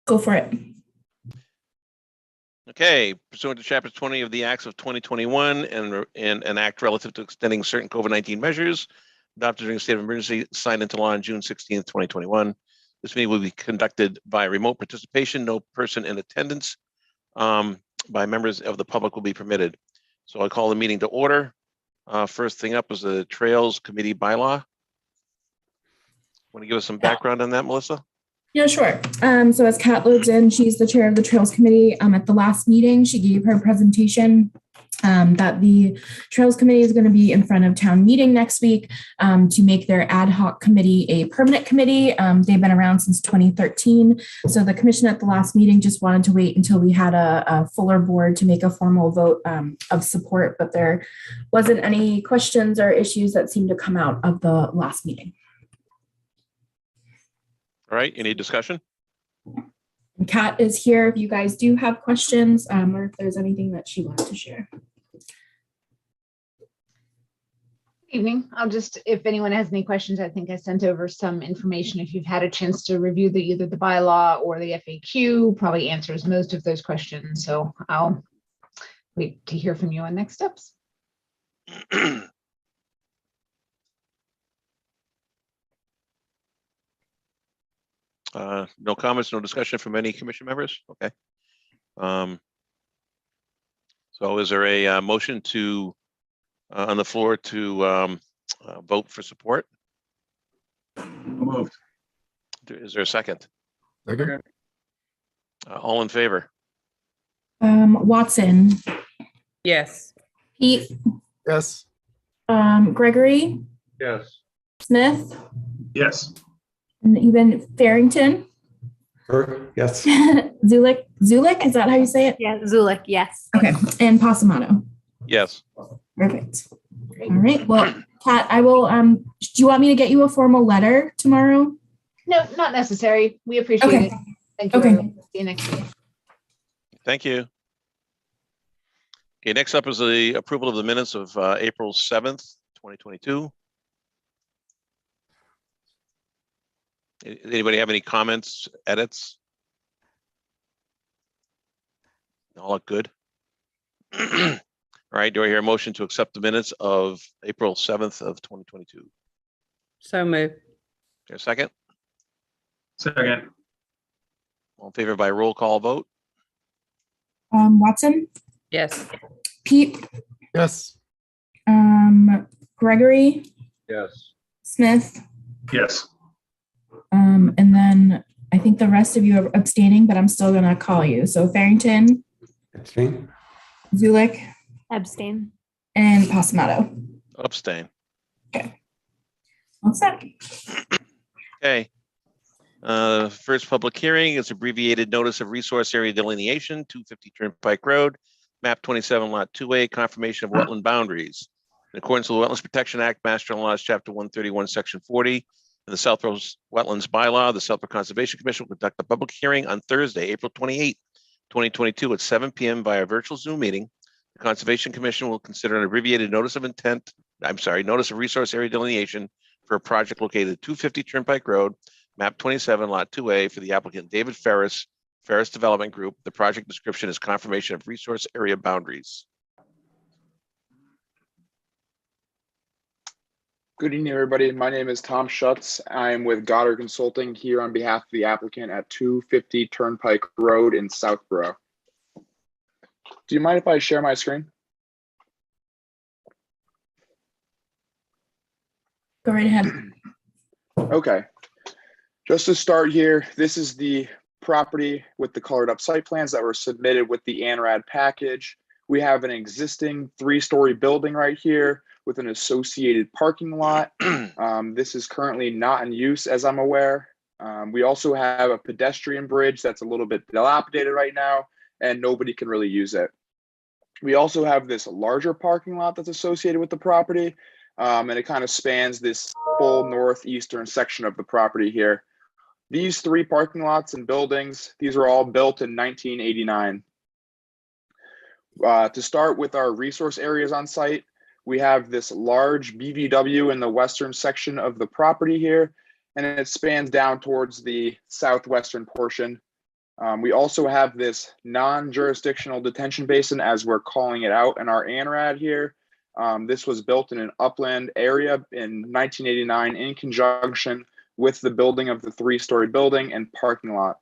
Go for it. Okay, pursuant to Chapter 20 of the Acts of 2021 and an act relative to extending certain COVID-19 measures adopted during a state of emergency signed into law on June 16th, 2021. This meeting will be conducted by remote participation. No person in attendance by members of the public will be permitted. So I call the meeting to order. First thing up is the Trails Committee bylaw. Want to give us some background on that, Melissa? Yeah, sure. So as Kat loads in, she's the chair of the Trails Committee. At the last meeting, she gave her presentation that the Trails Committee is going to be in front of town meeting next week to make their ad hoc committee a permanent committee. They've been around since 2013. So the commission at the last meeting just wanted to wait until we had a fuller board to make a formal vote of support, but there wasn't any questions or issues that seemed to come out of the last meeting. All right, any discussion? Kat is here if you guys do have questions or if there's anything that she wants to share. Evening. If anyone has any questions, I think I sent over some information. If you've had a chance to review either the bylaw or the FAQ, probably answers most of those questions. So I'll wait to hear from you on next steps. No comments, no discussion from any commission members? Okay. So is there a motion to on the floor to vote for support? Moved. Is there a second? Second. All in favor? Watson. Yes. Pete. Yes. Gregory. Yes. Smith. Yes. And even Farrington. Yes. Zulik, is that how you say it? Yeah, Zulik, yes. Okay, and Pasamato. Yes. Perfect. All right. Well, Kat, I will. Do you want me to get you a formal letter tomorrow? No, not necessary. We appreciate Okay. it. Thank you. Okay. Everyone. See you next week. Thank you. Okay, next up is the approval of the minutes of April 7th, 2022. Anybody have any comments, edits? All look good. All right, do I hear a motion to accept the minutes of April 7th of 2022? So moved. Is there a second? Second. All in favor by roll call vote? Watson, Yes. Pete, Yes. Gregory, Yes. Smith, Yes. and then I think the rest of you are abstaining, but I'm still gonna call you. So Farrington, Abstain. Zulik, Abstain. and Pasamato. Abstain. One sec. Okay. First public hearing is abbreviated notice of resource area delineation, 250 Turnpike Road, map 27, lot 2A, confirmation of wetland boundaries. In accordance with the Wetlands Protection Act, Mass General Laws, Chapter 131, Section 40, and the Southborough Wetlands Bylaw, the Southborough Conservation Commission will conduct a public hearing on Thursday, April 28, 2022 at 7 p.m. via virtual Zoom meeting. The Conservation Commission will consider an abbreviated notice of notice of resource area delineation for a project located at 250 Turnpike Road, map 27, lot 2A for the applicant David Ferris Development Group. The project description is confirmation of resource area boundaries. Good evening, everybody. My name is Tom Schutz. I'm with Goddard Consulting here on behalf of the applicant at 250 Turnpike Road in Southborough. Do you mind if I share my screen? Go right ahead. Okay. Just to start here, this is the property with the colored up site plans that were submitted with the ANRAD package. We have an existing 3-story building right here with an associated parking lot. This is currently not in use, as I'm aware. We also have a pedestrian bridge that's a little bit dilapidated right now, and nobody can really use it. We also have this larger parking lot that's associated with the property, and it kind of spans this full northeastern section of the property here. These 3 parking lots and buildings, these were all built in 1989. To start with our resource areas on site, we have this large BVW in the western section of the property here, and it spans down towards the southwestern portion. We also have this non-jurisdictional detention basin, as we're calling it out in our ANRAD here. This was built in an upland area in 1989 in conjunction with the building of the 3-story building and parking lot.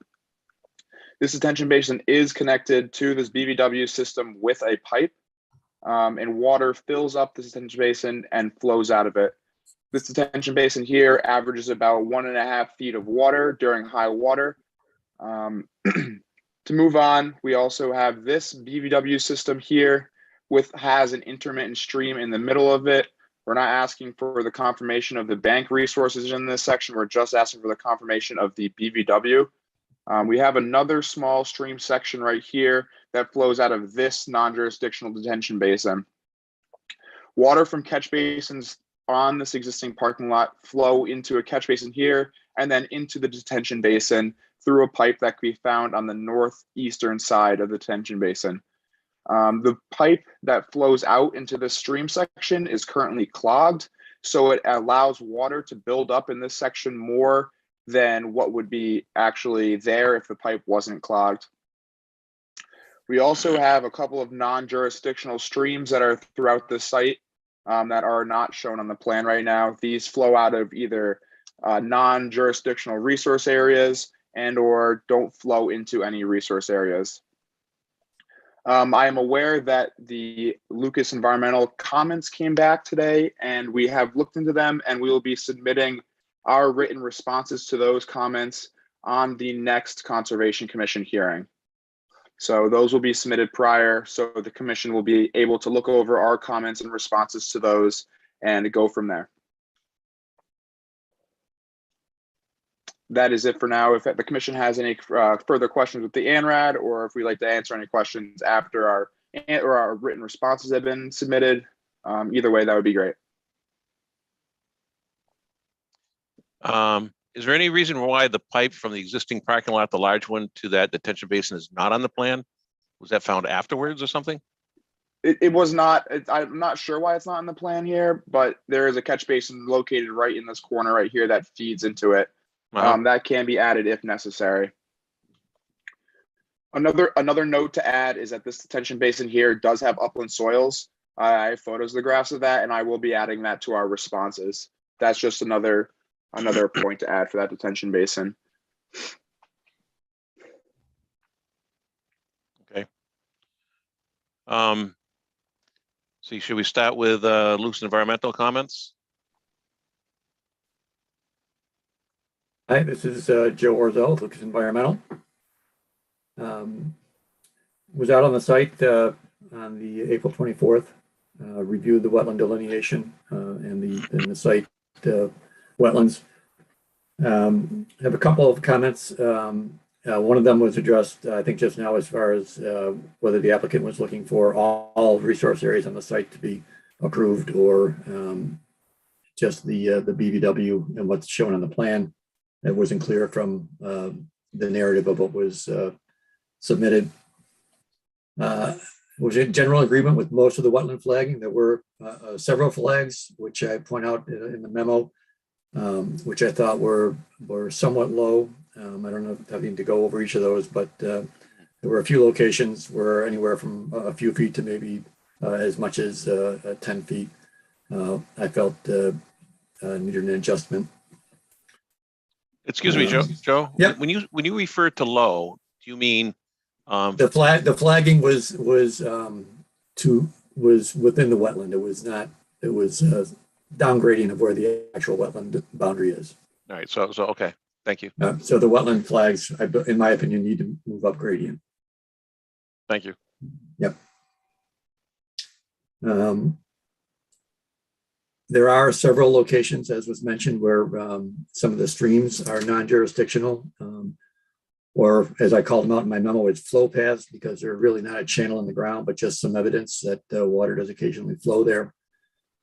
This detention basin is connected to this BVW system with a pipe, and water fills up this detention basin and flows out of it. This detention basin here averages about 1.5 feet of water during high water. To move on, we also have this BVW system here has an intermittent stream in the middle of it. We're not asking for the confirmation of the bank resources in this section. We're just asking for the confirmation of the BVW. We have another small stream section right here that flows out of this non-jurisdictional detention basin. Water from catch basins on this existing parking lot flow into a catch basin here and then into the detention basin through a pipe that can be found on the northeastern side of the detention basin. The pipe that flows out into the stream section is currently clogged, so it allows water to build up in this section more than what would be actually there if the pipe wasn't clogged. We also have a couple of non-jurisdictional streams that are throughout the site that are not shown on the plan right now. These flow out of either non-jurisdictional resource areas and or don't flow into any resource areas. I am aware that the Lucas Environmental comments came back today, and we have looked into them, and we will be submitting our written responses to those comments on the next Conservation Commission hearing. So those will be submitted prior, so the commission will be able to look over our comments and responses to those and go from there. That is it for now. If the commission has any further questions with the ANRAD, or if we'd like to answer any questions after our written responses have been submitted, either way, that would be great. Is there any reason why the pipe from the existing parking lot, the large one, to that detention basin is not on the plan? Was that found afterwards or something? It was not. I'm not sure why it's not in the plan here, but there is a catch basin located right in this corner right here that feeds into it. That can be added if necessary. Another note to add is that this detention basin here does have upland soils. I have photos of the graphs of that, and I will be adding that to our responses. That's just another point to add for that detention basin. Okay. So should we start with Luke's environmental comments? Hi, this is Joe Orzel, Lucas Environmental. Was out on the site on the April 24th, reviewed the wetland delineation and the site wetlands. Have a couple of comments. One of them was addressed, I think, just now, as far as whether the applicant was looking for all resource areas on the site to be approved, or just the BVW and what's shown on the plan. It wasn't clear from the narrative of what was submitted. Was in general agreement with most of the wetland flagging. There were several flags, which I point out in the memo, which I thought were somewhat low. I don't know if I need to go over each of those, but there were a few locations where anywhere from a few feet to maybe as much as 10 feet. I felt needed an adjustment. Excuse me, Joe. Yep. When you refer to low, do you mean the flagging was within the wetland? It was not. It was downgrading of where the actual wetland boundary is. All right. So okay. Thank you. So the wetland flags, in my opinion, need to move up gradient. Thank you. Yep. There are several locations, as was mentioned, where some of the streams are non-jurisdictional, or as I called them out in my memo, it's flow paths, because they're really not a channel in the ground, but just some evidence that water does occasionally flow there.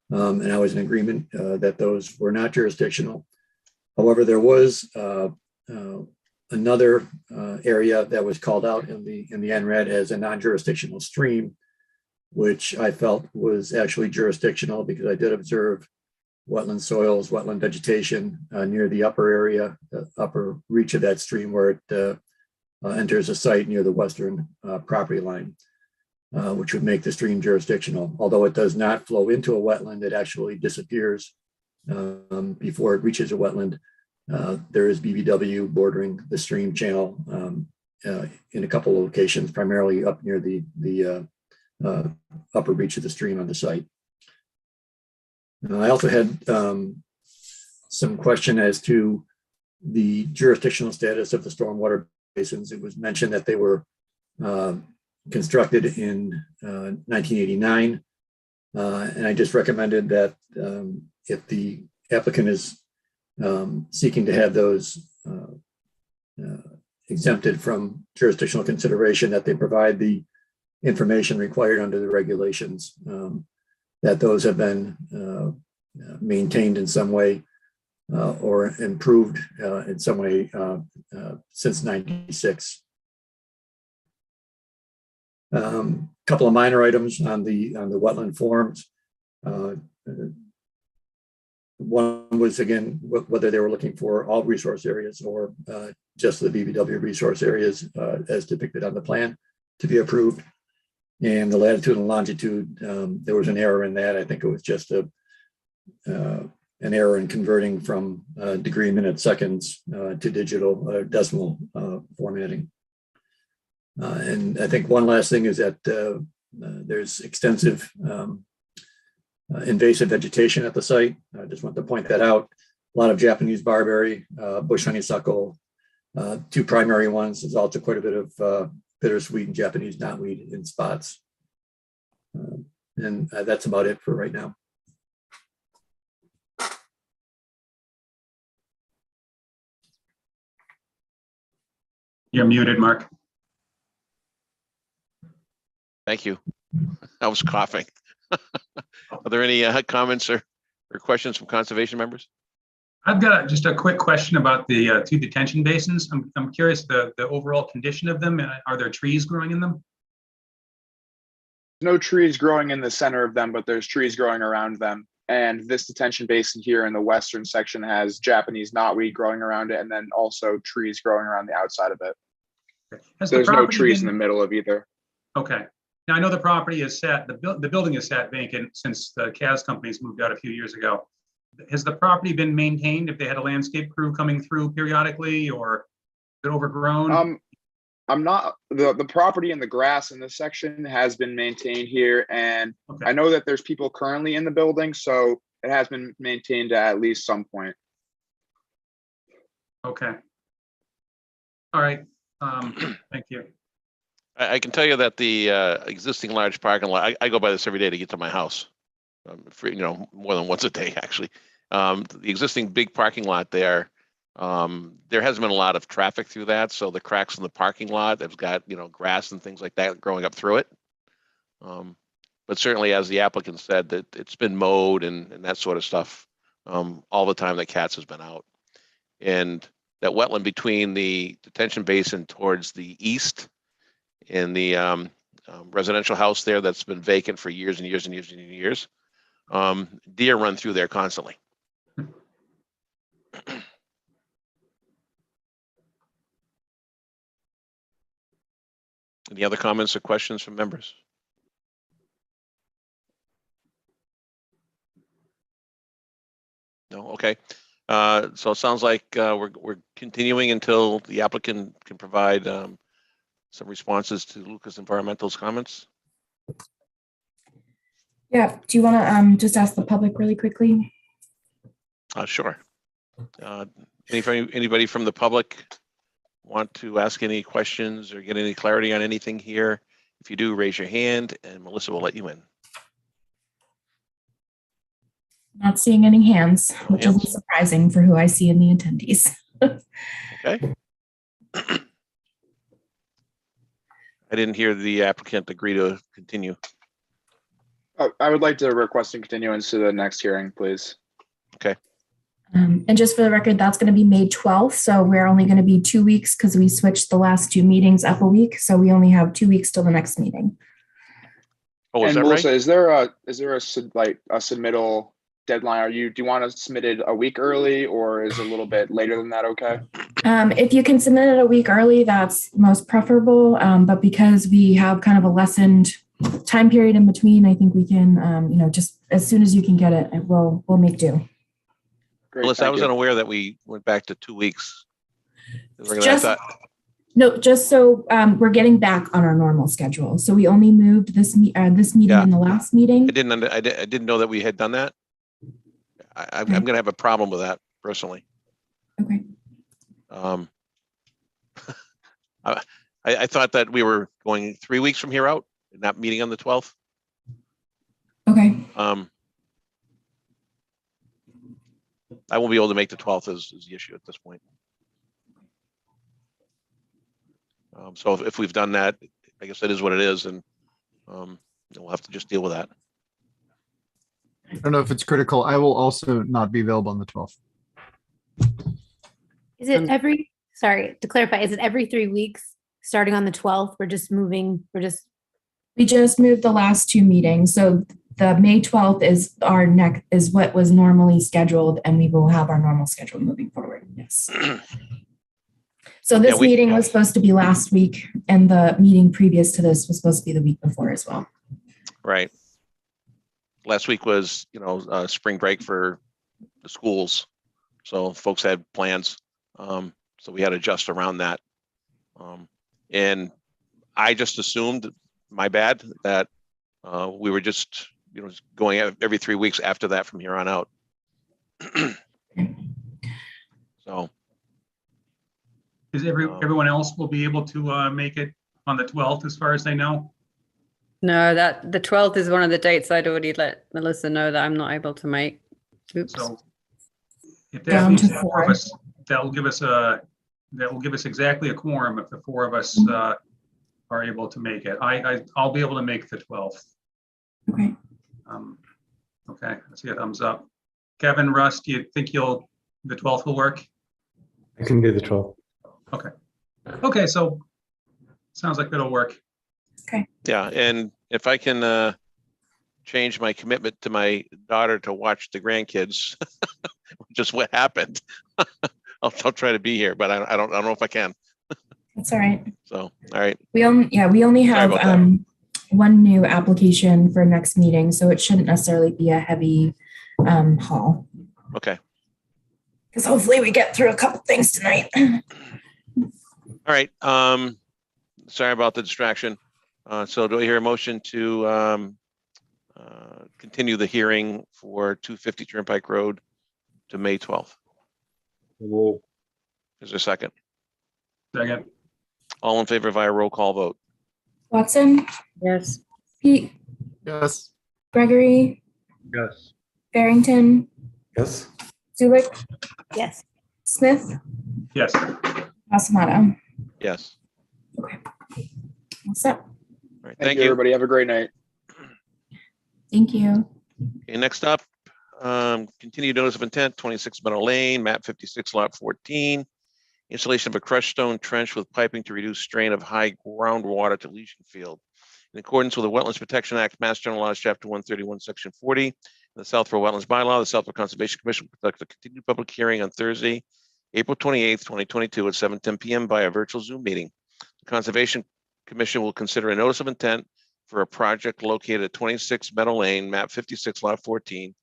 And I was in agreement that those were not jurisdictional. However, there was another area that was called out in the NRED as a non-jurisdictional stream, which I felt was actually jurisdictional, because I did observe wetland soils, wetland vegetation near the upper area, the upper reach of that stream, where it enters a site near the western property line, which would make the stream jurisdictional. Although it does not flow into a wetland, it actually disappears before it reaches a wetland. There is BVW bordering the stream channel in a couple of locations, primarily up near the upper reach of the stream on the site. I also had some question as to the jurisdictional status of the stormwater basins. It was mentioned that they were constructed in 1989. And I just recommended that if the applicant is seeking to have those exempted from jurisdictional consideration, that they provide the information required under the regulations, that those have been maintained in some way or improved in some way since '96. Couple of minor items on the wetland forms. One was, again, whether they were looking for all resource areas or just the BVW resource areas as depicted on the plan to be approved. And the latitude and longitude, there was an error in that. I think it was just an error in converting from degree, minute, seconds to digital decimal formatting. And I think one last thing is that there's extensive invasive vegetation at the site. I just want to point that out. A lot of Japanese barberry, bush honeysuckle, two primary ones. There's also quite a bit of bittersweet and Japanese knotweed in spots. And that's about it for right now. You're muted, Mark. Thank you. I was coughing. Are there any comments or questions from conservation members? I've got just a quick question about the two detention basins. I'm curious the overall condition of them. Are there trees growing in them? No trees growing in the center of them, but there's trees growing around them. And this detention basin here in the western section has Japanese knotweed growing around it, and then also trees growing around the outside of it. Okay. There's no trees in the middle of either. Okay. Now I know the property is sat, the building is sat vacant since the CAS companies moved out a few years ago. Has the property been maintained if they had a landscape crew coming through periodically, or is it overgrown? I'm not, the property and the grass in this section has been maintained here. And Okay. I know that there's people currently in the building, so it has been maintained at least some point. Okay. All right. Thank you. I can tell you that the existing large parking lot, I go by this every day to get to my house. More than once a day, actually. The existing big parking lot there hasn't been a lot of traffic through that. So the cracks in the parking lot, they've got, grass and things like that growing up through it. But certainly, as the applicant said, that it's been mowed and that sort of stuff all the time that CATS has been out. And that wetland between the detention basin towards the east and the residential house there that's been vacant for years and years and years and years, deer run through there constantly. Any other comments or questions from members? No, okay. So it sounds like we're continuing until the applicant can provide some responses to Lucas Environmental's comments. Yeah, do you want to just ask the public really quickly? Sure. Anybody from the public want to ask any questions or get any clarity on anything here? If you do, raise your hand and Melissa will let you in. Not seeing any hands, which isn't surprising for who I see in the attendees. Okay. I didn't hear the applicant agree to continue. I would like to request a continuance to the next hearing, please. Okay. And just for the record, that's going to be May 12th. So we're only going to be 2 weeks because we switched the last two meetings up a week. So we only have 2 weeks till the next meeting. Oh, is And that Melissa, right? is there a submittal deadline, do you want to submit it a week early, or is a little bit later than that okay? If you can submit it a week early, that's most preferable. But because we have kind of a lessened time period in between, I think we can, just as soon as you can get it, we'll make do. Great, Melissa, I thank was you. unaware that we went back to 2 weeks. I Just thought- No, just so we're getting back on our normal schedule. So we only moved this meeting Yeah. in the last meeting. I didn't know that we had done that. I'm going to have a problem with that personally. Okay. I thought that we were going 3 weeks from here out, not meeting on the 12th. Okay. I won't be able to make the 12th is the issue at this point. So if we've done that, I guess it is what it is, and we'll have to just deal with that. I don't know if it's critical. I will also not be available on the 12th. Is it sorry, to clarify, is it every 3 weeks, starting on the 12th? We just moved the last two meetings. So the May 12th is what was normally scheduled, and we will have our normal schedule moving forward. Yes. So this meeting was supposed to be last week, and the meeting previous to this was supposed to be the week before as well. Right. Last week was, spring break for the schools. So folks had plans. So we had to adjust around that. And I just assumed, my bad, that we were just, going every 3 weeks after that from here on out. So. Is everyone else will be able to make it on the 12th as far as they know? No, the 12th is one of the dates I'd already let Melissa know that I'm not able to make. Oops. So if Down that to leaves 4 of us, that will give us exactly a quorum if the 4 of us are able to make it. I'll be able to make the 12th. Okay. Okay, I see a thumbs up. Kevin, Russ, do you think the 12th will work? I can do the 12th. Okay, so sounds like it'll work. Yeah, and if I can change my commitment to my daughter to watch the grandkids, which is what happened, I'll try to be here, but I don't know if I can. That's all right. So, all right. We only have about that. one new application for next meeting, so it shouldn't necessarily be a heavy haul. Okay. Because hopefully we get through a couple things tonight. All right. Sorry about the distraction. So do I hear a motion to continue the hearing for 250 Turnpike Road to May 12th? Is there a second? Second. All in favor via roll call vote? Watson, Yes. Pete, Yes. Gregory, Yes. Barrington, Yes. Zulik, Yes. Smith, Yes. Asamato. Yes. All set. All right. Thank you. Everybody. Have a great night. Thank you. Okay, next up, continued notice of intent, 26 Meadow Lane, map 56, lot 14. Installation of a crushed stone trench with piping to reduce strain of high groundwater to leaching field. In accordance with the Wetlands Protection Act, Mass General Laws, Chapter 131, Section 40, and the Southborough Wetlands Bylaw, the Southborough Conservation Commission will conduct a continued public hearing on Thursday, April 28th, 2022 at 7:10 p.m. via virtual Zoom meeting. The Conservation Commission will consider a notice of intent for a project located at 26 Meadow Lane, map 56, lot 14,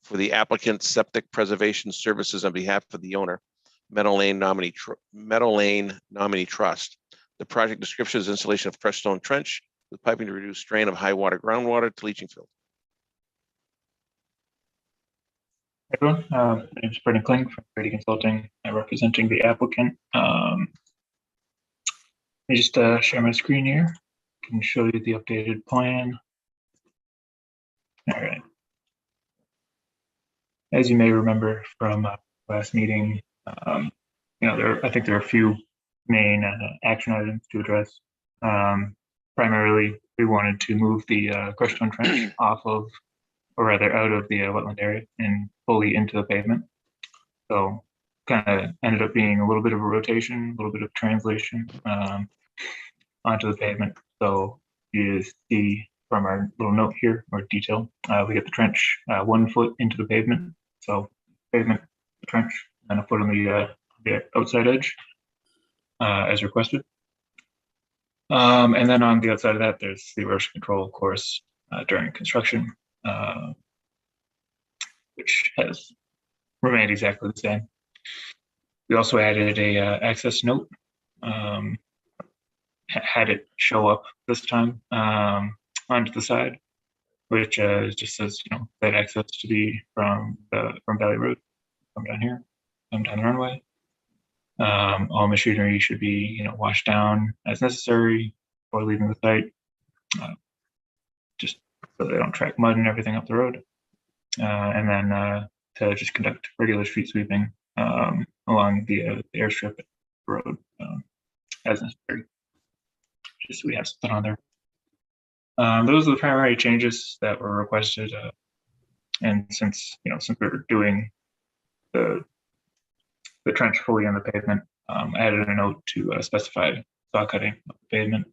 for the applicant Septic Preservation Services on behalf of the owner, Meadow Lane Nominee Trust. The project description is installation of crushed stone trench with piping to reduce strain of high water groundwater to leaching field. Everyone, my name is Brendan Kling from Brady Consulting, representing the applicant. Let me just share my screen here. I can show you the updated plan. All right. As you may remember from last meeting, I think there are a few main action items to address. Primarily, we wanted to move the crushed stone trench off of, or rather out of the wetland area and fully into the pavement. So kind of ended up being a little bit of a rotation, a little bit of translation onto the pavement. So you see from our little note here or detail, we get the trench 1 foot into the pavement. So pavement, the trench, and a foot on the outside edge as requested. And then on the outside of that, there's the erosion control, of course, during construction, which has remained exactly the same. We also added a access note, had it show up this time onto the side, which just says, that access to be from Valley Road, from down here, come down the runway. All machinery should be, washed down as necessary before leaving the site, just so they don't track mud and everything up the road. And then to just conduct regular street sweeping along the airstrip road as necessary. Just so we have something on there. Those are the primary changes that were requested. And since we're doing the trench fully on the pavement, added a note to specify saw cutting of the pavement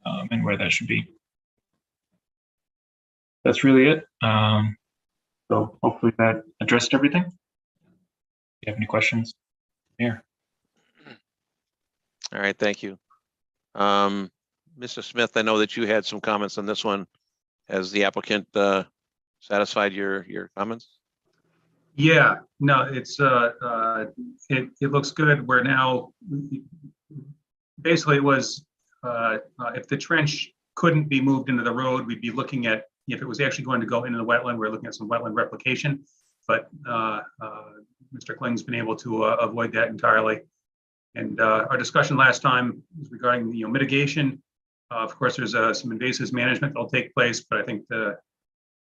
and where that should be. That's really it. So hopefully that addressed everything. If you have any questions, here. All right, thank you. Mr. Smith, I know that you had some comments on this one. Has the applicant satisfied your comments? Yeah, no, it's it looks good. We're now basically it was if the trench couldn't be moved into the road, we'd be looking at if it was actually going to go into the wetland. We're looking at some wetland replication, but Mr. Kling's been able to avoid that entirely. And our discussion last time was regarding mitigation. Of course, there's some invasive management that'll take place, but I think the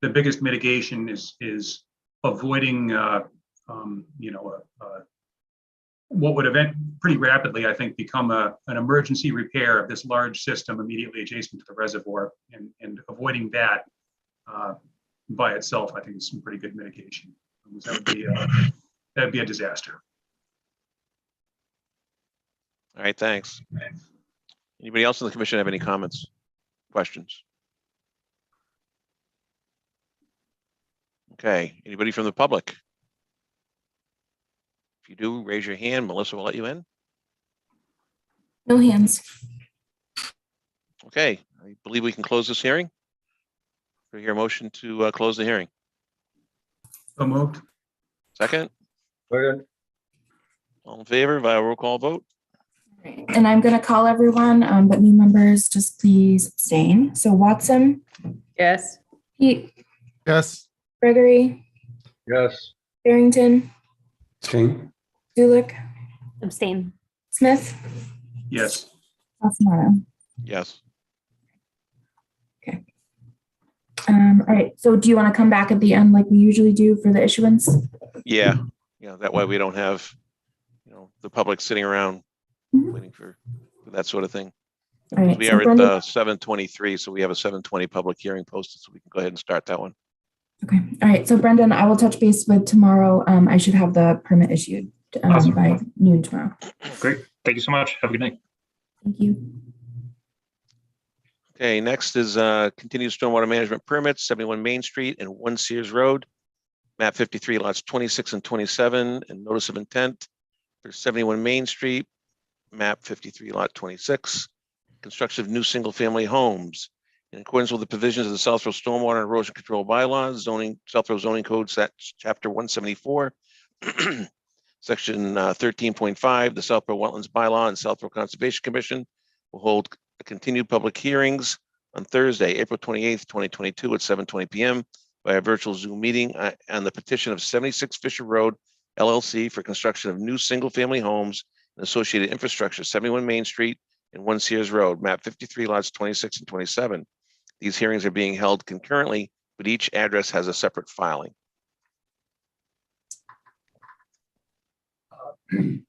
biggest mitigation is avoiding what would pretty rapidly, I think, become an emergency repair of this large system immediately adjacent to the reservoir, and avoiding that by itself, I think, is some pretty good mitigation. That would be a disaster. All right, thanks. Anybody else in the commission have any comments, questions? Okay, anybody from the public? If you do, raise your hand. Melissa will let you in. No hands. Okay, I believe we can close this hearing. Do you hear a motion to close the hearing? So moved. Second? Second. All in favor via roll call vote? And I'm going to call everyone, but new members, just please abstain. So Watson, Yes. Pete, Yes. Gregory, Yes. Barrington, Abstain. Zulik, Abstain. Smith, Yes. Asamato. Yes. Okay. All right. So do you want to come back at the end like we usually do for the issuance? Yeah. That way we don't have, the public sitting around waiting for that sort of thing. All right. We So are at Brenda, 7:23, so we have a 7:20 public hearing posted, so we can go ahead and start that one. okay. All right. So Brendan, I will touch base with tomorrow. I should have the permit issued Awesome. by noon tomorrow. Great. Thank you so much. Have a good night. Thank you. Okay, next is continued stormwater management permits, 71 Main Street and 1 Sears Road, map 53 lots 26 and 27, and notice of intent for 71 Main Street, map 53 lot 26, construction of new single-family homes in accordance with the provisions of the Southfield Stormwater and Erosion Control Bylaws, Southfield Zoning Code, Chapter 174, Section 13.5, the Southfield Wetlands Bylaw and Southfield Conservation Commission will hold continued public hearings on Thursday, April 28th, 2022 at 7:20 p.m. by a virtual Zoom meeting on the petition of 76 Fisher Road LLC for construction of new single-family homes and associated infrastructure, 71 Main Street and 1 Sears Road, map 53 lots 26 and 27. These hearings are being held concurrently, but each address has a separate filing. Can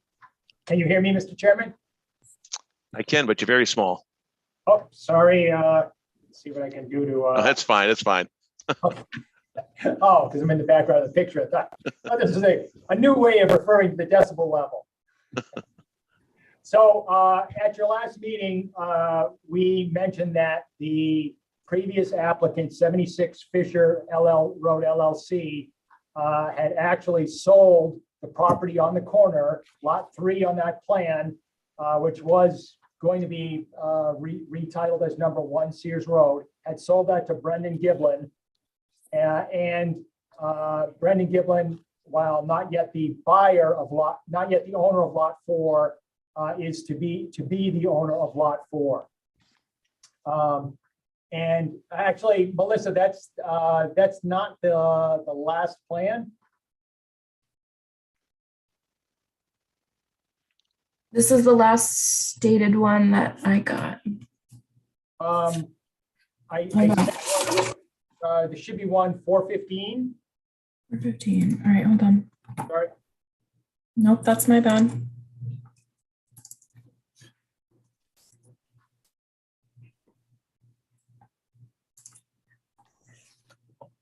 you hear me, Mr. Chairman? I can, but you're very small. Oh, sorry. Let's see what I can do to. Oh, that's fine. That's fine. Oh, because I'm in the background of the picture. I thought, oh, this is a new way of referring to the decibel level. So at your last meeting, we mentioned that the previous applicant, 76 Fisher Road LLC, had actually sold the property on the corner, lot 3 on that plan, which was going to be retitled as number 1 Sears Road, had sold that to Brendan Giblin. And Brendan Giblin, while not yet the owner of lot 4, is to be the owner of lot 4. And actually, Melissa, that's not the last plan. This is the last stated one that I got. There should be one 415. 415. All right, hold on. Sorry. Nope, that's my bad.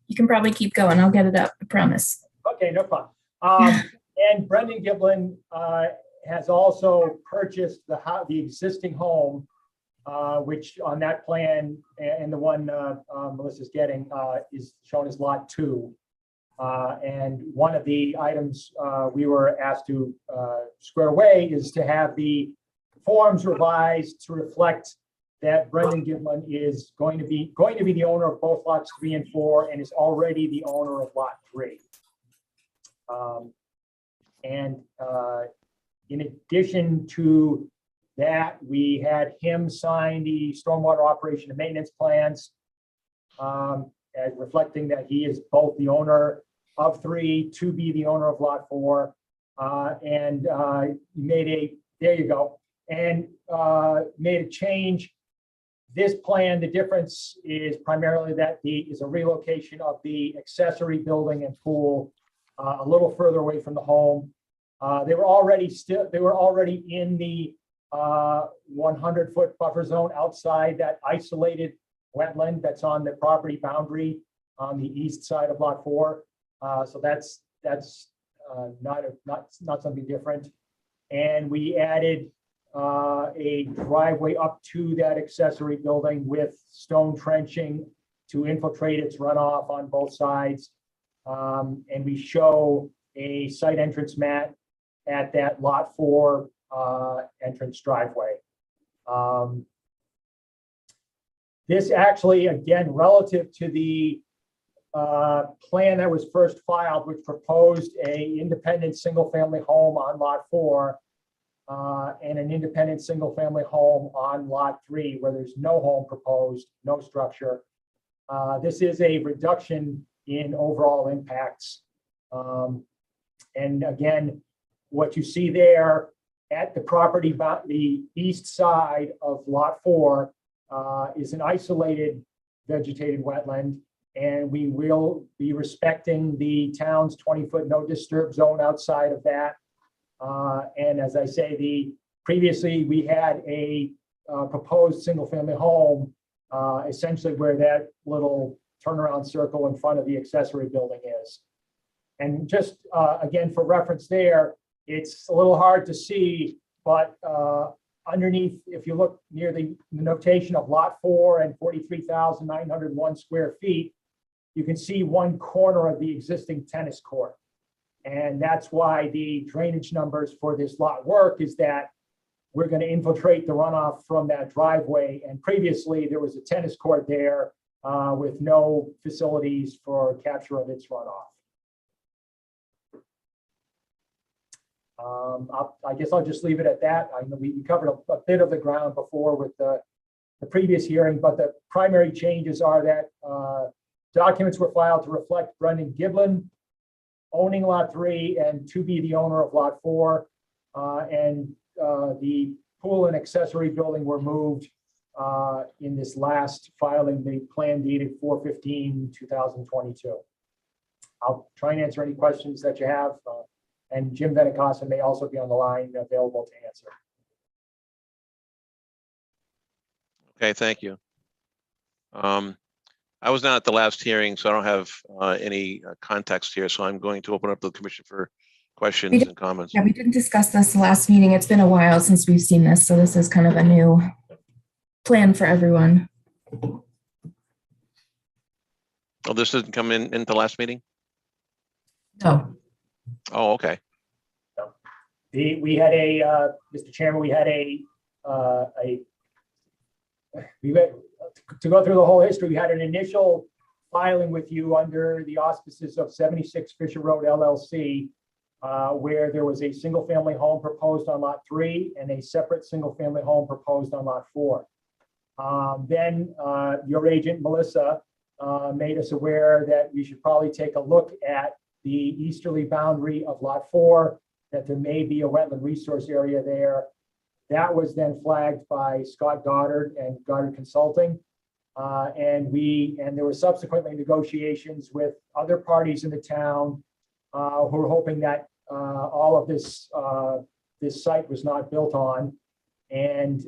You can probably keep going. I'll get it up, I promise. Okay, no problem. And Brendan Giblin has also purchased the existing home, which on that plan and the one Melissa's getting is shown as lot 2. And one of the items we were asked to square away is to have the forms revised to reflect that Brendan Giblin is going to be the owner of both lots 3 and 4 and is already the owner of lot 3. In addition to that, we had him sign the stormwater operation and maintenance plans, as reflecting that he is both the owner of 3 to be the owner of lot 4, and made a change. This plan, the difference is primarily that is a relocation of the accessory building and pool a little further away from the home. They were already in the 100-foot buffer zone outside that isolated wetland that's on the property boundary on the east side of lot 4. So that's not something different. And we added a driveway up to that accessory building with stone trenching to infiltrate its runoff on both sides. And we show a site entrance mat at that lot 4 entrance driveway. This actually, again, relative to the plan that was first filed, which proposed a independent single-family home on lot 4 and an independent single-family home on lot 3, where there's no home proposed, no structure. This is a reduction in overall impacts. And again, what you see there at the property, the east side of lot 4 is an isolated vegetated wetland, and we will be respecting the town's 20-foot no disturb zone outside of that. And as I say, previously we had a proposed single-family home essentially where that little turnaround circle in front of the accessory building is. And just again, for reference there, it's a little hard to see, but underneath, if you look near the notation of lot 4 and 43,901 square feet, you can see one corner of the existing tennis court. And that's why the drainage numbers for this lot work, is that we're going to infiltrate the runoff from that driveway. And previously there was a tennis court there with no facilities for capture of its runoff. I guess I'll just leave it at that. I know we covered a bit of the ground before with the previous hearing, but the primary changes are that documents were filed to reflect Brendan Giblin owning lot 3 and to be the owner of lot 4, and the pool and accessory building were moved in this last filing, the plan dated 4/15/2022. I'll try and answer any questions that you have. And Jim Venacasa may also be on the line available to answer. Okay, thank you. I was not at the last hearing, so I don't have any context here, so I'm going to open up the commission for questions and comments. Yeah, we didn't discuss this the last meeting. It's been a while since we've seen this, so this is kind of a new plan for everyone. Oh, this didn't come in the last meeting? No. Oh, okay. We had Mr. Chairman, to go through the whole history, we had an initial filing with you under the auspices of 76 Fisher Road LLC, where there was a single-family home proposed on Lot 3 and a separate single-family home proposed on Lot 4. Then your agent, Melissa, made us aware that we should probably take a look at the easterly boundary of Lot 4, that there may be a wetland resource area there. That was then flagged by Scott Goddard and Goddard Consulting. And there were subsequently negotiations with other parties in the town who were hoping that all of this site was not built on. And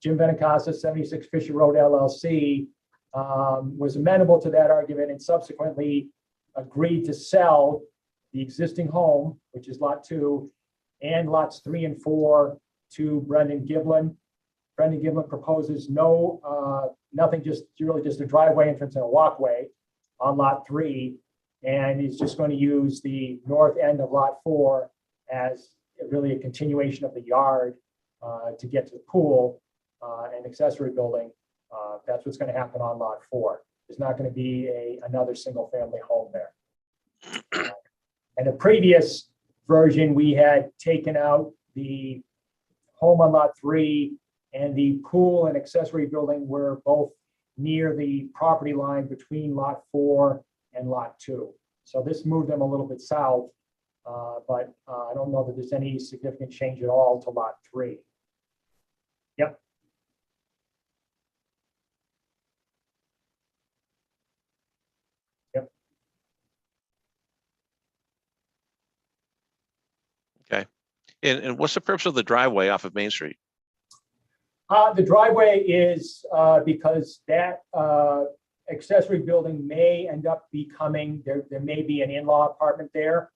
Jim Benincasa, 76 Fisher Road LLC, was amenable to that argument and subsequently agreed to sell the existing home, which is Lot 2, and Lots 3 and 4 to Brendan Giblin. Brendan Giblin proposes nothing, just a driveway entrance and a walkway on Lot 3, and he's just going to use the north end of Lot 4 as really a continuation of the yard to get to the pool and accessory building. That's what's going to happen on Lot 4. There's not going to be another single-family home there. And the previous version, we had taken out the home on Lot 3, and the pool and accessory building were both near the property line between Lot 4 and Lot 2. So this moved them a little bit south, but I don't know that there's any significant change at all to Lot 3. Yep. Yep. Okay. And what's the purpose of the driveway off of Main Street? The driveway is because that accessory building may end up becoming, there may be an in-law apartment there.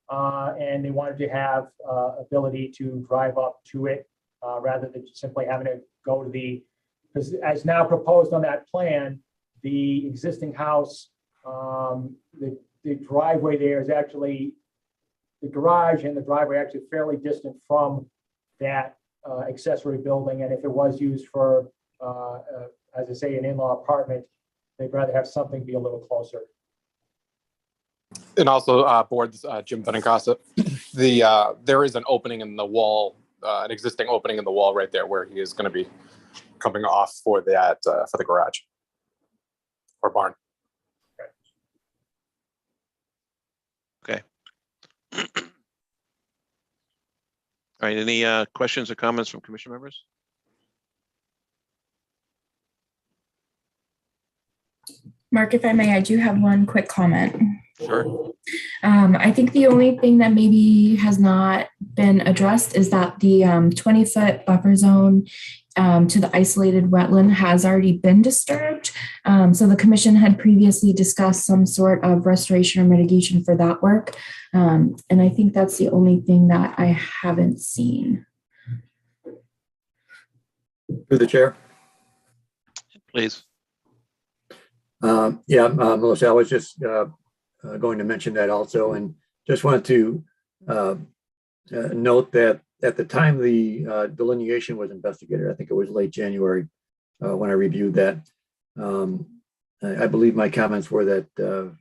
And they wanted to have ability to drive up to it rather than simply having to go to because as now proposed on that plan, the existing house, the driveway there is actually, the garage and the driveway actually fairly distant from that accessory building, and if it was used for, as I say, an in-law apartment, they'd rather have something be a little closer. And also, boards, Jim Benincasa, there is an opening in the wall, an existing opening in the wall right there where he is going to be coming off for that for the garage or barn. Okay. All right, any questions or comments from commission members? Mark, if I may, I do have one quick comment. Sure. I think the only thing that maybe has not been addressed is that the 20-foot buffer zone to the isolated wetland has already been disturbed. So the commission had previously discussed some sort of restoration or mitigation for that work. And I think that's the only thing that I haven't seen. Through the chair. Please. Melissa, I was just going to mention that also, and just wanted to note that at the time the delineation was investigated, I think it was late January when I reviewed that. I believe my comments were that,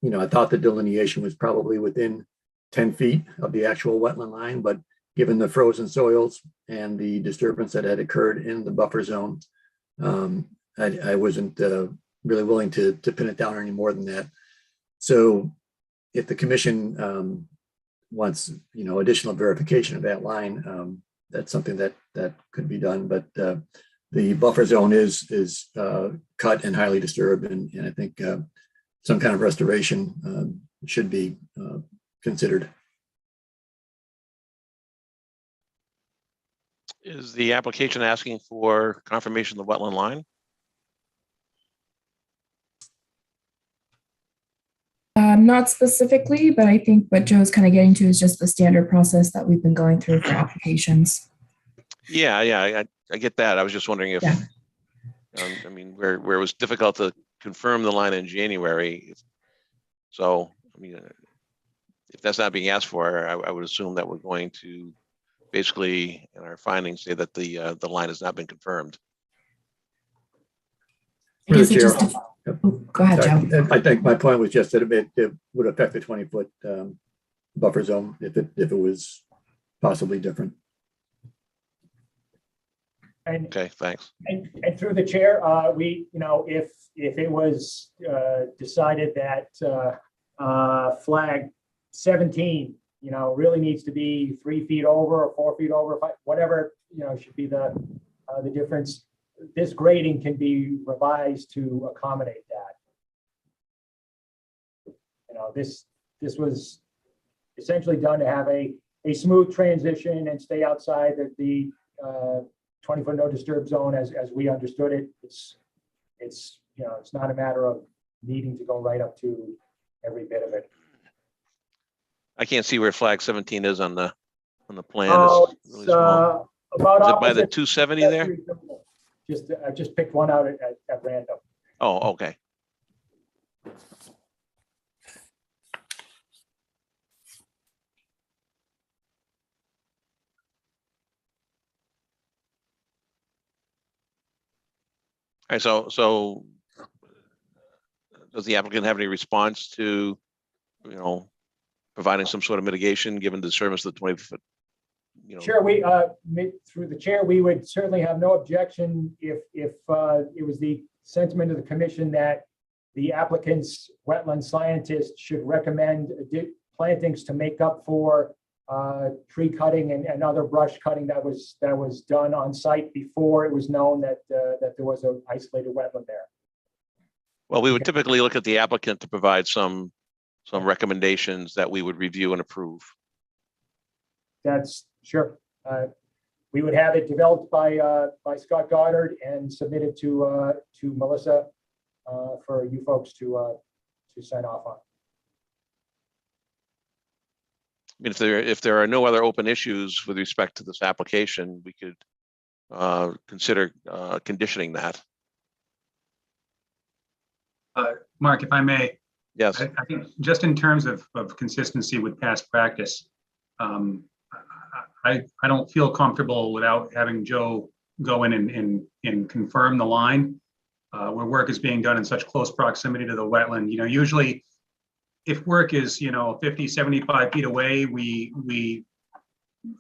I thought the delineation was probably within 10 feet of the actual wetland line, but given the frozen soils and the disturbance that had occurred in the buffer zone, I wasn't really willing to pin it down any more than that. So if the commission wants, additional verification of that line, that's something that could be done. But the buffer zone is cut and highly disturbed, and I think some kind of restoration should be considered. Is the application asking for confirmation of the wetland line? Not specifically, but I think what Joe's kind of getting to is just the standard process that we've been going through for applications. Yeah, I get that. I was just wondering if I mean, where it was difficult to confirm the line in January. So, I mean, if that's not being asked for, I would assume that we're going to basically, in our findings, say that the line has not been confirmed. I guess Through it the just, chair. oh, go ahead, Joe. I think my point was just that it would affect the 20-foot buffer zone if it was possibly different. And, Okay, thanks. and through the chair, we, if it was decided that flag 17, really needs to be 3 feet over or 4 feet over, whatever, should be the difference. This grading can be revised to accommodate that. This was essentially done to have a smooth transition and stay outside the 20-foot no disturb zone as we understood it. It's not a matter of needing to go right up to every bit of it. I can't see where flag 17 is on the plan. Oh, It's really small. About Is it by the opposite 270 there? I just picked one out at random. Oh, okay. All right, so does the applicant have any response to, providing some sort of mitigation given the service of the 20-foot? Sure, we through the chair, we would certainly have no objection if it was the sentiment of the commission that the applicant's wetland scientist should recommend plantings to make up for tree cutting and other brush cutting that was done on site before it was known that there was an isolated wetland there. Well, we would typically look at the applicant to provide some recommendations that we would review and approve. That's sure. We would have it developed by Scott Goddard and submitted to Melissa for you folks to sign off on. I mean, if there are no other open issues with respect to this application, we could consider conditioning that. Mark, if I may. Yes. I think just in terms of consistency with past practice, I don't feel comfortable without having Joe go in and confirm the line where work is being done in such close proximity to the wetland. Usually if work is, 50, 75 feet away, we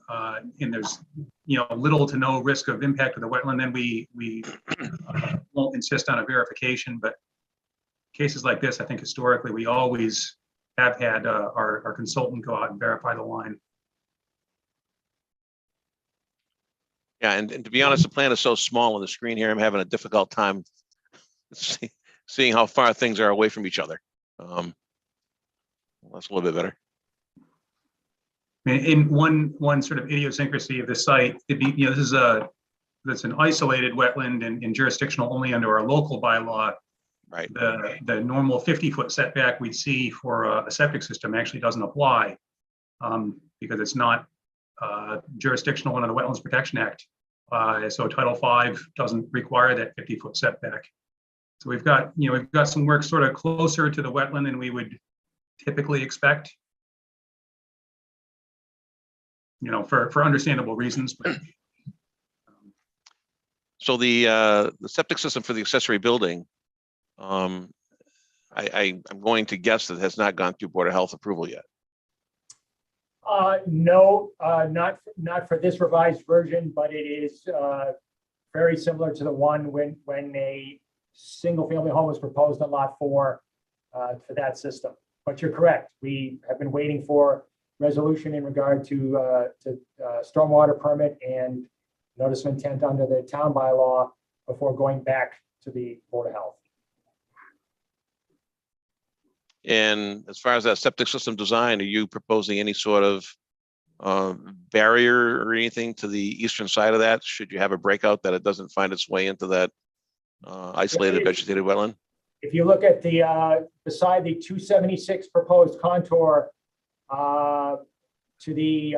and there's, little to no risk of impact to the wetland, then we won't insist on a verification. But cases like this, I think historically, we always have had our consultant go out and verify the line. Yeah, and to be honest, the plan is so small on the screen here, I'm having a difficult time seeing how far things are away from each other. That's a little bit better. In one sort of idiosyncrasy of the site, that's an isolated wetland and jurisdictional only under our local bylaw. Right. The normal 50-foot setback we'd see for a septic system actually doesn't apply because it's not jurisdictional under the Wetlands Protection Act. So Title V doesn't require that 50-foot setback. So we've got some work sort of closer to the wetland than we would typically expect, for understandable reasons. But, so the septic system for the accessory building, I'm going to guess that has not gone through Board of Health approval yet. No, not for this revised version, but it is very similar to the one when a single family home was proposed on lot 4 for that system. But you're correct. We have been waiting for resolution in regard to stormwater permit and notice of intent under the town bylaw before going back to the Board of Health. And as far as that septic system design, are you proposing any sort of barrier or anything to the eastern side of that? Should you have a breakout that it doesn't find its way into that isolated vegetated wetland? If you look at the beside the 276 proposed contour to the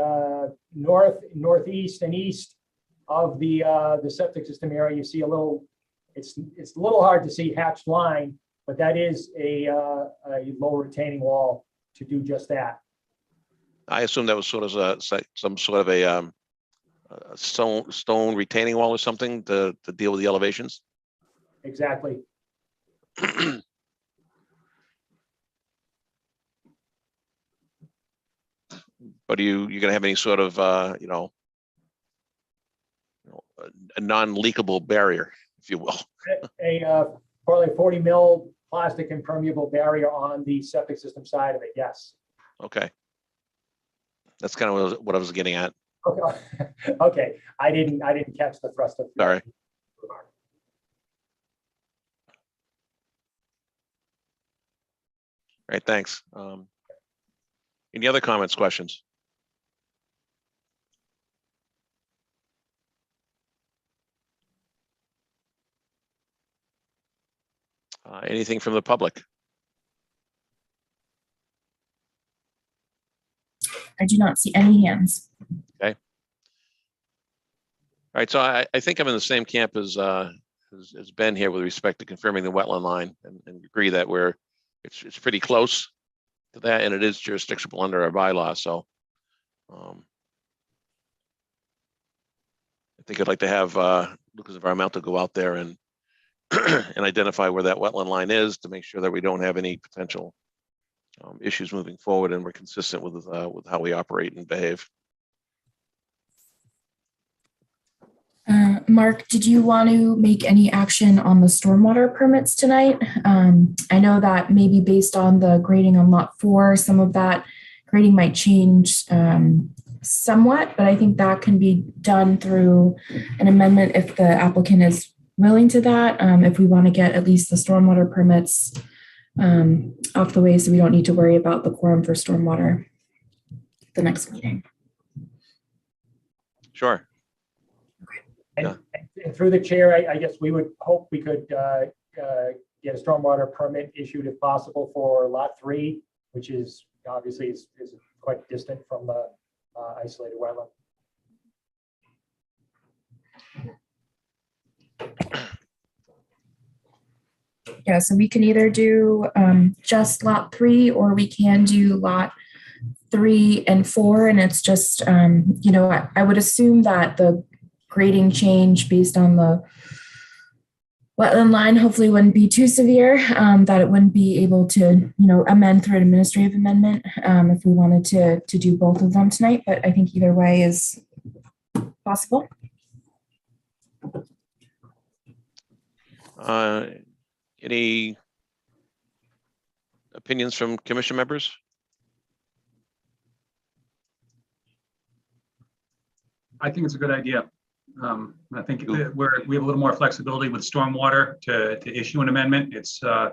north, northeast, and east of the septic system area, you see a little It's a little hard to see hatched line, but that is a low retaining wall to do just that. I assume that was sort of some sort of a stone retaining wall or something to deal with the elevations. Exactly. But you're gonna have any sort of a non-leakable barrier, if you will. Probably 40 mil plastic impermeable barrier on the septic system side of it. Yes. Okay. That's kind of what I was getting at. Okay. Okay. I didn't catch the thrust of. Sorry. Remark. All right, thanks. Any other comments, questions? Anything from the public? I do not see any hands. Okay. All right, so I think I'm in the same camp as Ben here with respect to confirming the wetland line, and agree that it's pretty close to that, and it is jurisdictional under our bylaw. So I think I'd like to have Lucas Environmental go out there and and identify where that wetland line is to make sure that we don't have any potential issues moving forward, and we're consistent with how we operate and behave. Mark, did you want to make any action on the stormwater permits tonight? I know that maybe based on the grading on lot 4, some of that grading might change somewhat, but I think that can be done through an amendment if the applicant is willing to that. If we want to get at least the stormwater permits off the way, so we don't need to worry about the quorum for stormwater the next meeting. Sure. And through the chair, I guess we would hope we could get a stormwater permit issued if possible for lot 3, which is obviously is quite distant from the isolated wetland. Yeah, so we can either do just lot 3, or we can do lot 3 and 4. And it's just, I would assume that the grading change based on the wetland line hopefully wouldn't be too severe, that it wouldn't be able to, amend through an administrative amendment if we wanted to do both of them tonight. But I think either way is possible. Any opinions from commission members? I think it's a good idea. I think we have a little more flexibility with stormwater to issue an amendment. It's a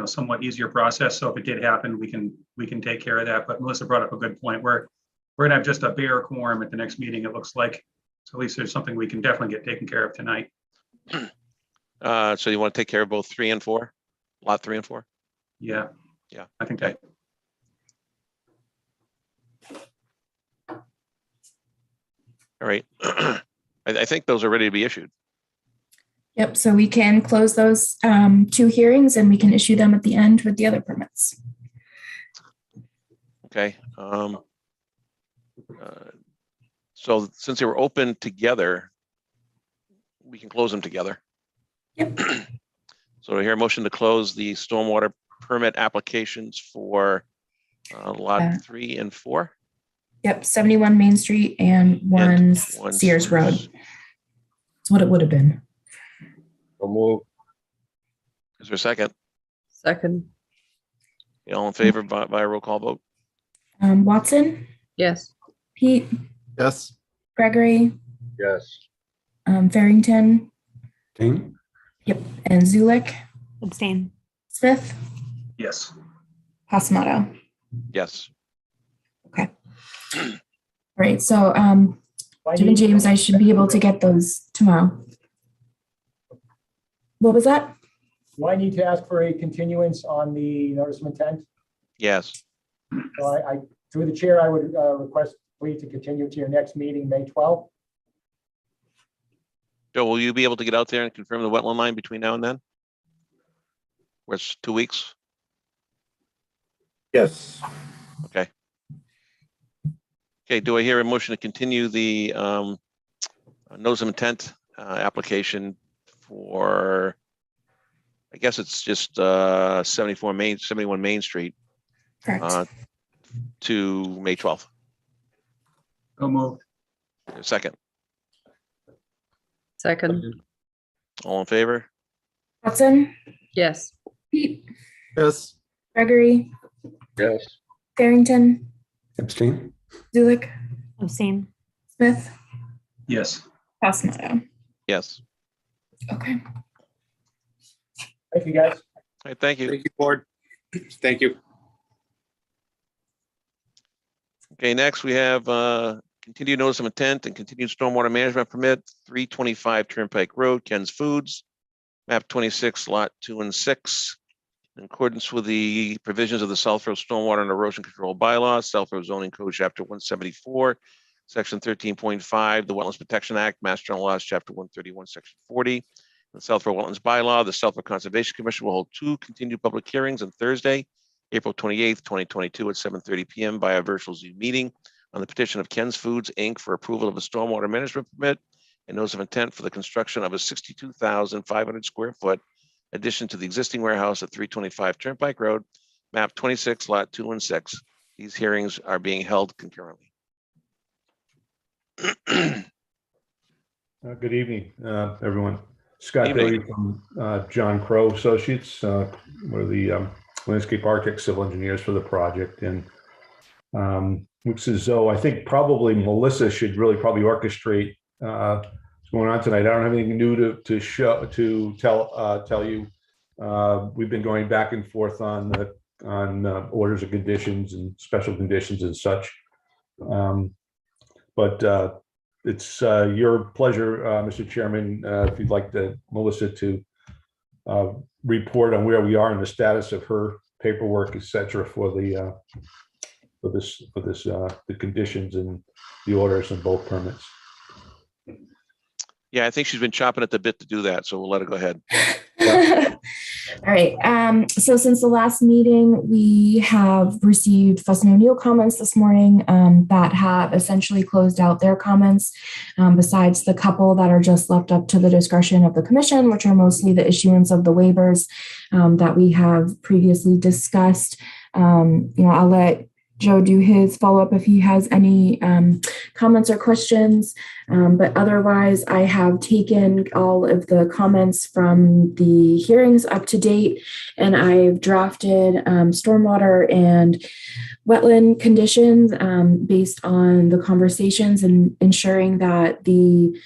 somewhat easier process. So if it did happen, we can take care of that. But Melissa brought up a good point. We're gonna have just a bare quorum at the next meeting, it looks like. So at least there's something we can definitely get taken care of tonight. So you want to take care of both 3 and 4, lot 3 and 4? Yeah. Yeah. I think Okay. All right. I think those are ready to be issued. Yep, so we can close those 2 hearings and we can issue them at the end with the other permits. Okay. So since they were open together, we can close them together. Yep. So I hear a motion to close the stormwater permit applications for lot 3 and 4. Yep, 71 Main Street and 1 Sears Road. That's what it would have been. So move. Is there a second? Second. All in favor by a roll call vote? Watson, Yes. Pete, Yes. Gregory, Yes. Farrington, Ting? yep, and Zulik, Abstain. Smith, Yes. Pasamato. Yes. Okay. All right, so Why Jim and James, I should be able to get those tomorrow. What was that? Do I need to ask for a continuance on the notice of intent? Yes. So I through the chair, I would request for you to continue to your next meeting, May 12th. Joe, will you be able to get out there and confirm the wetland line between now and then? Where it's 2 weeks? Yes. Okay. Okay, do I hear a motion to continue the notice of intent application for, I guess it's just 71 Main Street Correct. to May 12th? So moved. A second. Second. All in favor? Watson, Yes. Pete, Yes. Gregory, Yes. Farrington, Abstain? Zulik, Abstain. Smith, Yes. Passamato. Yes. Okay. Thank you, guys. All right, thank you. Thank you, board. Thank you. Okay, next we have continued notice of intent and continued stormwater management permit, 325 Turnpike Road, Ken's Foods, map 26, lot 2 and 6. In accordance with the provisions of the Southfield Stormwater and Erosion Control Bylaw, Southfield Zoning Code, Chapter 174, Section 13.5, the Wetlands Protection Act, Mass General Laws, Chapter 131, Section 40, the Southfield Wetlands Bylaw, the Southfield Conservation Commission will hold 2 continued public hearings on Thursday, April 28th, 2022 at 7:30 p.m. by a virtual Zoom meeting on the petition of Ken's Foods, Inc. for approval of a stormwater management permit and notice of intent for the construction of a 62,500 square foot addition to the existing warehouse at 325 Turnpike Road, map 26, lot 2 and 6. These hearings are being held concurrently. Good evening, everyone. Scott Evening. Doty from John Crow Associates. We're the landscape architect, civil engineers for the project. And looks as though I think probably Melissa should really probably orchestrate what's going on tonight. I don't have anything new to tell you. We've been going back and forth on orders of conditions and special conditions and such. But it's your pleasure, Mr. Chairman, if you'd like Melissa to report on where we are in the status of her paperwork, et cetera, for the conditions and the orders and both permits. Yeah, I think she's been chopping at the bit to do that, so we'll let her go ahead. All right. So since the last meeting, we have received Fuss and O'Neill comments this morning that have essentially closed out their comments, besides the couple that are just left up to the discretion of the commission, which are mostly the issuance of the waivers that we have previously discussed. I'll let Joe do his follow-up if he has any comments or questions. But otherwise, I have taken all of the comments from the hearings up to date, and I've drafted stormwater and wetland conditions based on the conversations and ensuring that the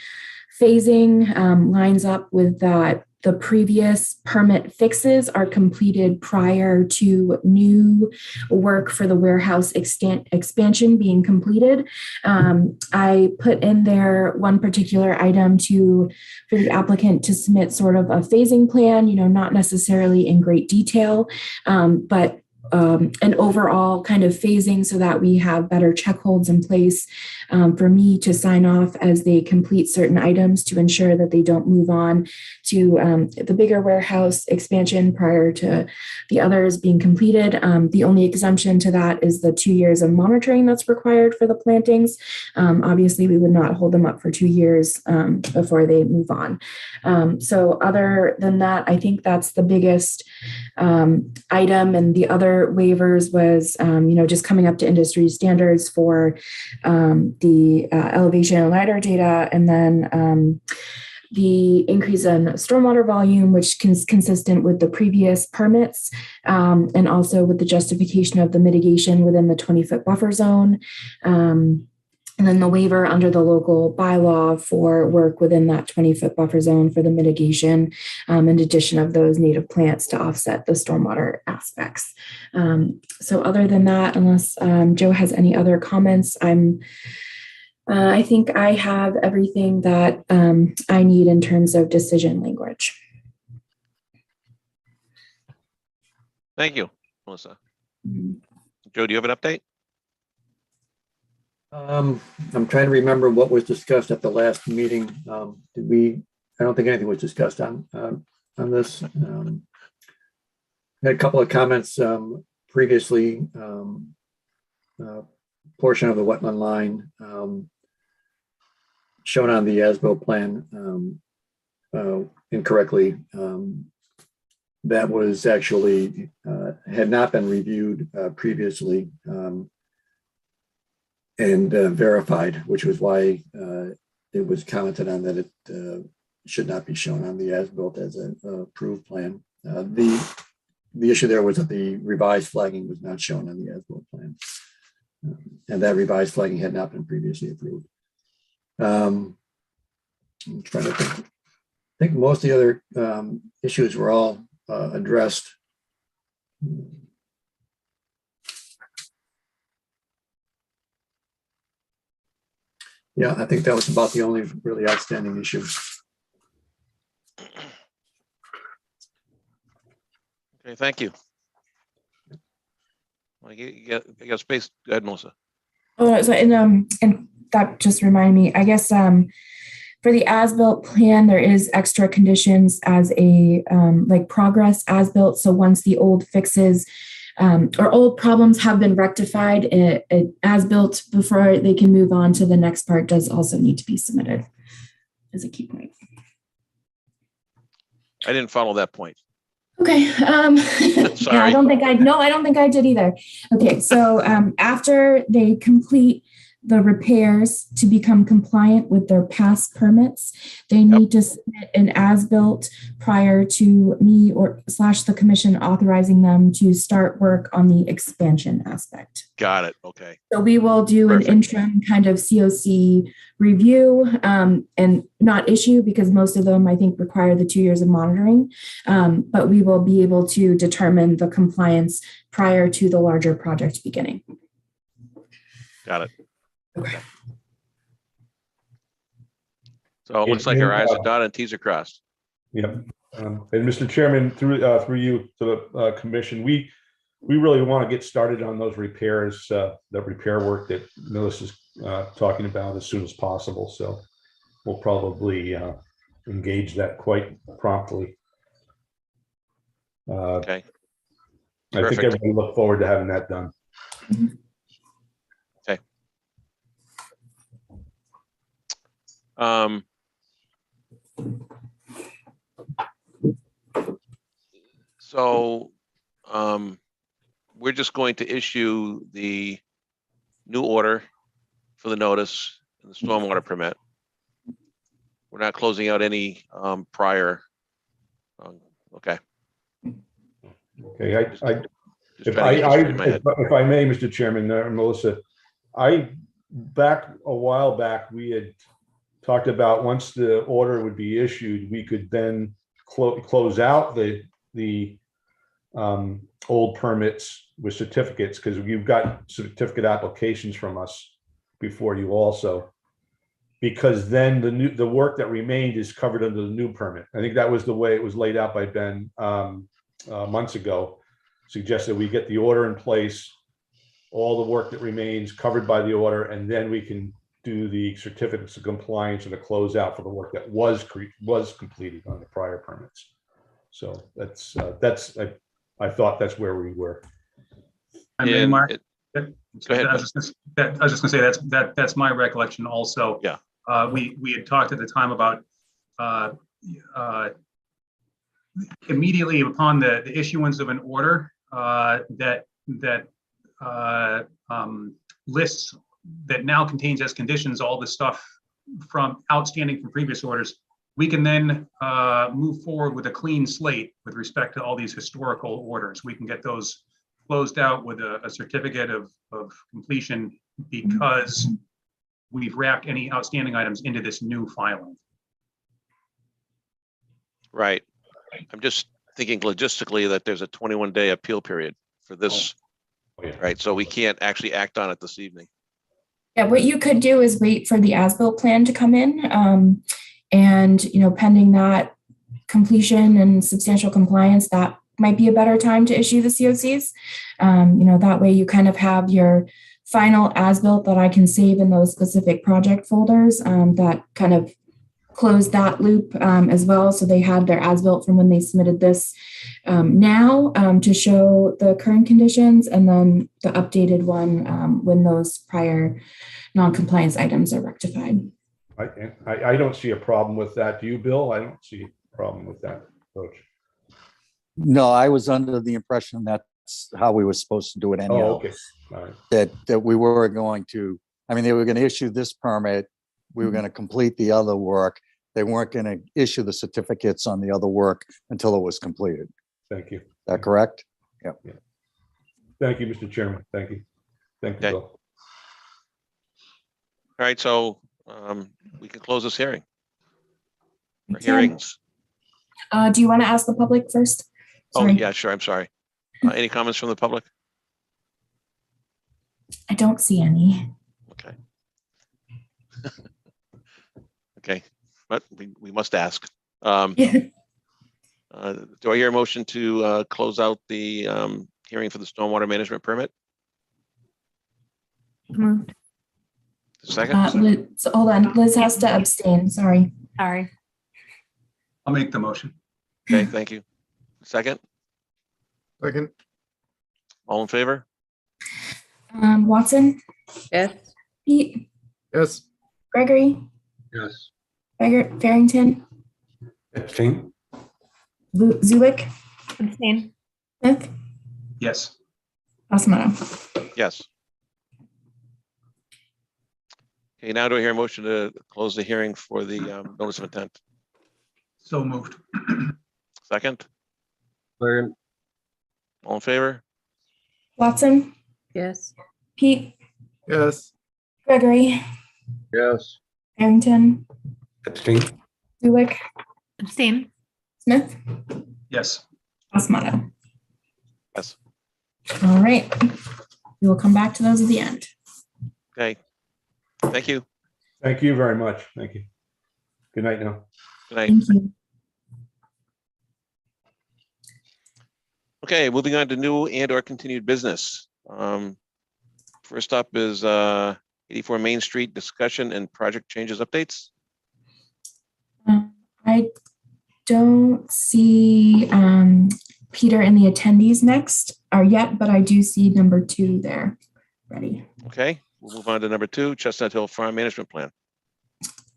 phasing lines up with that. The previous permit fixes are completed prior to new work for the warehouse expansion being completed. I put in there one particular item for the applicant to submit sort of a phasing plan, not necessarily in great detail, but an overall kind of phasing so that we have better check holds in place for me to sign off as they complete certain items to ensure that they don't move on to the bigger warehouse expansion prior to the others being completed. The only exemption to that is the 2 years of monitoring that's required for the plantings. Obviously, we would not hold them up for 2 years before they move on. So other than that, I think that's the biggest item. And the other waivers was, just coming up to industry standards for the elevation and LiDAR data, and then the increase in stormwater volume, which is consistent with the previous permits, and also with the justification of the mitigation within the 20-foot buffer zone. And then the waiver under the local bylaw for work within that 20-foot buffer zone for the mitigation, in addition of those native plants to offset the stormwater aspects. So other than that, unless Joe has any other comments, I think I have everything that I need in terms of decision language. Thank you, Melissa. Joe, do you have an update? I'm trying to remember what was discussed at the last meeting. Did we don't think anything was discussed on this. Had a couple of comments previously. Portion of the wetland line shown on the as-built plan incorrectly. That was actually had not been reviewed previously and verified, which was why it was commented on that it should not be shown on the as-built as an approved plan. The issue there was that the revised flagging was not shown on the as-built plan, and that revised flagging had not been previously approved. I'm trying to think. I think most of the other issues were all addressed. Yeah, I think that was about the only really outstanding issue. Okay, thank you. Well, you got space. Go ahead, Melissa. Oh, so and that just reminded me, I guess for the as-built plan, there is extra conditions as a like progress as-built. So once the old fixes or old problems have been rectified, as-built before they can move on to the next part does also need to be submitted as a key point. I didn't follow that point. Okay. Sorry. Yeah, I don't think I did either. Okay. So after they complete the repairs to become compliant with their past permits, they need to submit an as-built prior to me or / the commission authorizing them to start work on the expansion aspect. Got it. Okay. So we will do an interim kind of COC review and not issue, because most of them I think require the 2 years of monitoring, but we will be able to determine the compliance prior to the larger project beginning. Got it. Okay. So it looks like our I's are dotted and T's are crossed. Yep. And Mr. Chairman, through you to the commission, we really want to get started on those repairs, that repair work that Melissa's talking about as soon as possible. So we'll probably engage that quite promptly. Okay. I think everybody look forward to having that done. Mm-hmm. Okay. So we're just going to issue the new order for the notice and the stormwater permit. We're not closing out any prior. Okay. Okay. If I may, Mr. Chairman, Melissa, a while back, we had talked about once the order would be issued, we could then close out the old permits with certificates, because you've got certificate applications from us before you also, because then the work that remained is covered under the new permit. I think that was the way it was laid out by Ben months ago, suggested we get the order in place, all the work that remains covered by the order, and then we can do the certificates of compliance and the closeout for the work that was completed on the prior permits. So that's I thought that's where we were. I mean, Mark, go ahead. I was just gonna say that's my recollection also. Yeah. We had talked at the time about immediately upon the issuance of an order that lists that now contains as conditions all the stuff from outstanding from previous orders. We can then move forward with a clean slate with respect to all these historical orders. We can get those closed out with a certificate of completion, because we've wrapped any outstanding items into this new filing. Right. I'm just thinking logistically that there's a 21-day appeal period for this. Oh, yeah. Right. So we can't actually act on it this evening. Yeah, what you could do is wait for the as-built plan to come in, and pending that completion and substantial compliance, that might be a better time to issue the COCs. That way you kind of have your final as-built that I can save in those specific project folders that kind of close that loop as well. So they had their as-built from when they submitted this now to show the current conditions, and then the updated one when those prior non-compliance items are rectified. I don't see a problem with that. Do you, Bill? I don't see a problem with that approach. No, I was under the impression that's how we were supposed to do it anyhow. Oh, okay. All right. That we were going to, I mean, they were going to issue this permit. We were going to complete the other work. They weren't going to issue the certificates on the other work until it was completed. Thank you. Is that correct? Yep. Yeah. Thank you, Mr. Chairman. Thank you. Thank you, Okay. Bill. All right, so we can close this hearing. Or Okay. hearings. Do you want to ask the public first? Oh, Sorry. yeah, sure. I'm sorry. Any comments from the public? I don't see any. Okay. Okay, but we must ask. Do I hear a motion to close out the hearing for the stormwater management permit? Moved. Second? Liz, hold on. Liz has to abstain. Sorry. Sorry. I'll make the motion. Okay, thank you. Second? Second. All in favor? Watson, Yes. Pete, Yes. Gregory, Yes. Farrington, Abstain? Zulik, Abstain. Smith, Yes. Osmato. Yes. Okay, now do I hear a motion to close the hearing for the notice of intent? So moved. Second? Second? All in favor? Watson, Yes. Pete, Yes. Gregory, Yes. Farrington, Abstain? Zulik, Abstain. Smith, Yes. Osmato. Yes. All right. We will come back to those at the end. Okay. Thank you. Thank you very much. Thank you. Good night now. Good night. Thank you. Okay, moving on to new and or continued business. First up is 84 Main Street discussion and project changes updates. I don't see Peter in the attendees next or yet, but I do see number 2 there ready. Okay, we'll move on to number 2, Chestnut Hill Farm Management Plan.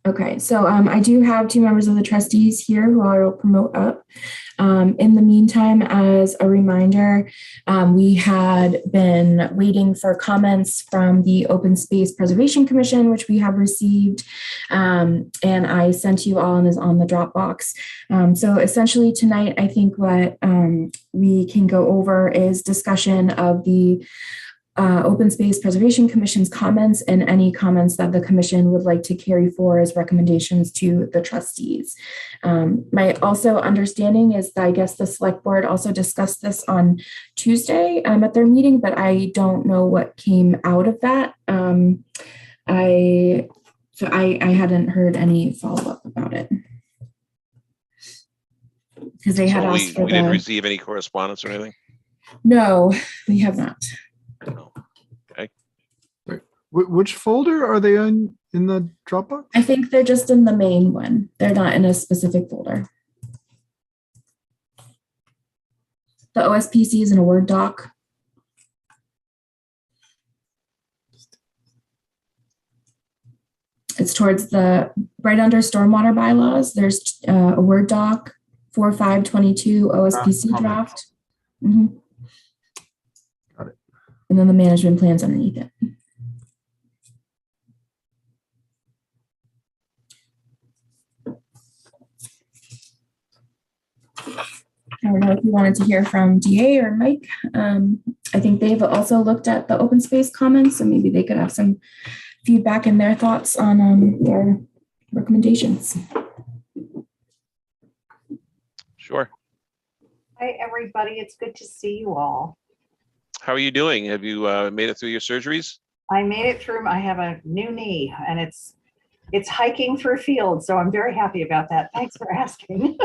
Okay, so I do have 2 members of the trustees here who I will promote up. In the meantime, as a reminder, we had been waiting for comments from the Open Space Preservation Commission, which we have received, and I sent you all and is on the Dropbox. So essentially tonight, I think what we can go over is discussion of the Open Space Preservation Commission's comments and any comments that the commission would like to carry forward as recommendations to the trustees. My also understanding is that I guess the select board also discussed this on Tuesday at their meeting, but I don't know what came out of that. I hadn't heard any follow-up about it. Because they had So asked for we didn't receive any correspondence or anything? No, we have not. No. Okay. Which folder are they in the Dropbox? I think they're just in the main one. They're not in a specific folder. The OSPC is in a Word doc. It's towards the, right under stormwater bylaws, there's a Word doc, 4522 OSPC draft. Mhm. Got it. And then the management plans underneath it. I don't know if you wanted to hear from DA or Mike. I think they've also looked at the open space comments, so maybe they could have some feedback and their thoughts on their recommendations. Sure. Hi, everybody. It's good to see you all. How are you doing? Have you made it through your surgeries? I made it through. I have a new knee and it's hiking through fields. So I'm very happy about that. Thanks for asking.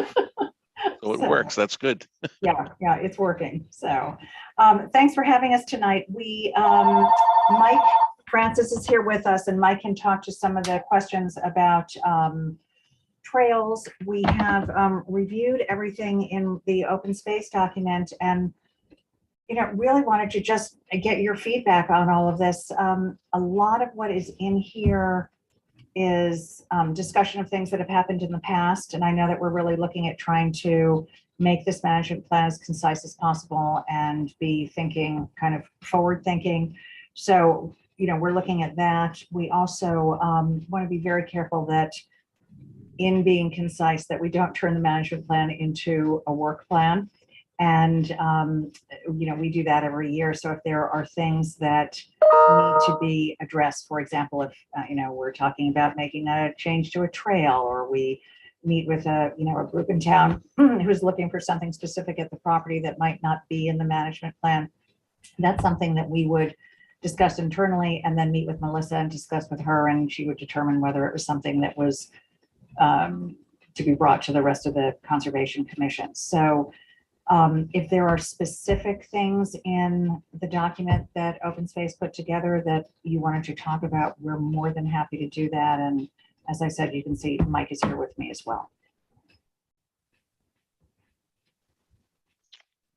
So it works. That's good. Yeah, it's working. So thanks for having us tonight. We, Mike Francis is here with us and Mike can talk to some of the questions about trails, we have reviewed everything in the open space document and, you know, really wanted to just get your feedback on all of this. A lot of what is in here is discussion of things that have happened in the past. And I know that we're really looking at trying to make this management plan as concise as possible and be thinking kind of forward thinking. So, you know, we're looking at that. We also want to be very careful that in being concise, that we don't turn the management plan into a work plan. And, you know, we do that every year. So if there are things that need to be addressed, for example, if, you know, we're talking about making a change to a trail, or we meet with a, you know, a group in town who's looking for something specific at the property that might not be in the management plan, that's something that we would discuss internally and then meet with Melissa and discuss with her, and she would determine whether it was something that was to be brought to the rest of the Conservation Commission. So if there are specific things in the document that Open Space put together that you wanted to talk about, we're more than happy to do that. And as I said, you can see Mike is here with me as well.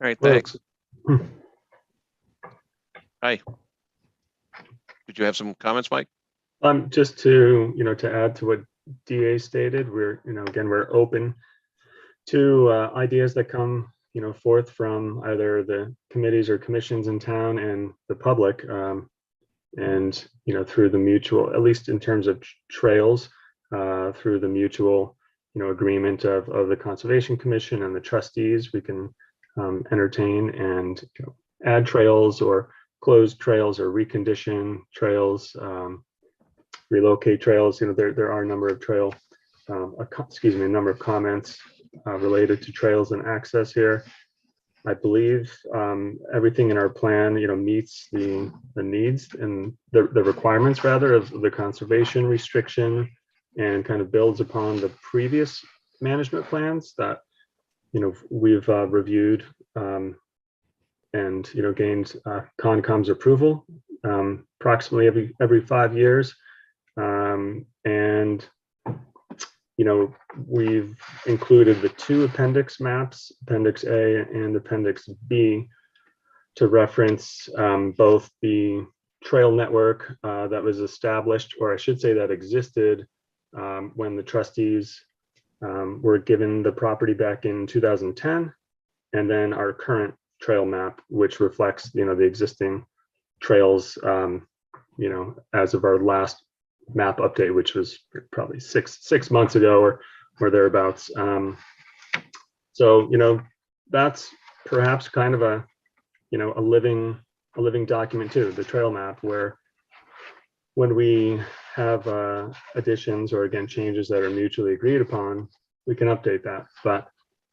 All right, thanks. Hi. Did you have some comments, Mike? Just to, you know, to add to what DA stated, we're, you know, again, we're open to ideas that come, you know, forth from either the committees or commissions in town and the public, and, you know, through the mutual, at least in terms of trails, through the mutual, you know, agreement of the Conservation Commission and the trustees, we can entertain and, you know, add trails or close trails or recondition trails, relocate trails. You know, there are a number of trail, excuse me, a number of comments related to trails and access here. I believe everything in our plan, you know, meets the needs and the requirements rather of the conservation restriction, and kind of builds upon the previous management plans that, you know, we've reviewed and, you know, gained Concom's approval approximately every 5 years. And, you know, we've included the two appendix maps, Appendix A and Appendix B, to reference both the trail network that was established, or I should say that existed when the trustees were given the property back in 2010, and then our current trail map, which reflects, you know, the existing trails, you know, as of our last map update, which was probably six months ago or thereabouts. So, you know, that's perhaps kind of a, you know, a living document too, the trail map, where when we have additions or again changes that are mutually agreed upon, we can update that. But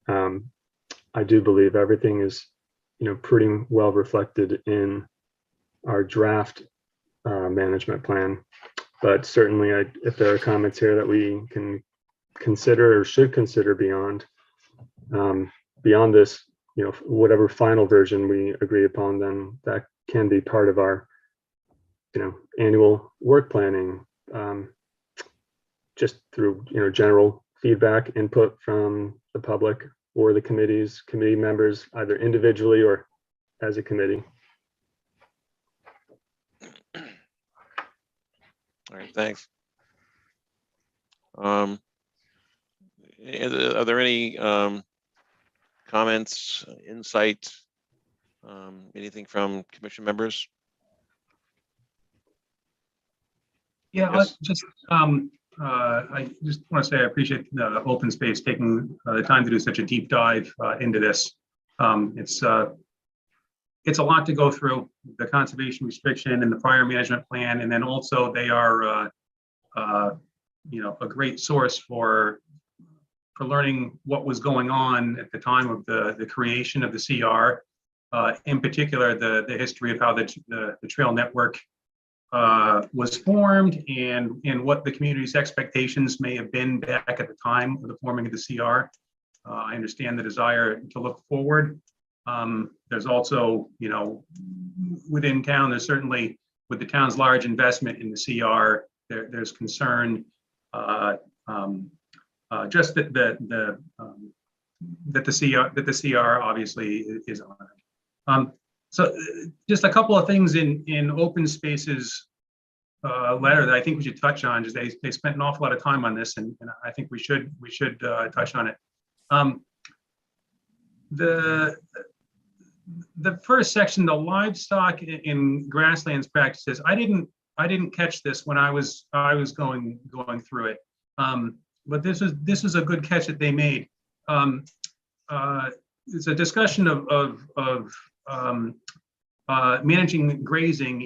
I do believe everything is, you know, pretty well reflected in our draft management plan. But certainly, if there are comments here that we can consider or should consider beyond this, you know, whatever final version we agree upon, then that can be part of our, you know, annual work planning, just through, you know, general feedback, input from the public or the committee members, either individually or as a committee. All right, thanks. Are there any comments, insight, anything from commission members? Yeah, Yes. I just want to say I appreciate the open space taking the time to do such a deep dive into this. It's a lot to go through, the conservation restriction and the prior management plan, and then also they are you know, a great source for learning what was going on at the time of the creation of the CR, in particular the history of how the trail network was formed and what the community's expectations may have been back at the time of the forming of the CR. I understand the desire to look forward. There's also, you know, within town, there's certainly, with the town's large investment in the CR, there's concern just that the CR obviously is honored. So just a couple of things in open spaces letter that I think we should touch on. Just they spent an awful lot of time on this, and I think we should touch on it. The first section, the livestock in grasslands practices, I didn't catch this when I was going through it, but this was a good catch that they made. It's a discussion of managing grazing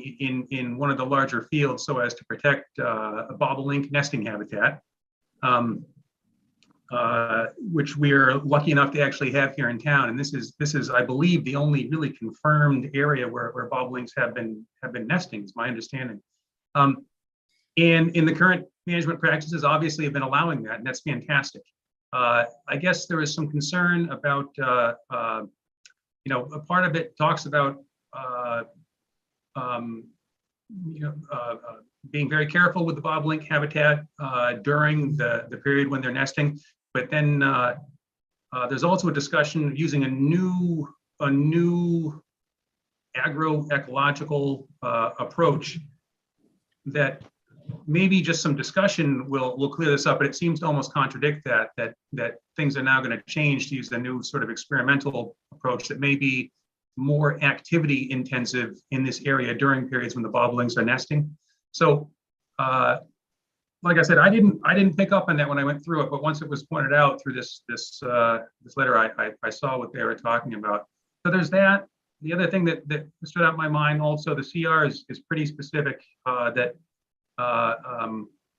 in one of the larger fields so as to protect a bobolink nesting habitat, which we're lucky enough to actually have here in town. And this is, I believe, the only really confirmed area where bobolinks have been nesting, is my understanding. And in the current management practices, obviously have been allowing that, and that's fantastic. I guess there is some concern about, a part of it talks about, being very careful with the bobolink habitat during the period when they're nesting. But then there's also a discussion of using a new agroecological approach that maybe just some discussion will clear this up, but it seems to almost contradict that things are now going to change to use a new sort of experimental approach that may be more activity intensive in this area during periods when the bobolinks are nesting. So like I said, I didn't pick up on that when I went through it, but once it was pointed out through this letter, I saw what they were talking about. So there's that. The other thing that stood out in my mind also, the CR is pretty specific, that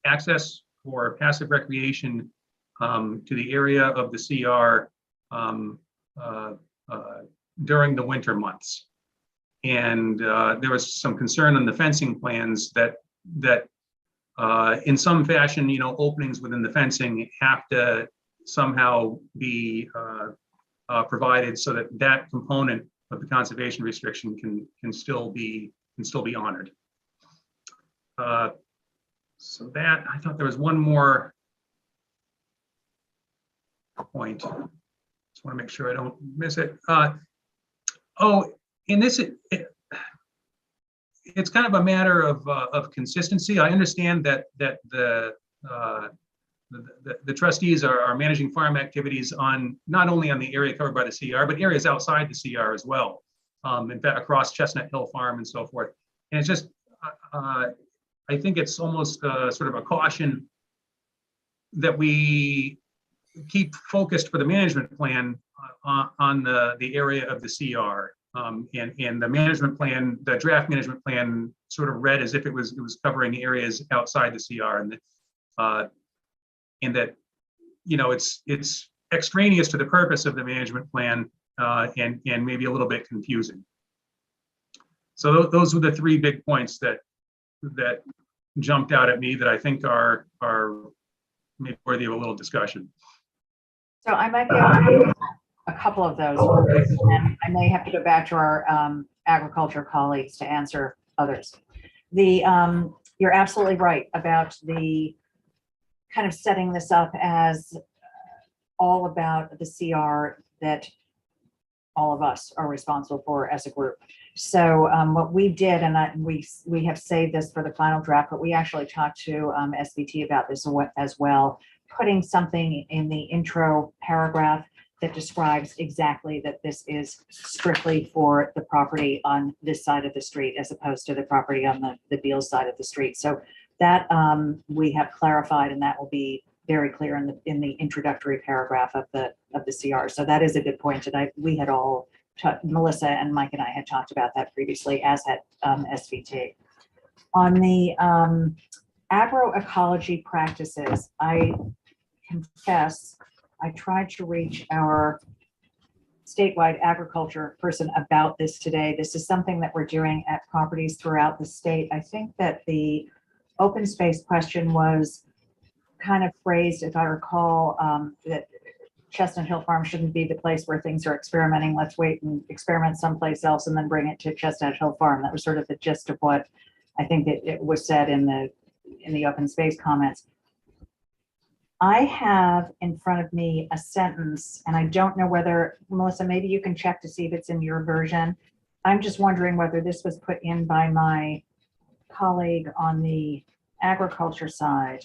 access for passive recreation to the area of the CR during the winter months. And there was some concern on the fencing plans that in some fashion, openings within the fencing have to somehow be provided so that component of the conservation restriction can still be honored. So that, I thought there was one more point. Just want to make sure I don't miss it. In this, it's kind of a matter of consistency. I understand that the trustees are managing farm activities on not only on the area covered by the CR, but areas outside the CR as well. In fact, across Chestnut Hill Farm and so forth. And it's just, I think it's almost sort of a caution that we keep focused for the management plan on the area of the CR. And the management plan, the draft management plan, sort of read as if it was covering areas outside the CR, and that it's extraneous to the purpose of the management plan, and maybe a little bit confusing. So those were the three big points that jumped out at me that I think are maybe worthy of a little discussion. So I might be able to do a couple of those, and I may have to go back to our agriculture colleagues to answer others. You're absolutely right about the kind of setting this up as all about the CR that all of us are responsible for as a group. So what we did, and we have saved this for the final draft, but we actually talked to SVT about this as well, putting something in the intro paragraph that describes exactly that this is strictly for the property on this side of the street as opposed to the property on the Beals side of the street. So that we have clarified, and that will be very clear in the introductory paragraph of the CR. So that is a good point. And we had all, Melissa and Mike and I had talked about that previously, as had SVT. On the agroecology practices, I confess I tried to reach our statewide agriculture person about this today. This is something that we're doing at properties throughout the state. I think that the open space question was kind of phrased, if I recall, that Chestnut Hill Farm shouldn't be the place where things are experimenting. Let's wait and experiment someplace else and then bring it to Chestnut Hill Farm. That was sort of the gist of what I think it was said in the open space comments. I have in front of me a sentence, and I don't know whether, Melissa, maybe you can check to see if it's in your version. I'm just wondering whether this was put in by my colleague on the agriculture side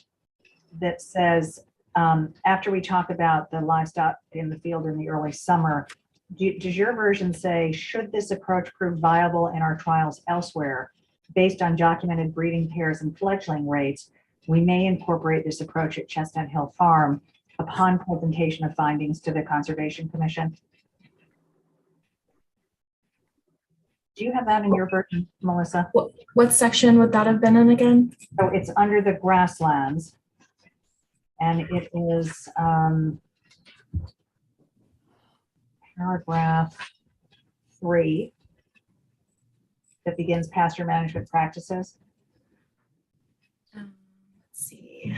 that says, after we talk about the livestock in the field in the early summer, does your version say, should this approach prove viable in our trials elsewhere, based on documented breeding pairs and fledgling rates, we may incorporate this approach at Chestnut Hill Farm upon presentation of findings to the Conservation Commission? Do you have that in your version, Melissa? What section would that have been in again? So it's under the grasslands. And it is paragraph 3 that begins pasture management practices. Let's see.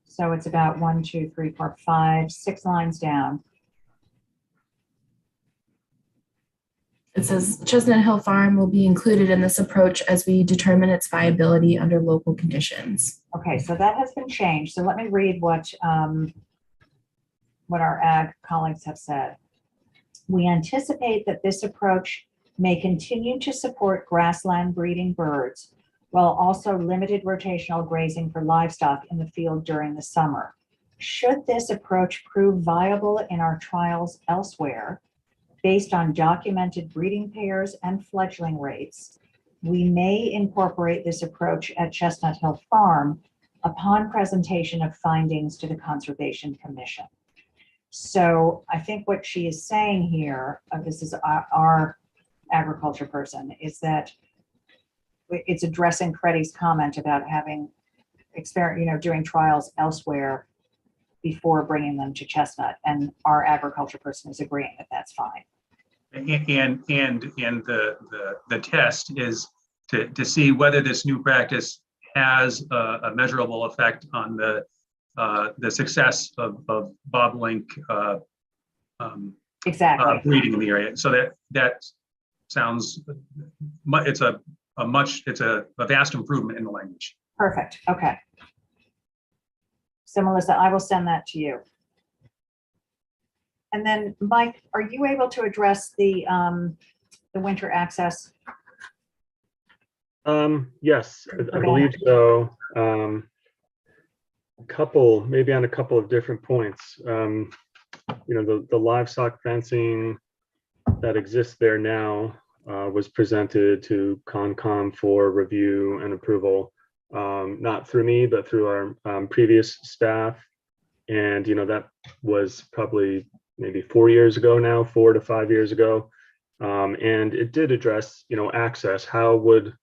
So it's about 1, 2, 3, 4, 5, 6 lines down. It says Chestnut Hill Farm will be included in this approach as we determine its viability under local conditions. Okay, so that has been changed. So let me read what our ag colleagues have said. We anticipate that this approach may continue to support grassland breeding birds, while also limited rotational grazing for livestock in the field during the summer. Should this approach prove viable in our trials elsewhere, based on documented breeding pairs and fledgling rates, we may incorporate this approach at Chestnut Hill Farm upon presentation of findings to the Conservation Commission. So I think what she is saying here, this is our agriculture person, is that it's addressing Freddie's comment about having doing trials elsewhere before bringing them to Chestnut, and our agriculture person is agreeing that that's fine. And the test is to see whether this new practice has a measurable effect on the success of bobolink exactly breeding in the area. So that sounds it's a vast improvement in the language. Perfect. Okay. So Melissa, I will send that to you. And then Mike, are you able to address the winter access? Yes, I believe so. Maybe on a couple of different points. The livestock fencing that exists there now was presented to Concom for review and approval, not through me, but through our previous staff. And, that was probably maybe 4 years ago now, 4 to 5 years ago. And it did address, access. How would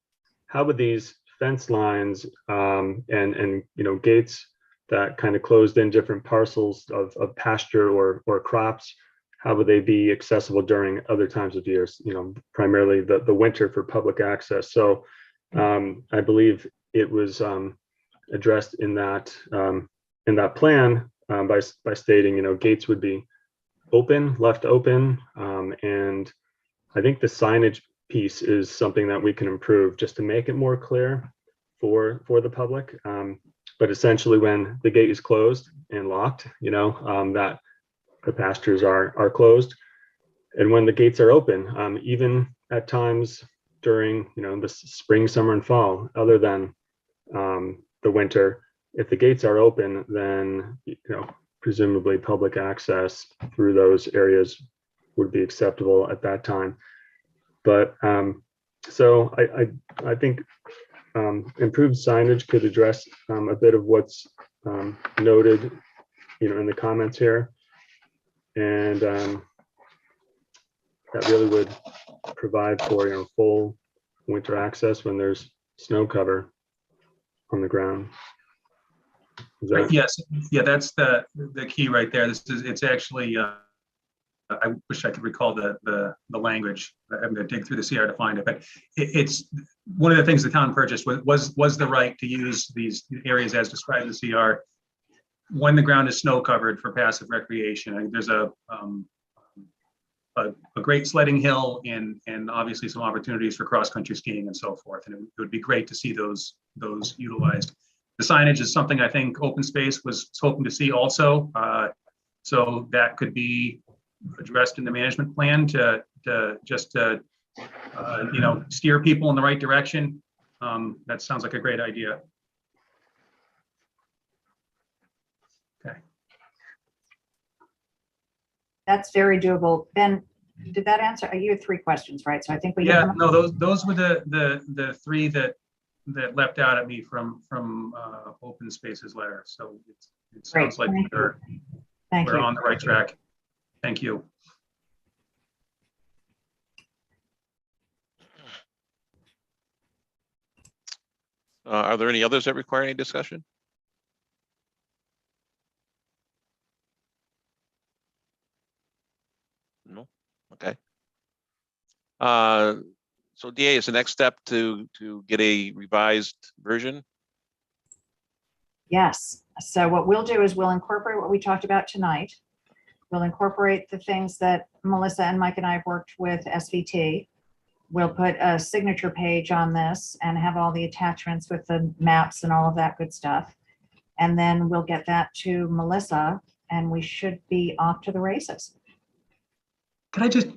these fence lines and gates that kind of closed in different parcels of pasture or crops, how would they be accessible during other times of years, primarily the winter for public access? So I believe it was addressed in that plan by stating, gates would be left open. And I think the signage piece is something that we can improve just to make it more clear for the public. But essentially when the gate is closed and locked, that the pastures are closed. And when the gates are open, even at times during, the spring, summer, and fall, other than the winter, if the gates are open, then, presumably public access through those areas would be acceptable at that time. But so I think improved signage could address a bit of what's noted, in the comments here, and that really would provide for full winter access when there's snow cover on the ground. Right, yes, yeah, that's the key right there. It's actually. I wish I could recall the language. I'm going to dig through the CR to find it, but it's one of the things the town purchased was the right to use these areas as described in the CR when the ground is snow covered for passive recreation. I think there's a great sledding hill and obviously some opportunities for cross country skiing and so forth. And it would be great to see those utilized. The signage is something I think Open Space was hoping to see also. So that could be addressed in the management plan to steer people in the right direction. That sounds like a great idea. Okay. That's very doable. Ben, did that answer? You had 3 questions, right? So I think we. Yeah, no, those were the 3 that leapt out at me from Open Space's letter. So it sounds like we're on the right track. Thank you. Are there any others that require any discussion? No. Okay. So DA, is the next step to get a revised version? Yes. So what we'll do is we'll incorporate what we talked about tonight. We'll incorporate the things that Melissa and Mike and I have worked with SVT. We'll put a signature page on this and have all the attachments with the maps and all of that good stuff. And then we'll get that to Melissa and we should be off to the races. Can I just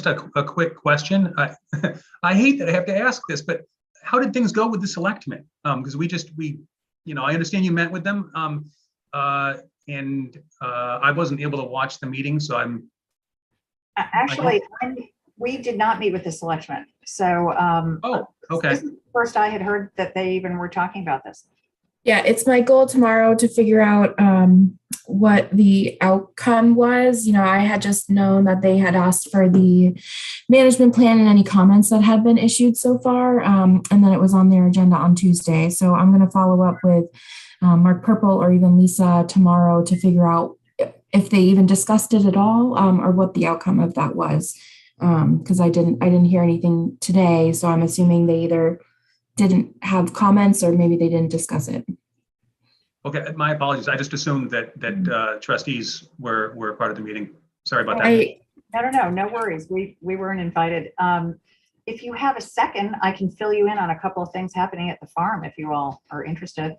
a quick question? I hate that I have to ask this, but how did things go with the selectmen? Because I understand you met with them, and I wasn't able to watch the meeting, so I'm. Actually, we did not meet with the selectmen. So. Oh, okay. This is the first I had heard that they even were talking about this. Yeah, it's my goal tomorrow to figure out what the outcome was. I had just known that they had asked for the management plan and any comments that had been issued so far. And then it was on their agenda on Tuesday. So I'm going to follow up with Mark Purple or even Lisa tomorrow to figure out if they even discussed it at all or what the outcome of that was. Because I didn't hear anything today. So I'm assuming they either didn't have comments or maybe they didn't discuss it. Okay, my apologies. I just assumed that trustees were part of the meeting. Sorry about that. No worries. We weren't invited. If you have a second, I can fill you in on a couple of things happening at the farm if you all are interested.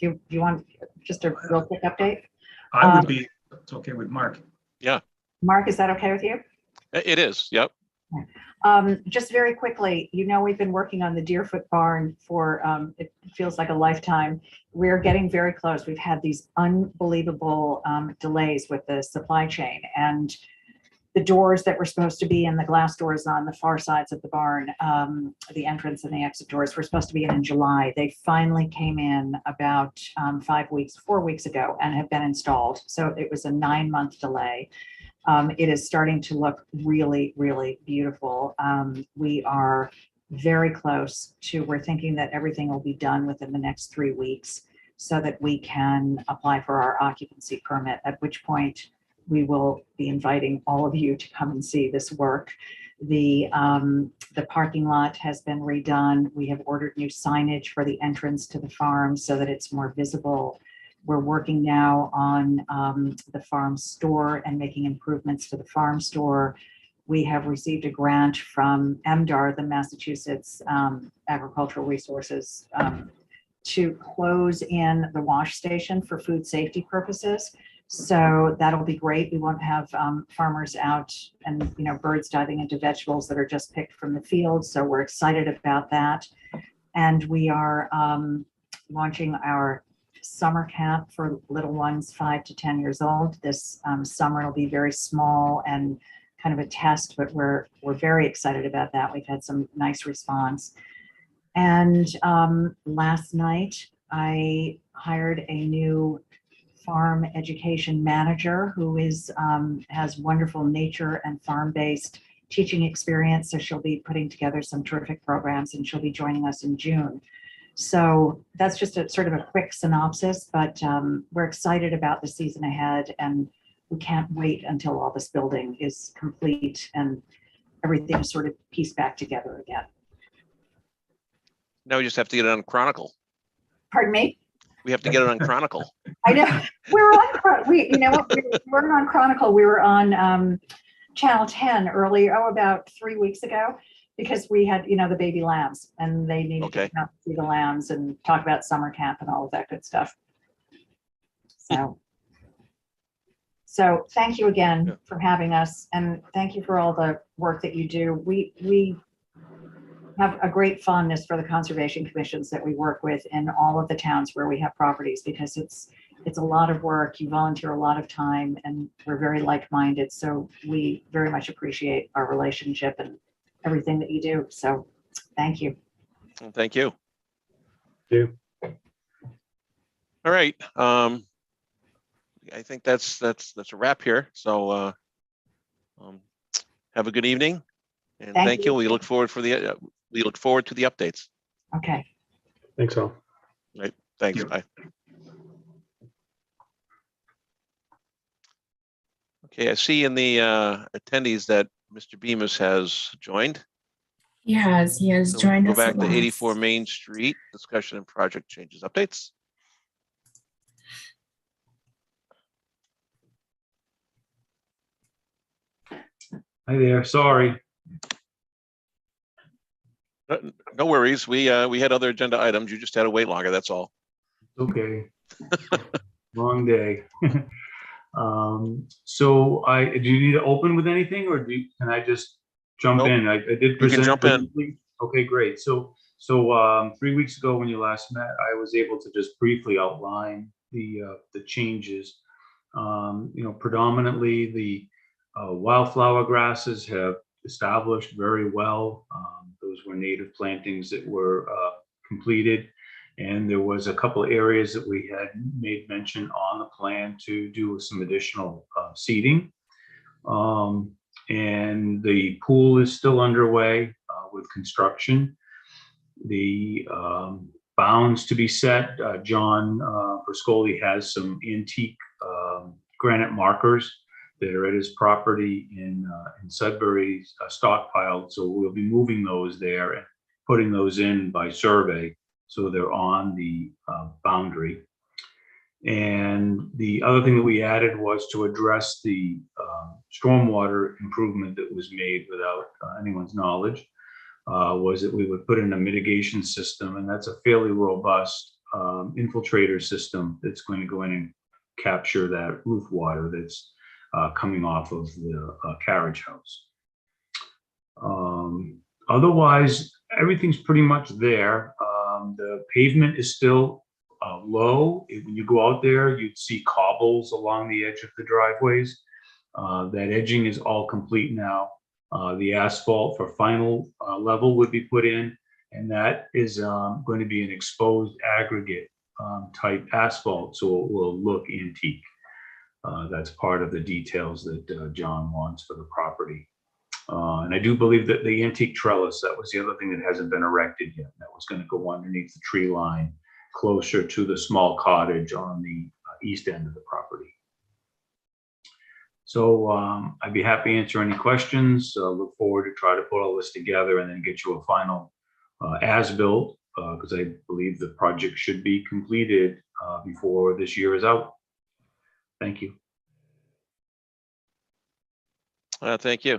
Do you want just a real quick update? I would be. It's okay with Mark. Yeah. Mark, is that okay with you? It is. Yep. Just very quickly, we've been working on the Deerfoot barn for, it feels like a lifetime. We're getting very close. We've had these unbelievable delays with the supply chain, and the doors that were supposed to be in, the glass doors on the far sides of the barn, the entrance and the exit doors were supposed to be in July. They finally came in about 4 weeks ago and have been installed. So it was a 9-month delay. It is starting to look really, really beautiful. We are very close to, we're thinking that everything will be done within the next 3 weeks so that we can apply for our occupancy permit, at which point we will be inviting all of you to come and see this work. The parking lot has been redone. We have ordered new signage for the entrance to the farm so that it's more visible. We're working now on the farm store and making improvements to the farm store. We have received a grant from MDAR, the Massachusetts Agricultural Resources, to close in the wash station for food safety purposes. So that'll be great. We won't have farmers out and birds diving into vegetables that are just picked from the field. So we're excited about that. And we are launching our summer camp for little ones 5 to 10 years old. This summer will be very small and kind of a test, but we're very excited about that. We've had some nice response. And last night I hired a new farm education manager who has wonderful nature and farm-based teaching experience. So she'll be putting together some terrific programs and she'll be joining us in June. So that's just a sort of a quick synopsis, but we're excited about the season ahead and we can't wait until all this building is complete and everything is sort of pieced back together again. Now we just have to get it on Chronicle. Pardon me? We have to get it on Chronicle. I know. We're on, we weren't on Chronicle. We were on Channel 10 about 3 weeks ago. because we had, the baby lambs and they needed Okay. to come out and see the lambs and talk about summer camp and all of that good stuff. So thank you again for having us, and thank you for all the work that you do. We have a great fondness for the conservation commissions that we work with in all of the towns where we have properties, because it's a lot of work. You volunteer a lot of time, and we're very like-minded. So we very much appreciate our relationship and everything that you do. So thank you. Well, thank you. Thank you. All right. I think that's a wrap here. So have a good evening, and thank you. We look forward to the updates. Okay. Thanks all. Right. Thanks. Bye. Okay, I see in the attendees that Mr. Bemis has joined. He has So joined go us. back at to last. 84 Main Street, discussion and project changes updates. Hi there, sorry. No worries. We had other agenda items. You just had to wait longer. That's all. Okay. Long day. So do you need to open with anything, or can I just jump in? I did present. You can jump in. briefly. Okay, great. So 3 weeks ago when you last met, I was able to just briefly outline the changes. Predominantly the wildflower grasses have established very well. Those were native plantings that were completed. And there was a couple of areas that we had made mention on the plan to do some additional seeding. And the pool is still underway with construction. The bounds to be set, John Brascoli has some antique granite markers that are at his property in Sudbury stockpiled. So we'll be moving those there and putting those in by survey. So they're on the boundary. And the other thing that we added was to address the stormwater improvement that was made without anyone's knowledge, was that we would put in a mitigation system, and that's a fairly robust infiltrator system that's going to go in and capture that roof water that's coming off of the carriage house. Otherwise, everything's pretty much there. The pavement is still low. When you go out there, you'd see cobbles along the edge of the driveways. That edging is all complete now. The asphalt for final level would be put in, and that is going to be an exposed aggregate type asphalt, so it will look antique. That's part of the details that John wants for the property. And I do believe that the antique trellis, that was the other thing that hasn't been erected yet. That was going to go underneath the tree line closer to the small cottage on the east end of the property. So I'd be happy to answer any questions. Look forward to try to put all this together and then get you a final as-built, because I believe the project should be completed before this year is out. Thank you. Thank you.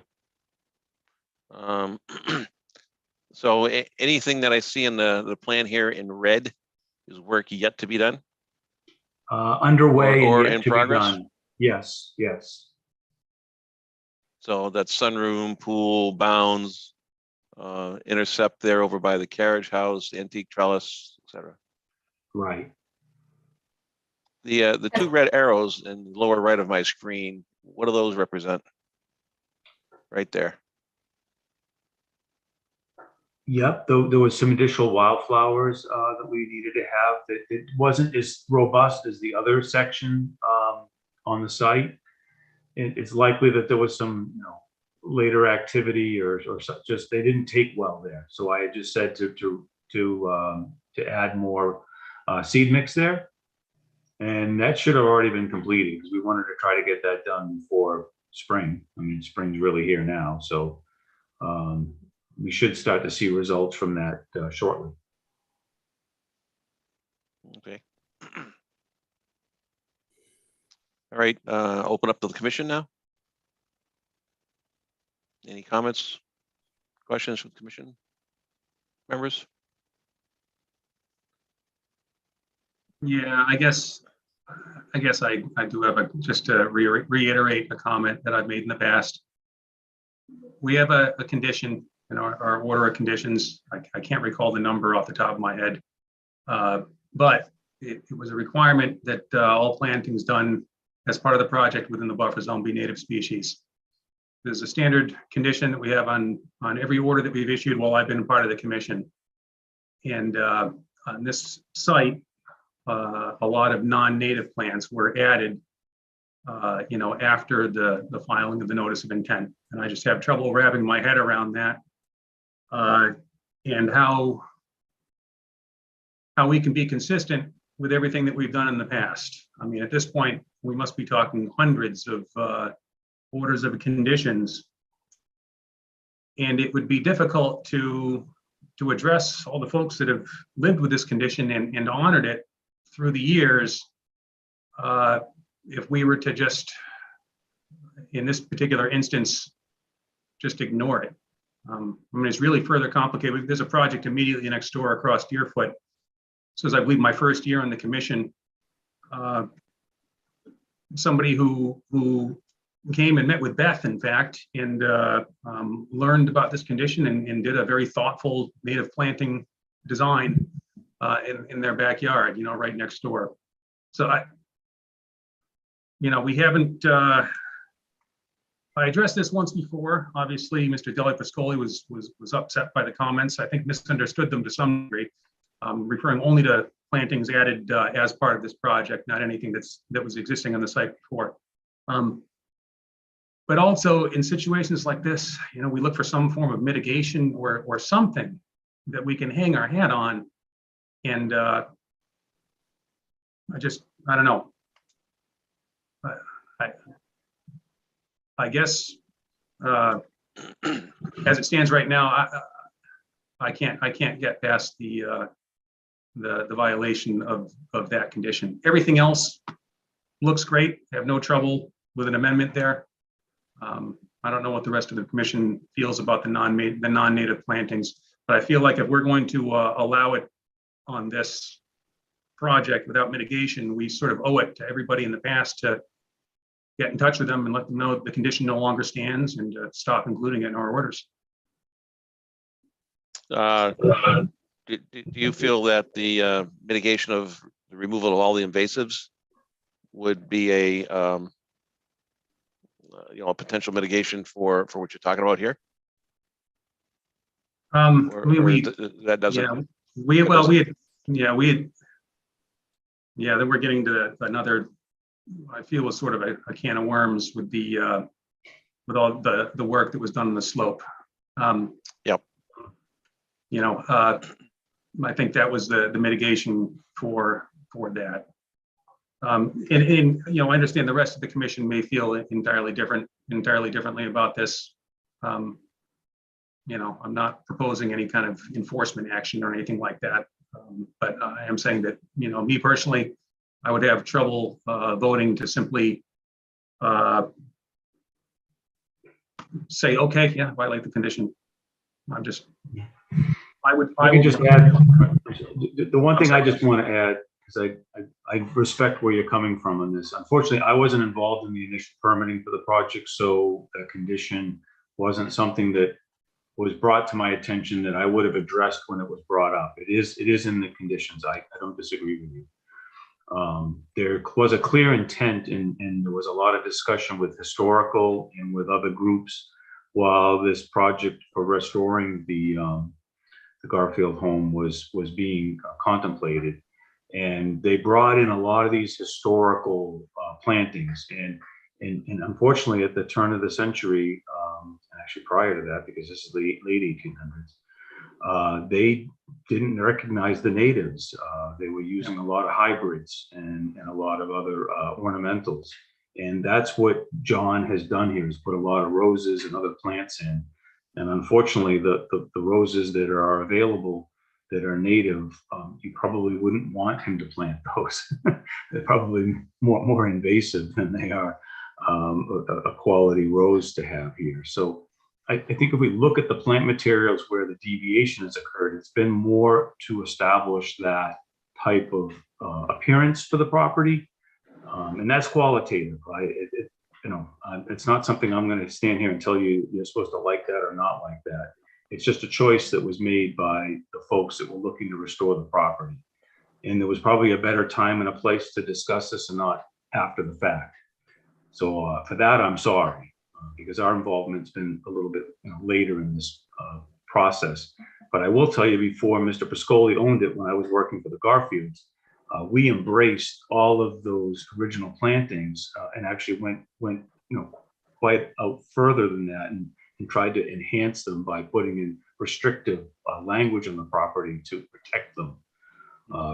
So anything that I see in the plan here in red is work yet to be done? Underway or and yet in to progress? be done. Yes, yes. So that's sunroom, pool, bounds, intercept there over by the carriage house, antique trellis, etc. Right. The two red arrows in the lower right of my screen, what do those represent? Right there. Yep, there was some additional wildflowers that we needed to have. That it wasn't as robust as the other section on the site. It's likely that there was some, later activity or just they didn't take well there. So I had just said to add more seed mix there, and that should have already been completed because we wanted to try to get that done before spring. I mean, spring's really here now, so. We should start to see results from that shortly. Okay. All right, open up to the commission now. Any comments, Questions from commission members? Yeah, I guess I do have just to reiterate a comment that I've made in the past. We have a condition in our order of conditions. I can't recall the number off the top of my head. But it was a requirement that all plantings done as part of the project within the buffer zone be native species. There's a standard condition that we have on every order that we've issued while I've been part of the commission. And on this site, a lot of non-native plants were added, after the filing of the notice of intent. And I just have trouble wrapping my head around that and how we can be consistent with everything that we've done in the past. I mean, at this point, we must be talking hundreds of orders of conditions. And it would be difficult to address all the folks that have lived with this condition and honored it through the years if we were to just, in this particular instance, just ignore it. I mean, it's really further complicated. There's a project immediately next door across Deerfoot. So as I believe my first year on the commission, somebody who came and met with Beth, in fact, and learned about this condition and did a very thoughtful native planting design in their backyard, right next door. So we haven't, I addressed this once before. Obviously, Mr. Deli Pascoli was upset by the comments. I think misunderstood them to some degree, referring only to plantings added as part of this project, not anything that was existing on the site before. But also in situations like this, we look for some form of mitigation or something that we can hang our hat on. And I don't know. I guess as it stands right now, I can't get past the violation of that condition. Everything else looks great. I have no trouble with an amendment there. I don't know what the rest of the commission feels about the non-native plantings, but I feel like if we're going to allow it on this project without mitigation, we sort of owe it to everybody in the past to get in touch with them and let them know the condition no longer stands and stop including it in our orders. Do you feel that the mitigation of the removal of all the invasives would be a potential mitigation for what you're talking about here? That doesn't. Then we're getting to another. I feel was sort of a can of worms with with all the work that was done on the slope. Yep. I think that was the mitigation for that. I understand the rest of the commission may feel entirely differently about this. I'm not proposing any kind of enforcement action or anything like that. But I am saying that, me personally, I would have trouble voting to simply say, okay, yeah, violate the condition. I can just add, the one thing I just want to add, because I respect where you're coming from on this. Unfortunately, I wasn't involved in the initial permitting for the project, so that condition wasn't something that was brought to my attention that I would have addressed when it was brought up. It is in the conditions. I don't disagree with you. There was a clear intent and there was a lot of discussion with historical and with other groups while this project for restoring the Garfield home was being contemplated. And they brought in a lot of these historical plantings. And unfortunately, at the turn of the century, actually prior to that, because this is the late 1800s, they didn't recognize the natives. They were using a lot of hybrids and a lot of other ornamentals. And that's what John has done here, is put a lot of roses and other plants in. And unfortunately, the roses that are available that are native, you probably wouldn't want him to plant those. They're probably more invasive than they are a quality rose to have here. So I think if we look at the plant materials where the deviation has occurred, it's been more to establish that type of appearance for the property. And that's qualitative, right? It's not something I'm going to stand here and tell you you're supposed to like that or not like that. It's just a choice that was made by the folks that were looking to restore the property. And there was probably a better time and a place to discuss this and not after the fact. So for that, I'm sorry, because our involvement's been a little bit later in this process. But I will tell you, before Mr. Pascoli owned it, when I was working for the Garfields, we embraced all of those original plantings and actually went quite out further than that and tried to enhance them by putting in restrictive language on the property to protect them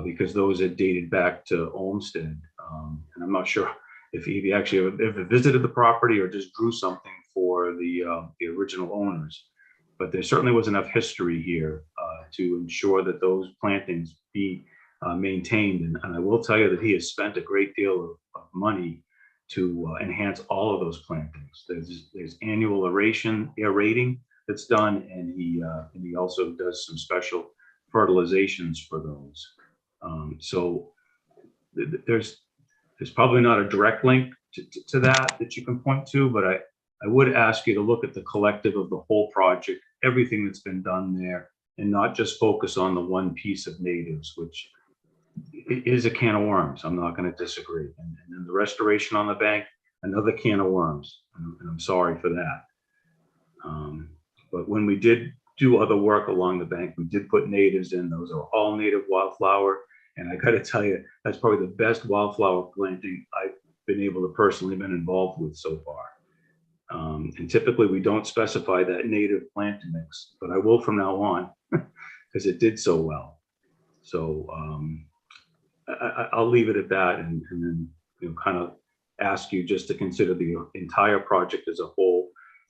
because those had dated back to Olmsted. And I'm not sure if he actually ever visited the property or just drew something for the original owners. But there certainly was enough history here to ensure that those plantings be maintained. And I will tell you that he has spent a great deal of money to enhance all of those plantings. There's annual aerating that's done, and he also does some special fertilizations for those. So there's probably not a direct link to that you can point to, but I would ask you to look at the collective of the whole project, everything that's been done there, and not just focus on the one piece of natives, which is a can of worms. I'm not going to disagree. And then the restoration on the bank, another can of worms. And I'm sorry for that. But when we did do other work along the bank, we did put natives in. Those are all native wildflower. And I got to tell you, that's probably the best wildflower planting I've been able to personally been involved with so far. And typically we don't specify that native plant mix, but I will from now on because it did so well. So I'll leave it at that and then kind of ask you just to consider the entire project as a whole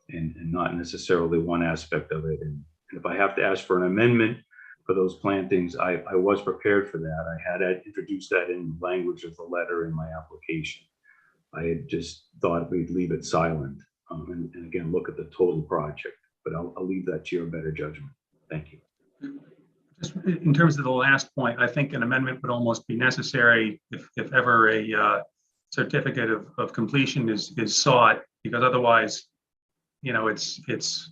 and not necessarily one aspect of it. And if I have to ask for an amendment for those plantings, I was prepared for that. I had introduced that in language of the letter in my application. I had just thought we'd leave it silent and again, look at the total project, but I'll leave that to your better judgment. Thank you. Just in terms of the last point, I think an amendment would almost be necessary if ever a certificate of completion is sought, because otherwise, it's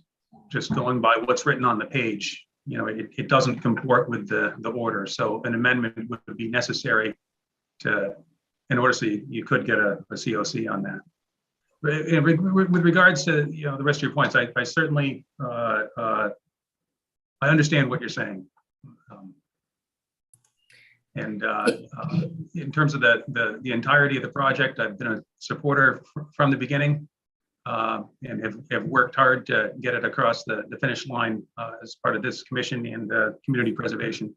just going by what's written on the page. It doesn't comport with the order. So an amendment would be necessary in order so you could get a COC on that. With regards to the rest of your points, I certainly I understand what you're saying. And in terms of the entirety of the project, I've been a supporter from the beginning and have worked hard to get it across the finish line as part of this commission and community preservation.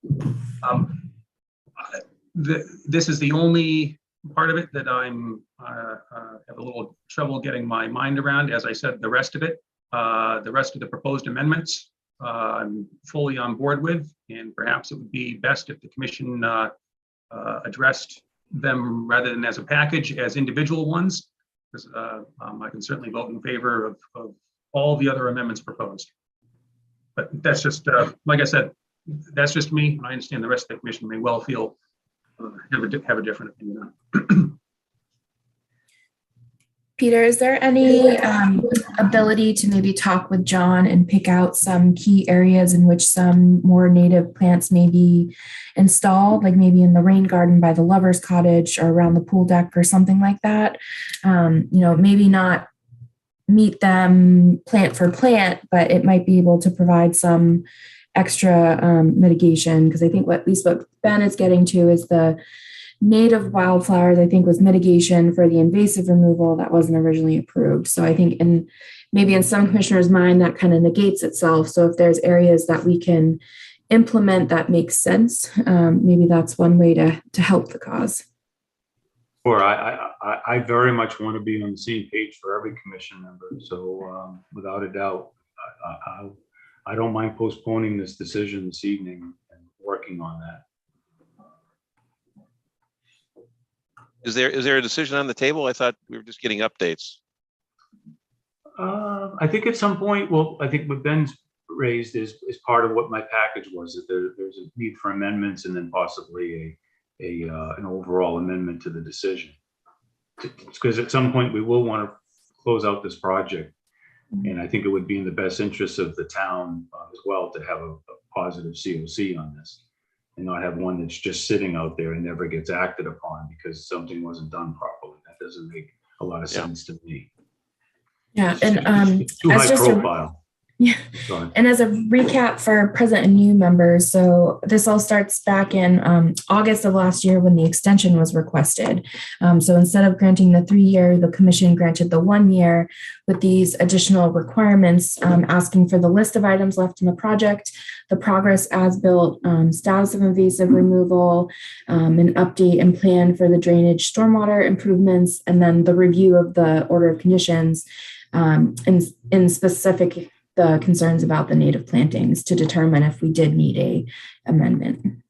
This is the only part of it that I'm have a little trouble getting my mind around. As I said, the rest of it, the rest of the proposed amendments, I'm fully on board with, and perhaps it would be best if the commission addressed them rather than as a package, as individual ones, because I can certainly vote in favor of all the other amendments proposed. But that's just, like I said, that's just me. I understand the rest of the commission may well feel have a different opinion on. Peter, is there any ability to maybe talk with John and pick out some key areas in which some more native plants may be installed, like maybe in the rain garden by the lover's cottage or around the pool deck or something like that? Maybe not meet them plant for plant, but it might be able to provide some extra mitigation, because I think at least what Ben is getting to is the native wildflowers, I think, was mitigation for the invasive removal that wasn't originally approved. So I think maybe in some commissioners' mind that kind of negates itself. So if there's areas that we can implement that makes sense, maybe that's one way to help the cause. Or I very much want to be on the same page for every commission member. So without a doubt, I don't mind postponing this decision this evening and working on that. Is there a decision on the table? I thought we were just getting updates. I think at some point, well, I think what Ben's raised is part of what my package was, that there's a need for amendments and then possibly an overall amendment to the decision. Because at some point we will want to close out this project. And I think it would be in the best interest of the town as well to have a positive COC on this and not have one that's just sitting out there and never gets acted upon because something wasn't done properly. That doesn't make a lot of sense to me. Yeah, and It's too as high just profile. Yeah. And as a recap for present and new members, so this all starts back in August of last year when the extension was requested. So instead of granting the 3-year, the commission granted the 1 year with these additional requirements, asking for the list of items left in the project, the progress as built, status of invasive removal, an update and plan for the drainage stormwater improvements, and then the review of the order of conditions in specific the concerns about the native plantings to determine if we did need a amendment.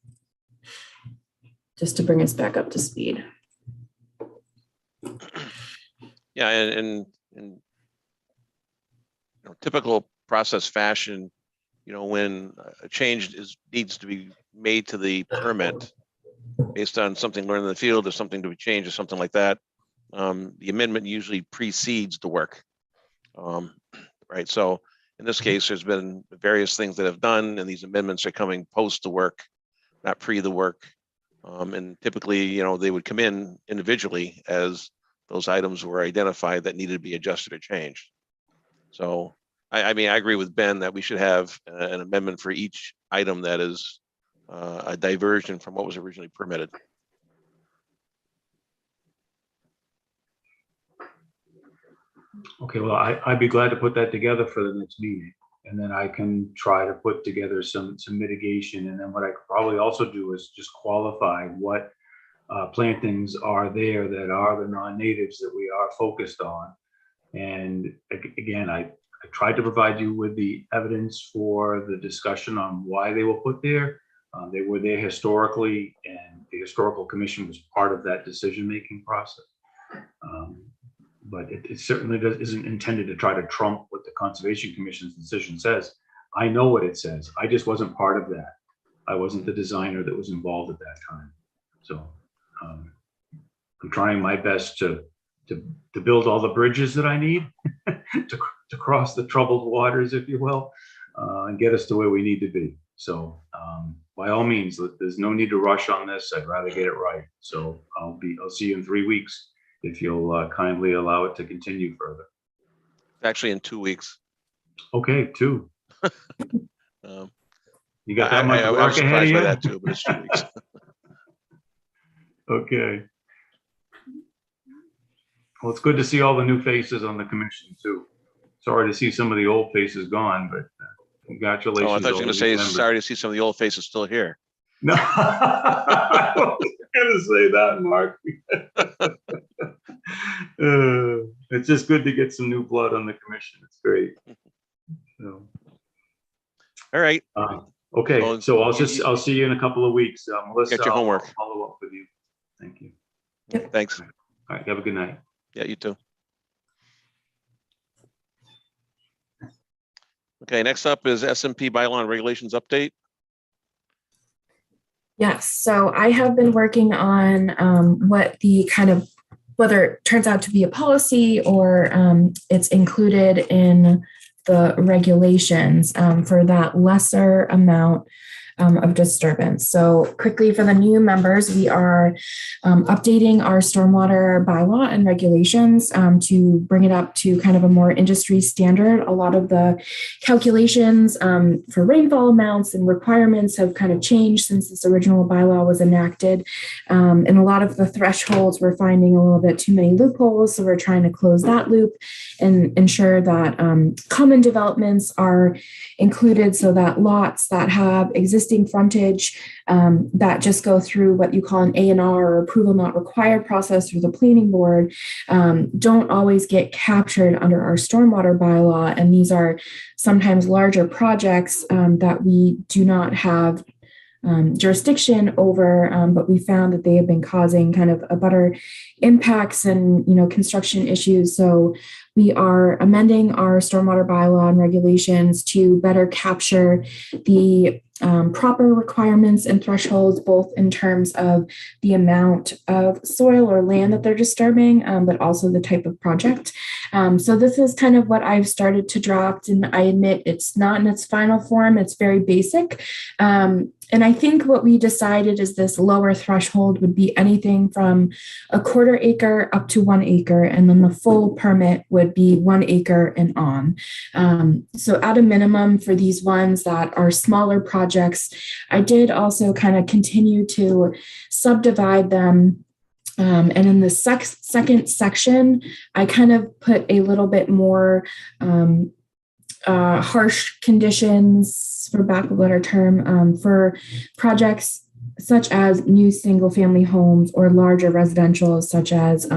Just to bring us back up to speed. Yeah, and typical process fashion, when a change needs to be made to the permit based on something learned in the field or something to be changed or something like that, the amendment usually precedes the work, right? So in this case, there's been various things that have done, and these amendments are coming post the work, not pre the work. And typically, they would come in individually as those items were identified that needed to be adjusted or changed. So, I mean, I agree with Ben that we should have an amendment for each item that is a diversion from what was originally permitted. Okay, well, I'd be glad to put that together for the next meeting. And then I can try to put together some mitigation. And then what I could probably also do is just qualify what plantings are there that are the non-natives that we are focused on. And again, I tried to provide you with the evidence for the discussion on why they were put there. They were there historically, and the Historical Commission was part of that decision-making process. But it certainly isn't intended to try to trump what the Conservation Commission's decision says. I know what it says. I just wasn't part of that. I wasn't the designer that was involved at that time. So I'm trying my best to build all the bridges that I need to cross the troubled waters, if you will, and get us to where we need to be. So by all means, there's no need to rush on this. I'd rather get it right. So I'll see you in 3 weeks. If you'll kindly allow it to continue further. Actually, in 2 weeks. Okay, 2. You got that much I work was ahead of surprised you? by that too, but it's 2 weeks. Okay. Well, it's good to see all the new faces on the commission too. Sorry to see some of the old faces gone, but congratulations. Oh, I thought you were going to say members. sorry to see some of the old faces still here. No, I wasn't going to say that, Mark. It's just good to get some new blood on the commission. It's great. So. All right. Okay, so I'll see you in a couple of weeks. Melissa, Get your homework. I'll follow up with you. Thank you. Yep. Thanks. All right, have a good night. Yeah, you too. Okay, next up is SMP bylaw and regulations update. Yes, so I have been working on whether it turns out to be a policy or it's included in the regulations for that lesser amount of disturbance. So quickly for the new members, we are updating our stormwater bylaw and regulations to bring it up to kind of a more industry standard. A lot of the calculations for rainfall amounts and requirements have kind of changed since this original bylaw was enacted. And a lot of the thresholds, we're finding a little bit too many loopholes. So we're trying to close that loop and ensure that common developments are included so that lots that have existing frontage that just go through what you call an A&R or approval not required process through the planning board don't always get captured under our stormwater bylaw. And these are sometimes larger projects that we do not have jurisdiction over, but we found that they have been causing kind of a better impacts and construction issues. So we are amending our stormwater bylaw and regulations to better capture the proper requirements and thresholds, both in terms of the amount of soil or land that they're disturbing, but also the type of project. So this is kind of what I've started to draft, and I admit it's not in its final form. It's very basic. And I think what we decided is this lower threshold would be anything from a 1/4 acre up to 1 acre, and then the full permit would be 1 acre and on. So at a minimum for these ones that are smaller projects, I did also kind of continue to subdivide them. And in the second section, I kind of put a little bit more harsh conditions, for lack of a better term, for projects such as new single-family homes or larger residential, such as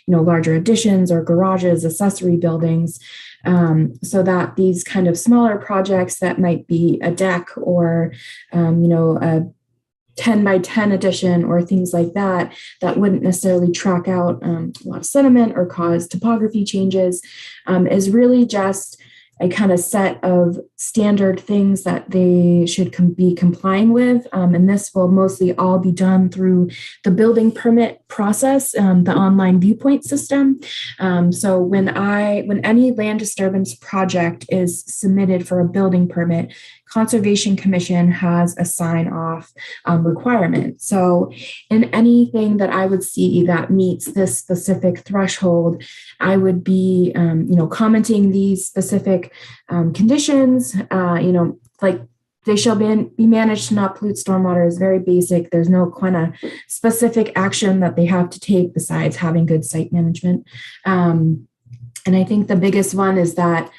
larger additions or garages, accessory buildings, so that these kind of smaller projects that might be a deck or a 10 by 10 addition or things like that, that wouldn't necessarily track out a lot of sediment or cause topography changes, is really just a kind of set of standard things that they should be complying with. And this will mostly all be done through the building permit process, the online viewpoint system. So when any land disturbance project is submitted for a building permit, Conservation Commission has a sign off requirement. So in anything that I would see that meets this specific threshold, I would be, commenting these specific conditions, like they shall be managed to not pollute stormwater is very basic. There's no kind of specific action that they have to take besides having good site management. And I think the biggest one is that,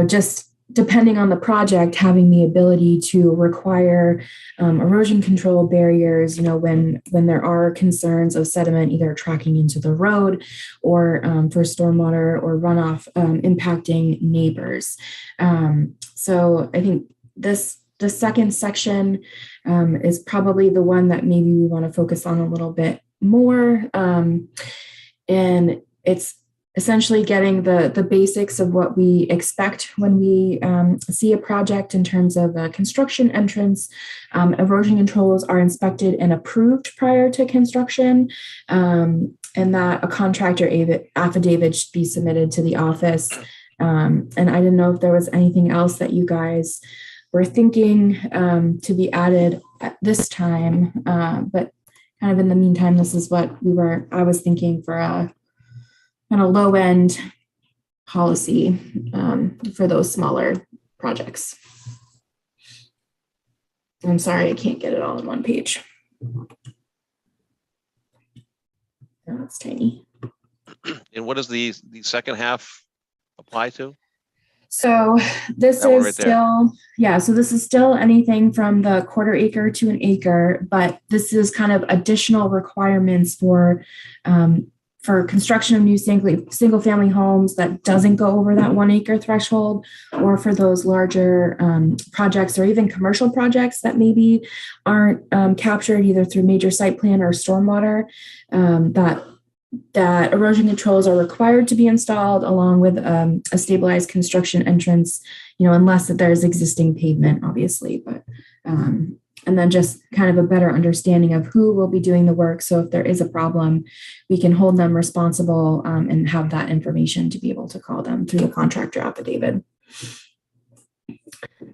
just depending on the project, having the ability to require erosion control barriers, when there are concerns of sediment either tracking into the road or for stormwater or runoff impacting neighbors. So I think the second section is probably the one that maybe we want to focus on a little bit more. And it's essentially getting the basics of what we expect when we see a project in terms of a construction entrance. Erosion controls are inspected and approved prior to construction, and that a contractor affidavit should be submitted to the office. And I didn't know if there was anything else that you guys were thinking to be added at this time, but kind of in the meantime, this is what I was thinking for a kind of low end policy for those smaller projects. I'm sorry, I can't get it all in one page. Oh, it's tiny. And what does the second half apply to? So this That one is right there. still, so this is still anything from the 1/4 acre to 1 acre, but this is kind of additional requirements for construction of new single family homes that doesn't go over that 1 acre threshold, or for those larger projects or even commercial projects that maybe aren't captured either through major site plan or stormwater, that erosion controls are required to be installed along with a stabilized construction entrance, unless that there's existing pavement, obviously, but and then just kind of a better understanding of who will be doing the work. So if there is a problem, we can hold them responsible and have that information to be able to call them through the contractor affidavit.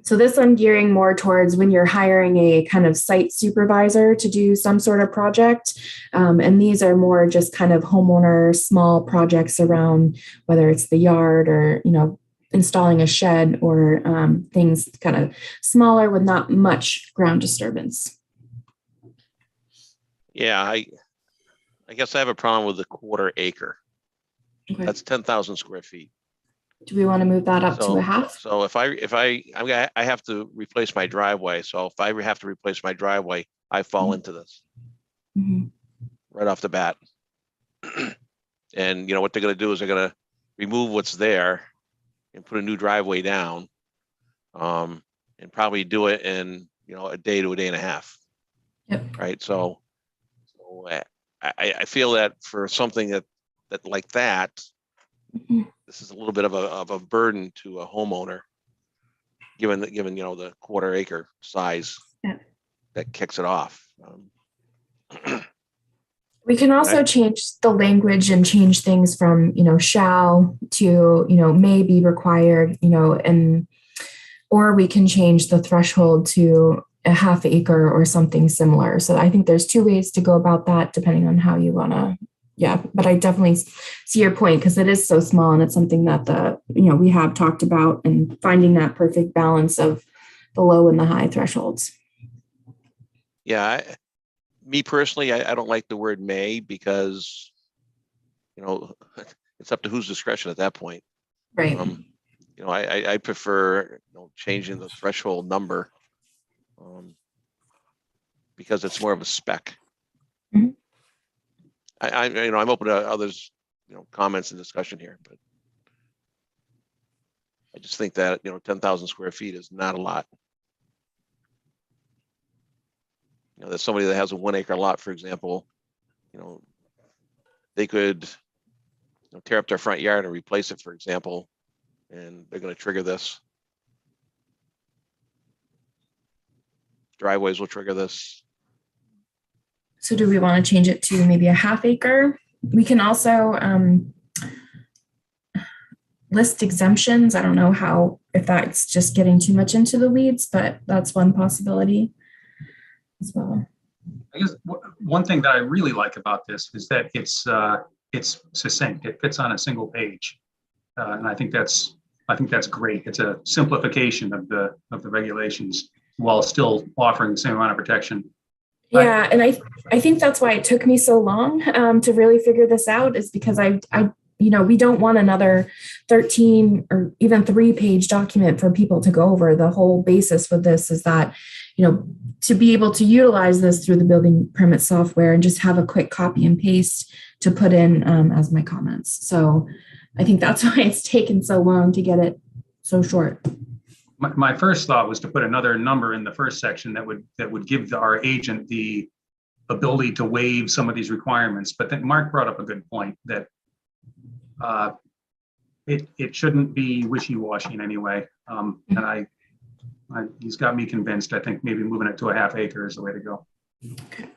So this I'm gearing more towards when you're hiring a kind of site supervisor to do some sort of project. And these are more just kind of homeowner small projects around, whether it's the yard or, installing a shed or things kind of smaller with not much ground disturbance. Yeah, I guess I have a problem with the 1/4 acre. Okay. That's 10,000 square feet. Do we want to move that up to a half? So if I have to replace my driveway. So if I have to replace my driveway, I fall into this right off the bat. And what they're going to do is they're going to remove what's there and put a new driveway down, and probably do it in a day to a day and a half. Yep. Right. So I feel that for something that like that, this is a little bit of a burden to a homeowner, given the quarter acre size that kicks it off. We can also change the language and change things from, shall to, may be required, or we can change the threshold to a half acre or something similar. So I think there's two ways to go about that, depending on how you want to. Yeah, but I definitely see your point, because it is so small, and it's something that we have talked about, and finding that perfect balance of the low and the high thresholds. Yeah, me personally, I don't like the word may, because it's up to whose discretion at that point. Right. I prefer changing the threshold number because it's more of a spec. Mm-hmm. I'm open to others, comments and discussion here, but I just think that 10,000 square feet is not a lot. There's somebody that has a 1 acre lot, for example, they could tear up their front yard and replace it, for example, and they're going to trigger this. Driveways will trigger this. So do we want to change it to maybe a half acre? We can also list exemptions. I don't know if that's just getting too much into the weeds, but that's one possibility as well. I guess one thing that I really like about this is that it's succinct. It fits on a single page, and I think that's great. It's a simplification of the regulations while still offering the same amount of protection. Yeah, and I think that's why it took me so long to really figure this out, is because we don't want another 13 or even 3-page document for people to go over. The whole basis with this is that, to be able to utilize this through the building permit software and just have a quick copy and paste to put in as my comments. So I think that's why it's taken so long to get it so short. My first thought was to put another number in the first section that would give our agent the ability to waive some of these requirements. But then Mark brought up a good point that it shouldn't be wishy-washy in any way. And he's got me convinced. I think maybe moving it to a half acre is the way to go. Okay.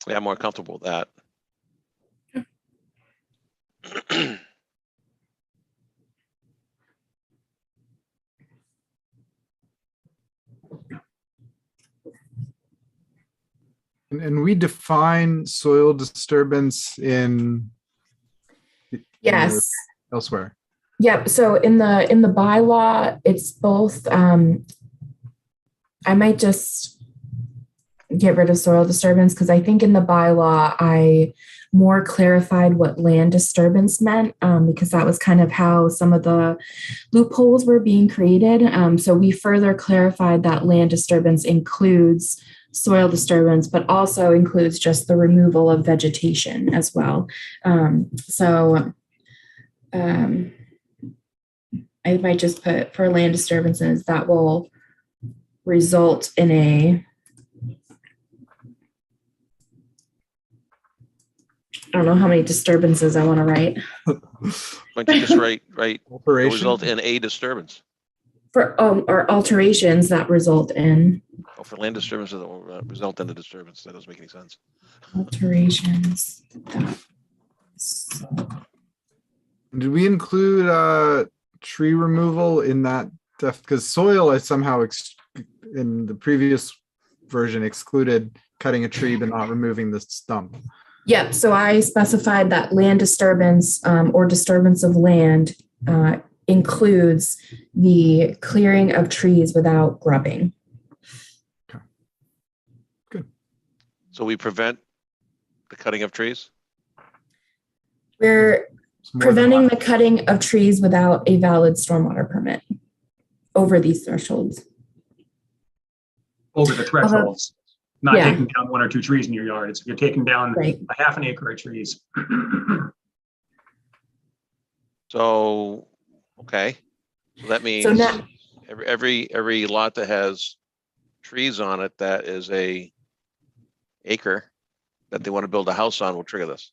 Yeah, I'm more comfortable with that. And we define soil disturbance in Yes. elsewhere. Yep. So in the bylaw, it's both. I might just get rid of soil disturbance, because I think in the bylaw I more clarified what land disturbance meant, because that was kind of how some of the loopholes were being created. So we further clarified that land disturbance includes soil disturbance, but also includes just the removal of vegetation as well. I might just put, for land disturbances that will result in a, I don't know how many disturbances I want to write. Why don't you just write Alteration? result in a disturbance? Or alterations that result in. Oh, for land disturbances that will result in a disturbance. That doesn't make any sense. Alterations. Did we include tree removal in that? Because soil is somehow in the previous version excluded cutting a tree but not removing the stump. Yep. So I specified that land disturbance or disturbance of land includes the clearing of trees without grubbing. Okay. Good. So we prevent the cutting of trees? We're preventing the cutting of trees without a valid stormwater permit over these thresholds. Over the thresholds, not yeah. taking down 1 or 2 trees in your yard. It's if you're taking down Right. a half an acre of trees. So, okay. So that means So now, every lot that has trees on it that is a acre that they want to build a house on will trigger this.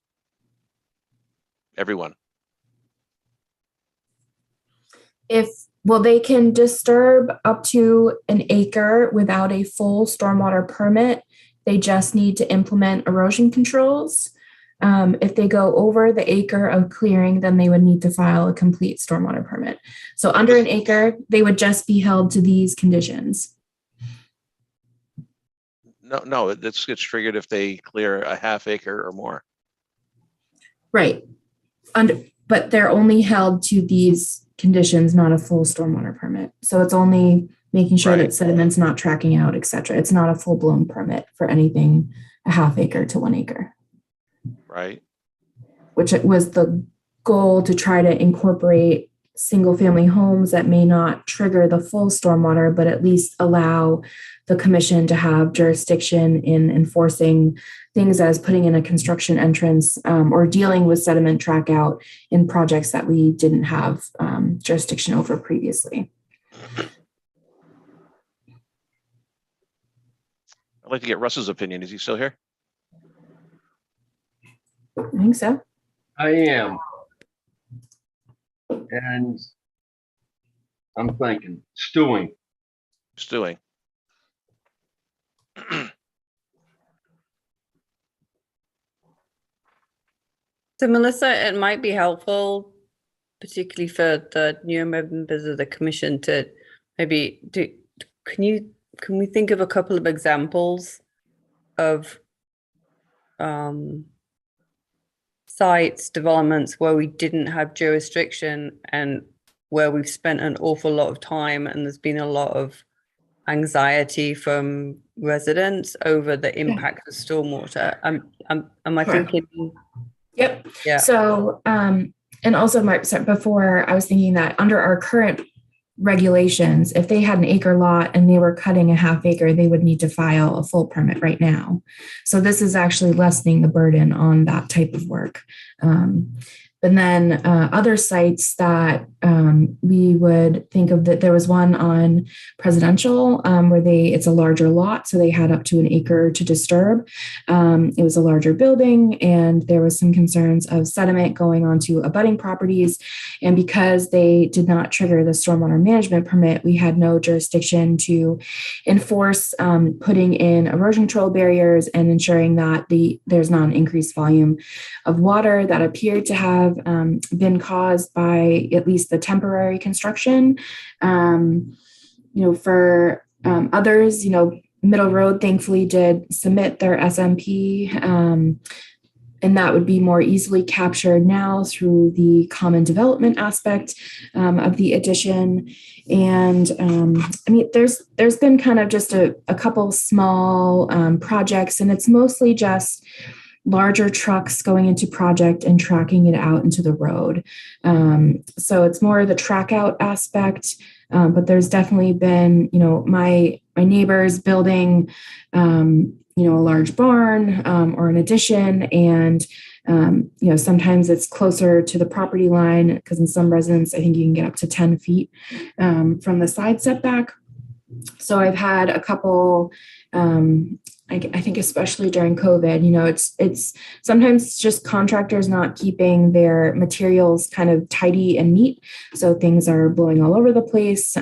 Everyone. well, they can disturb up to an acre without a full stormwater permit. They just need to implement erosion controls. If they go over the acre of clearing, then they would need to file a complete stormwater permit. So under an acre, they would just be held to these conditions. No, this gets triggered if they clear a half acre or more. Right. But they're only held to these conditions, not a full stormwater permit. So it's only making sure that sediment's not tracking out, et cetera. It's not a full-blown permit for anything a half acre to 1 acre. Right. Which it was the goal to try to incorporate single-family homes that may not trigger the full stormwater, but at least allow the commission to have jurisdiction in enforcing things as putting in a construction entrance or dealing with sediment track out in projects that we didn't have jurisdiction over previously. I'd like to get Russ's opinion. Is he still here? I think so. I am. And I'm thinking, stewing. So Melissa, it might be helpful, particularly for the newer members of the commission, to maybe can we think of a couple of examples of sites, developments where we didn't have jurisdiction and where we've spent an awful lot of time and there's been a lot of anxiety from residents over the impact of stormwater. Am I thinking? Yep. Yeah. So, and also before I was thinking that under our current regulations, if they had an acre lot and they were cutting a half acre, they would need to file a full permit right now. So this is actually lessening the burden on that type of work. And then other sites that we would think of, that there was one on Presidential where it's a larger lot, so they had up to an acre to disturb. It was a larger building, and there was some concerns of sediment going onto abutting properties. And because they did not trigger the stormwater management permit, we had no jurisdiction to enforce putting in erosion control barriers and ensuring that there's not an increased volume of water that appeared to have been caused by at least the temporary construction. For others, Middle Road thankfully did submit their SMP, and that would be more easily captured now through the common development aspect of the addition. And there's been kind of just a couple small projects, and it's mostly just larger trucks going into project and tracking it out into the road. So it's more the track out aspect, but there's definitely been, my neighbors building, a large barn or an addition, and sometimes it's closer to the property line, because in some residents, I think you can get up to 10 feet from the side setback. So I've had a couple, I think especially during COVID, it's sometimes just contractors not keeping their materials kind of tidy and neat. So things are blowing all over the place,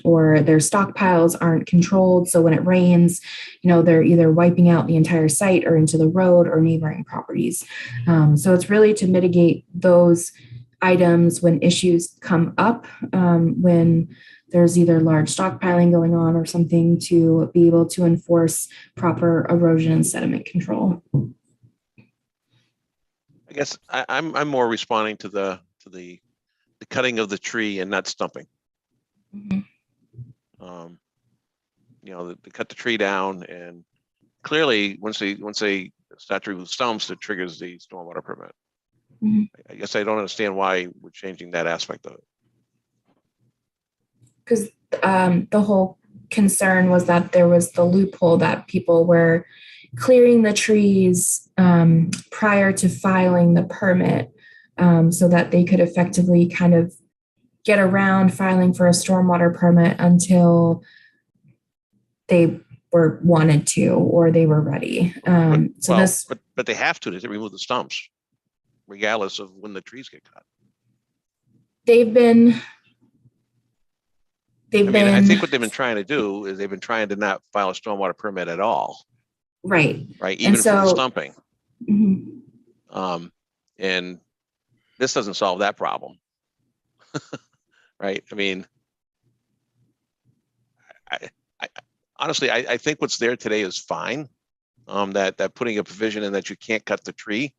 or their stockpiles aren't controlled. So when it rains, they're either wiping out the entire site or into the road or neighboring properties. So it's really to mitigate those items when issues come up, when there's either large stockpiling going on or something, to be able to enforce proper erosion and sediment control. I guess I'm more responding to the cutting of the tree and not stumping. Mm-hmm. They cut the tree down, and clearly once they start to remove stumps, it triggers the stormwater permit. Mm-hmm. I guess I don't understand why we're changing that aspect of it. Because the whole concern was that there was the loophole that people were clearing the trees prior to filing the permit, so that they could effectively kind of get around filing for a stormwater permit until they were wanted to or they were ready. But they have to remove the stumps, regardless of when the trees get cut. I think what they've been trying to do is they've been trying to not file a stormwater permit at all. Right. Right. Even for the stumping. Mm-hmm. And this doesn't solve that problem. Right. I mean, I honestly, I think what's there today is fine. That putting a provision in that you can't cut the tree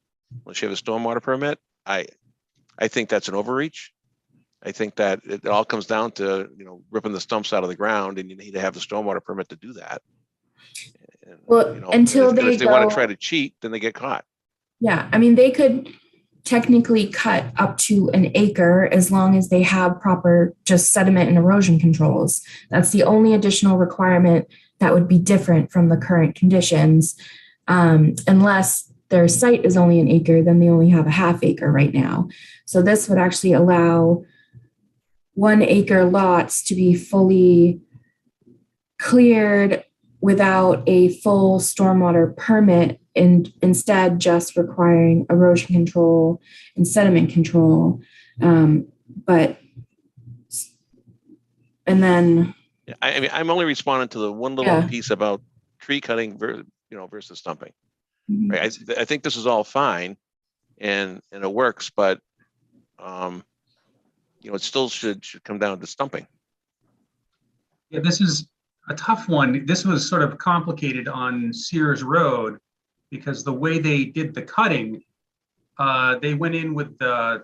unless you have a stormwater permit, I think that's an overreach. I think that it all comes down to, ripping the stumps out of the ground, and you need to have the stormwater permit to do that. And, well, until if they want to try to cheat, then they get caught. Yeah. I mean, they could technically cut up to an acre as long as they have proper just sediment and erosion controls. That's the only additional requirement that would be different from the current conditions. Unless their site is only an acre, then they only have a half acre right now. So this would actually allow 1 acre lots to be fully cleared without a full stormwater permit, and instead just requiring erosion control and sediment control. And then I mean, I'm only responding to the one little piece about tree cutting versus stumping. Mm-hmm. Right. I think this is all fine and it works, but it still should come down to stumping. Yeah, this is a tough one. This was sort of complicated on Sears Road because the way they did the cutting, they went in with a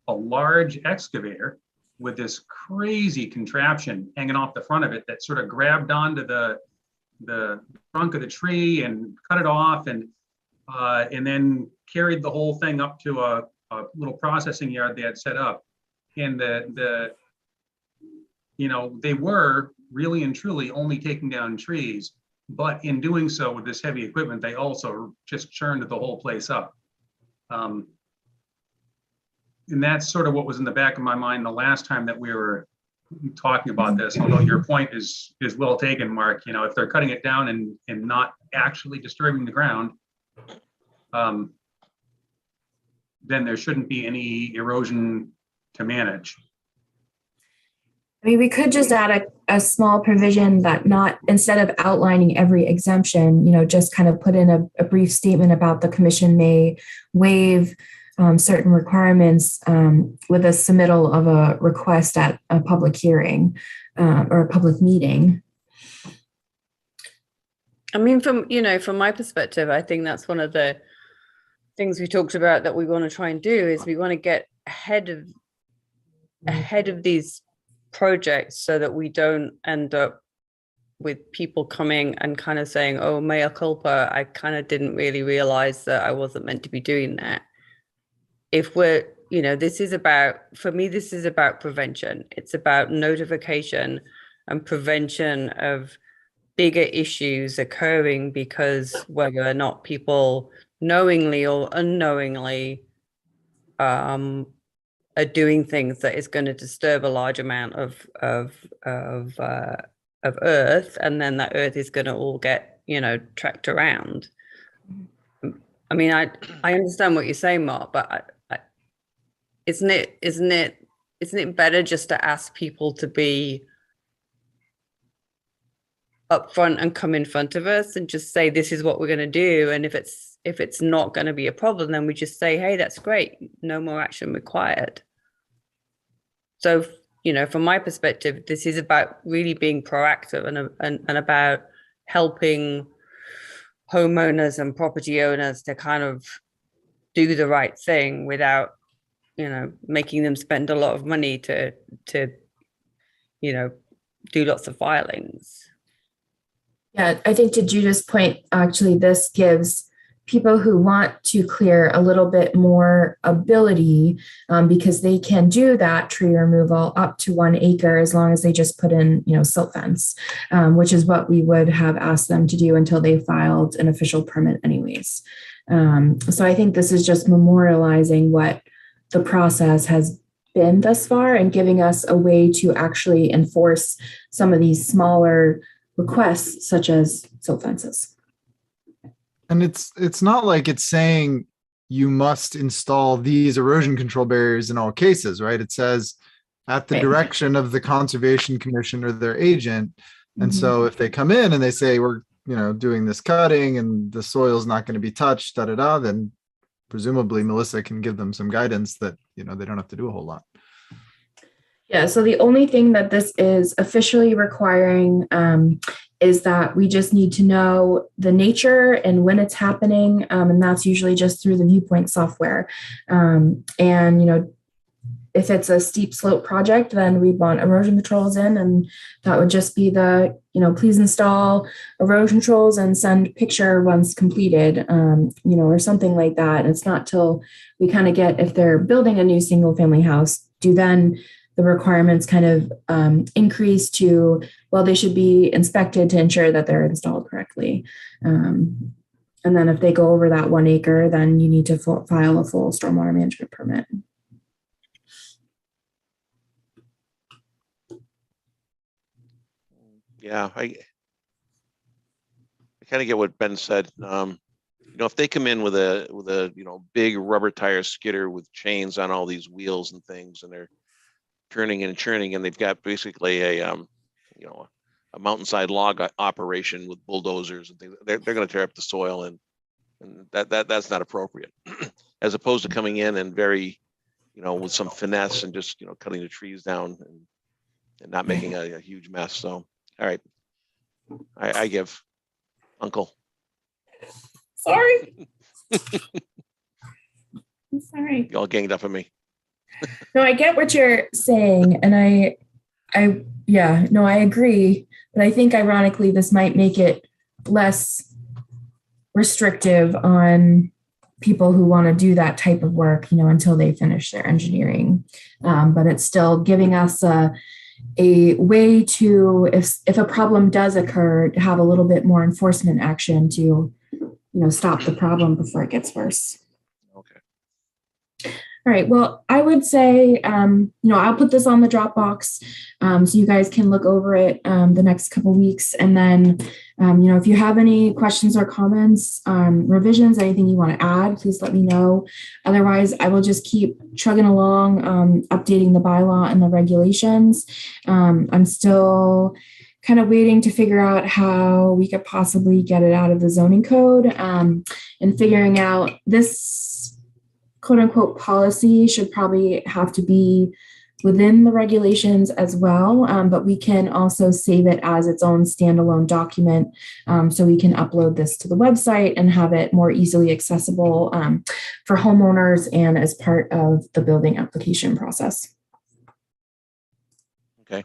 large excavator with this crazy contraption hanging off the front of it that sort of grabbed onto the trunk of the tree and cut it off, and then carried the whole thing up to a little processing yard they had set up. And they were really and truly only taking down trees, but in doing so with this heavy equipment, they also just churned the whole place up. And that's sort of what was in the back of my mind the last time that we were talking about this, although your point is well taken, Mark. If they're cutting it down and not actually disturbing the ground, then there shouldn't be any erosion to manage. I mean, we could just add a small provision that instead of outlining every exemption, just kind of put in a brief statement about the commission may waive certain requirements with a submittal of a request at a public hearing or a public meeting. I mean, from my perspective, I think that's one of the things we talked about that we want to try and do is we want to get ahead of these projects so that we don't end up with people coming and kind of saying, oh, mea culpa, I kind of didn't really realize that I wasn't meant to be doing that. If we're, this is about prevention. It's about notification and prevention of bigger issues occurring because whether or not people knowingly or unknowingly are doing things that is going to disturb a large amount of earth, and then that earth is going to all get tracked around. I mean, I understand what you're saying, Mark, but isn't it better just to ask people to be upfront and come in front of us and just say this is what we're going to do, and if it's not going to be a problem, then we just say, hey, that's great, no more action required. So, from my perspective, this is about really being proactive and about helping homeowners and property owners to kind of do the right thing without, making them spend a lot of money to do lots of filings. Yeah, I think to Judith's point, actually, this gives people who want to clear a little bit more ability because they can do that tree removal up to 1 acre as long as they just put in, silt fence, which is what we would have asked them to do until they filed an official permit anyways. So I think this is just memorializing what the process has been thus far, and giving us a way to actually enforce some of these smaller requests, such as silt fences. And it's not like it's saying you must install these erosion control barriers in all cases, right? It says at the Right. direction of the Conservation Commission or their agent. And Mhm. so if they come in and they say, we're, doing this cutting and the soil's not going to be touched, then presumably Melissa can give them some guidance that, they don't have to do a whole lot. Yeah, so the only thing that this is officially requiring is that we just need to know the nature and when it's happening, and that's usually just through the Viewpoint software. And if it's a steep slope project, then we want erosion controls in, and that would just be the, please install erosion controls and send picture once completed, or something like that. And it's not till we kind of get, if they're building a new single family house, do then the requirements kind of increase to, well, they should be inspected to ensure that they're installed correctly. And then if they go over that 1 acre, then you need to file a full stormwater management permit. Yeah, I kind of get what Ben said. If they come in with a big rubber tire skidder with chains on all these wheels and things, and they're turning and churning, and they've got basically a mountainside log operation with bulldozers and things, they're going to tear up the soil, and that's not appropriate. As opposed to coming in and very, with some finesse and just cutting the trees down and not making a huge mess. So. All right. I give Uncle. Sorry. I'm sorry. You all ganged up on me. No, I get what you're saying. And I agree. But I think ironically, this might make it less restrictive on people who want to do that type of work, until they finish their engineering. But it's still giving us a way to, if a problem does occur, to have a little bit more enforcement action to, stop the problem before it gets worse. Okay. All right. Well, I would say, I'll put this on the Dropbox so you guys can look over it the next couple of weeks. And then, if you have any questions or comments, revisions, anything you want to add, please let me know. Otherwise, I will just keep chugging along, updating the bylaw and the regulations. I'm still kind of waiting to figure out how we could possibly get it out of the zoning code, and figuring out this quote unquote policy should probably have to be within the regulations as well, but we can also save it as its own standalone document, so we can upload this to the website and have it more easily accessible for homeowners and as part of the building application process. Okay.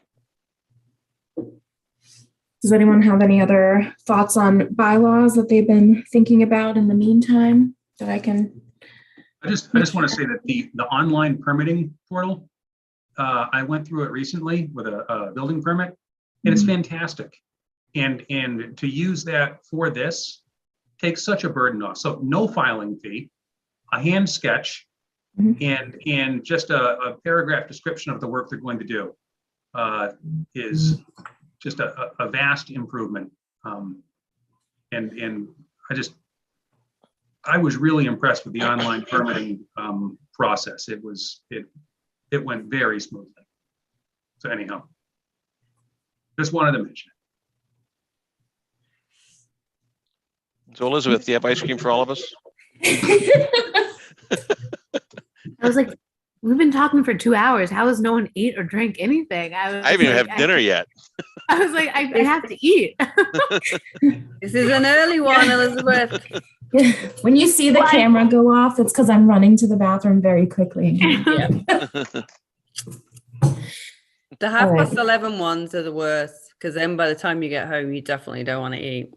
Does anyone have any other thoughts on bylaws that they've been thinking about in the meantime that I can? I just want to say that the online permitting portal, I went through it recently with a building permit, and it's fantastic. And to use that for this takes such a burden off. So no filing fee, a hand sketch, and just a paragraph description of the work they're going to do is just a vast improvement. And I was really impressed with the online permitting process. It went very smoothly. So anyhow, just wanted to mention it. So Elizabeth, do you have ice cream for all of us? I was like, we've been talking for 2 hours. How has no one ate or drank anything? I haven't even had dinner yet. I was like, I have to eat. This is an early one, Elizabeth. When you see the camera go off, it's because I'm running to the bathroom very quickly. The 11:30 ones are the worst, because then by the time you get home, you definitely don't want to eat.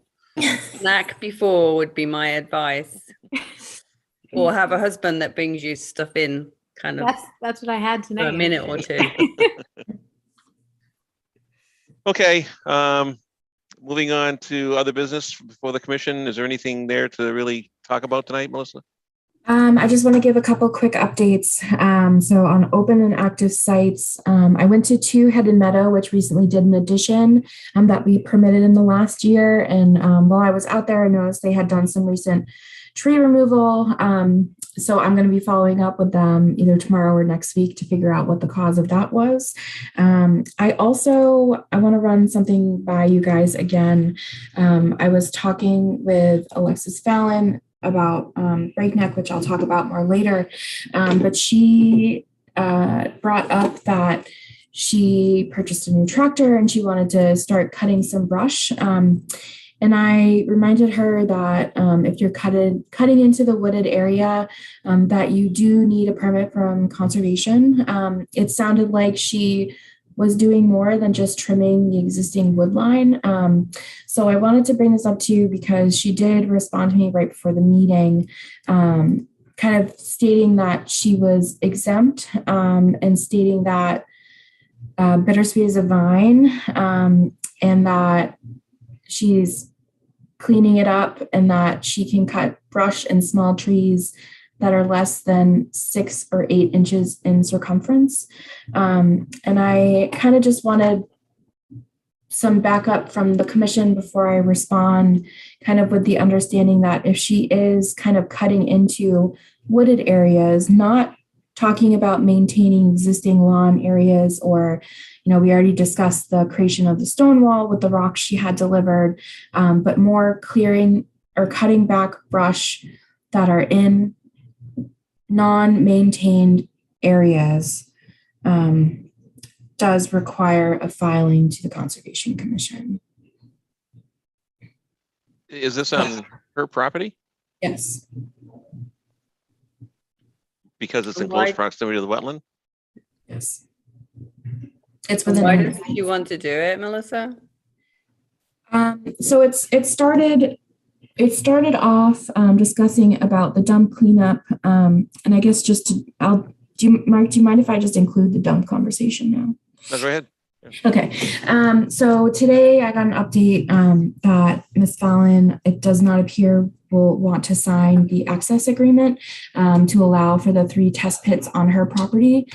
Snack before would be my advice. Or have a husband that brings you stuff in kind of. That's what I had tonight. For a minute or two. Okay. Moving on to other business before the commission. Is there anything there to really talk about tonight, Melissa? I just want to give a couple quick updates. So on open and active sites, I went to 2 Headed Meadow, which recently did an addition that we permitted in the last year. And while I was out there, I noticed they had done some recent tree removal. So I'm going to be following up with them either tomorrow or next week to figure out what the cause of that was. I want to run something by you guys again. I was talking with Alexis Fallon about Breakneck, which I'll talk about more later. But she brought up that she purchased a new tractor and she wanted to start cutting some brush. And I reminded her that if you're cutting into the wooded area, that you do need a permit from conservation. It sounded like she was doing more than just trimming the existing wood line. So I wanted to bring this up to you because she did respond to me right before the meeting, kind of stating that she was exempt and stating that bittersweet is a vine and that she's cleaning it up and that she can cut brush and small trees that are less than 6 or 8 inches in circumference. And I kind of just wanted some backup from the commission before I respond, kind of with the understanding that if she is kind of cutting into wooded areas, not talking about maintaining existing lawn areas or, we already discussed the creation of the stone wall with the rocks she had delivered, but more clearing or cutting back brush that are in non-maintained areas does require a filing to the Conservation Commission. Is this on her property? Yes. Because it's in close proximity to the wetland? Yes. It's within. Why does she want to do it, Melissa? So it started off discussing about the dump cleanup, and I guess Mark, do you mind if I just include the dump conversation now? No, go ahead. Okay. So today I got an update that Ms. Fallon, it does not appear, will want to sign the access agreement to allow for the 3 test pits on her property.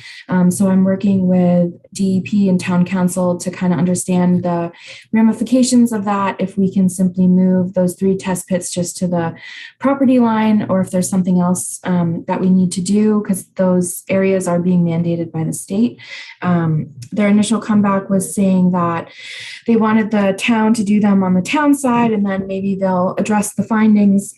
So I'm working with DEP and Town Council to kind of understand the ramifications of that, if we can simply move those 3 test pits just to the property line, or if there's something else that we need to do, because those areas are being mandated by the state. Their initial comeback was saying that they wanted the town to do them on the town side, and then maybe they'll address the findings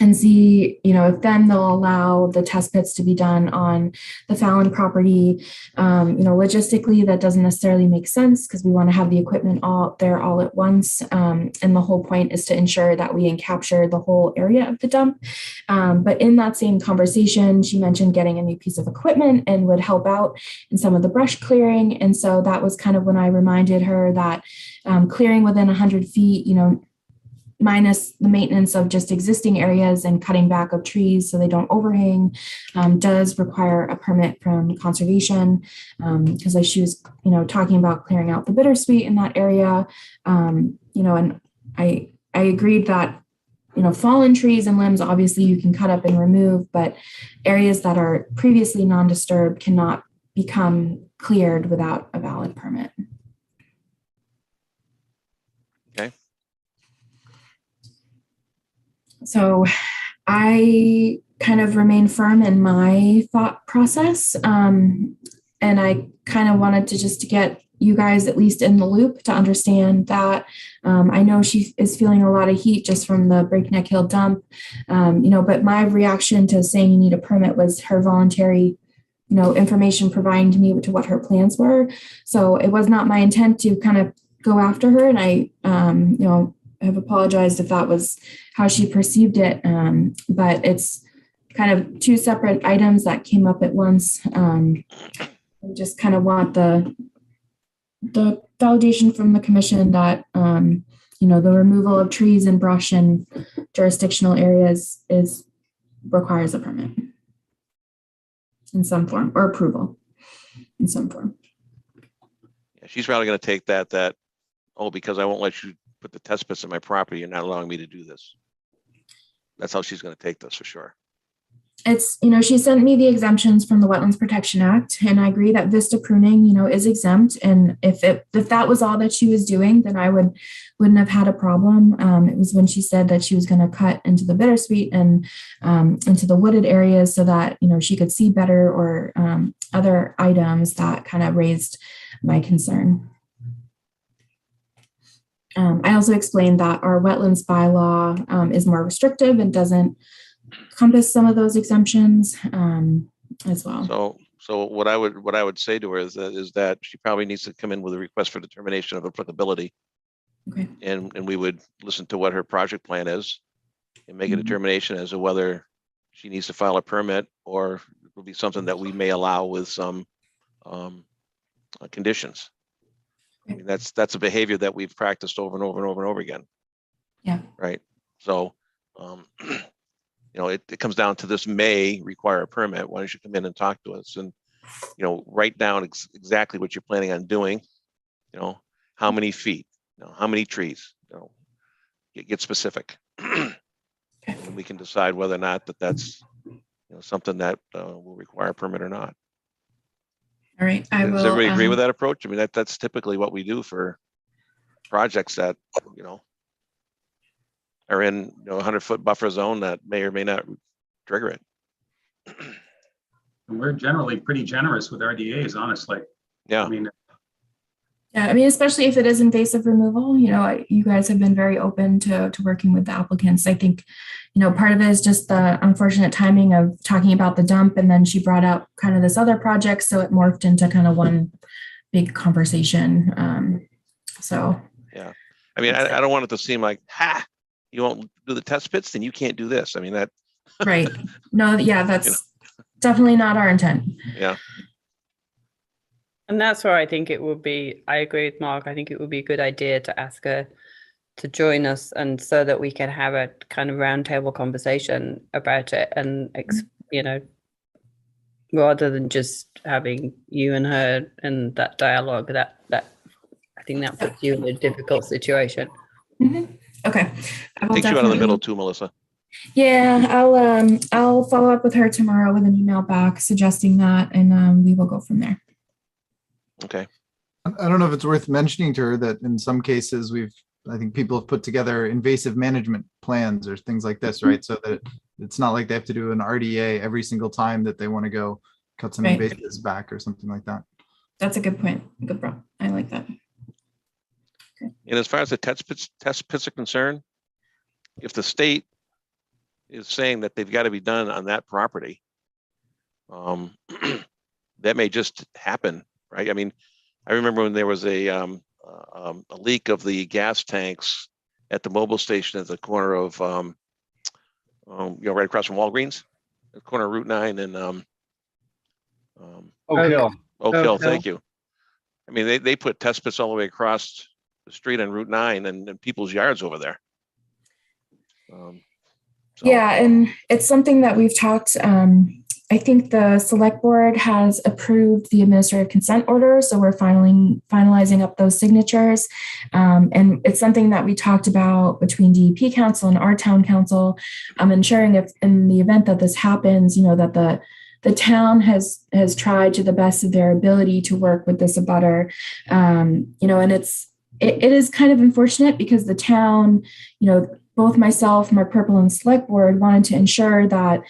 and see, if then they'll allow the test pits to be done on the Fallon property. Logistically, that doesn't necessarily make sense because we want to have the equipment all there all at once. And the whole point is to ensure that we capture the whole area of the dump. But in that same conversation, she mentioned getting a new piece of equipment and would help out in some of the brush clearing. And so that was kind of when I reminded her that clearing within 100 feet, minus the maintenance of just existing areas and cutting back of trees so they don't overhang, does require a permit from conservation. Because as she was, talking about clearing out the bittersweet in that area, and I agreed that, fallen trees and limbs, obviously you can cut up and remove, but areas that are previously non-disturbed cannot become cleared without a valid permit. Okay. So I kind of remain firm in my thought process. And I kind of wanted to just get you guys at least in the loop to understand that. I know she is feeling a lot of heat just from the Breakneck Hill dump, but my reaction to saying you need a permit was her voluntary, information providing to me to what her plans were. So it was not my intent to kind of go after her. And I, have apologized if that was how she perceived it. But it's kind of 2 separate items that came up at once. I just kind of want the validation from the commission that, the removal of trees and brush in jurisdictional areas requires a permit in some form, or approval in some form. Yeah, she's probably going to take that, because I won't let you put the test pits in my property, you're not allowing me to do this. That's how she's going to take this for sure. it's, she sent me the exemptions from the Wetlands Protection Act, and I agree that vista pruning, is exempt. And if that was all that she was doing, then I wouldn't have had a problem. It was when she said that she was going to cut into the bittersweet and into the wooded areas so that, she could see better, or other items that kind of raised my concern. I also explained that our wetlands bylaw is more restrictive and doesn't encompass some of those exemptions as well. So what I would say to her is that she probably needs to come in with a request for determination of applicability. Okay. And we would listen to what her project plan is and make a determination as to whether she needs to file a permit, or it will be something that we may allow with some conditions. I mean, that's a behavior that we've practiced over and over and over and over again. Yeah. Right. So, it comes down to this may require a permit. Why don't you come in and talk to us and, write down exactly what you're planning on doing, how many feet, how many trees, get specific. And we can decide whether or not that's, something that will require a permit or not. All right. Does everybody agree with that approach? I mean, that's typically what we do for projects that, are in 100-foot buffer zone that may or may not trigger it. We're generally pretty generous with RDAs, honestly. Yeah. Yeah, especially if it is invasive removal, you guys have been very open to working with the applicants. I think, part of it is just the unfortunate timing of talking about the dump, and then she brought up kind of this other project, so it morphed into kind of one big conversation. Yeah, I don't want it to seem like, you won't do the test pits, then you can't do this. I mean, that. Right. No, yeah, that's definitely not our intent. Yeah. And that's where I think it would be, I agree with Mark, I think it would be a good idea to ask her to join us, and so that we can have a kind of roundtable conversation about it, and, rather than just having you and her and that dialogue, that I think that puts you in a difficult situation. Okay. Takes you out of the middle too, Melissa. Yeah, I'll follow up with her tomorrow with an email back suggesting that, and we will go from there. Okay. I don't know if it's worth mentioning to her that in some cases I think people have put together invasive management plans or things like this, right? So that it's not like they have to do an RDA every single time that they want to go cut some invasives back or something like that. That's a good point. Good, bro. I like that. Okay. And as far as the test pits are concerned, if the state is saying that they've got to be done on that property, that may just happen, right? I mean, I remember when there was a leak of the gas tanks at the mobile station at the corner of, right across from Walgreens, the corner of Route 9 and Oak Hill. Oak Hill. Thank you. I mean, they put test pits all the way across the street on Route 9 and people's yards over there. Yeah, and it's something that we've talked. I think the select board has approved the administrative consent order, so we're finalizing up those signatures. And it's something that we talked about between DEP council and our town council, ensuring if in the event that this happens, that the town has tried to the best of their ability to work with this abutter. And it is kind of unfortunate because the town, both myself, Mark Purple, and the select board wanted to ensure that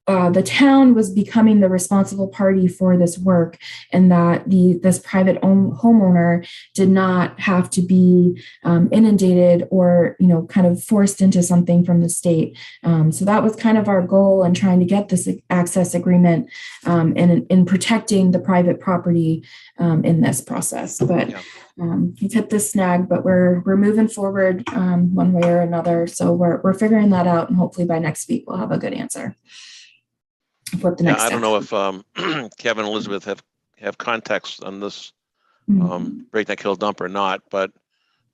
the town was becoming the responsible party for this work, and that this private homeowner did not have to be inundated or kind of forced into something from the state. So that was kind of our goal in trying to get this access agreement and in protecting the private property in this process. But we've hit this snag, but we're moving forward one way or another. So we're figuring that out, and hopefully by next week we'll have a good answer. What the next I don't know if Kevin and Elizabeth have context on this Breakneck Hill dump or not, but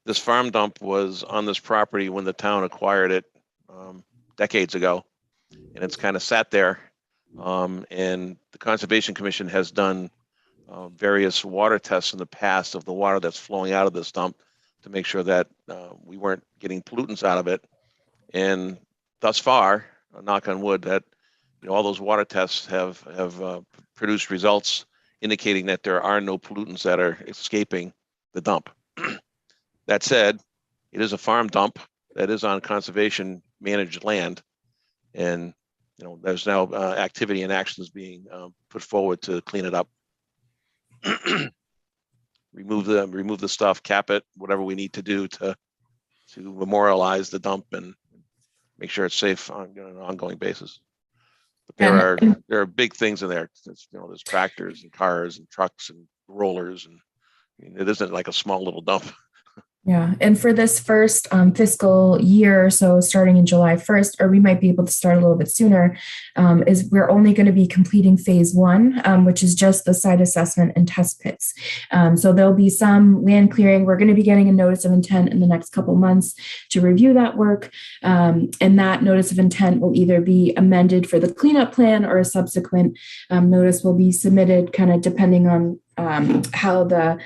this farm dump was on this property when the town acquired it decades ago, and it's kind of sat there. And the Conservation Commission has done various water tests in the past of the water that's flowing out of this dump to make sure that we weren't getting pollutants out of it. And thus far, knock on wood, that all those water tests have produced results indicating that there are no pollutants that are escaping the dump. That said, it is a farm dump that is on conservation managed land, and there's now activity and actions being put forward to clean it up. remove the stuff, cap it, whatever we need to do to memorialize the dump and make sure it's safe on an ongoing basis. But there are big things in there. There's tractors and cars and trucks and rollers, and it isn't like a small little dump. Yeah, and for this first fiscal year, so starting in July 1st, or we might be able to start a little bit sooner, is we're only going to be completing phase 1, which is just the site assessment and test pits. So there'll be some land clearing. We're going to be getting a notice of intent in the next couple months to review that work. And that notice of intent will either be amended for the cleanup plan, or a subsequent notice will be submitted, kind of depending on how the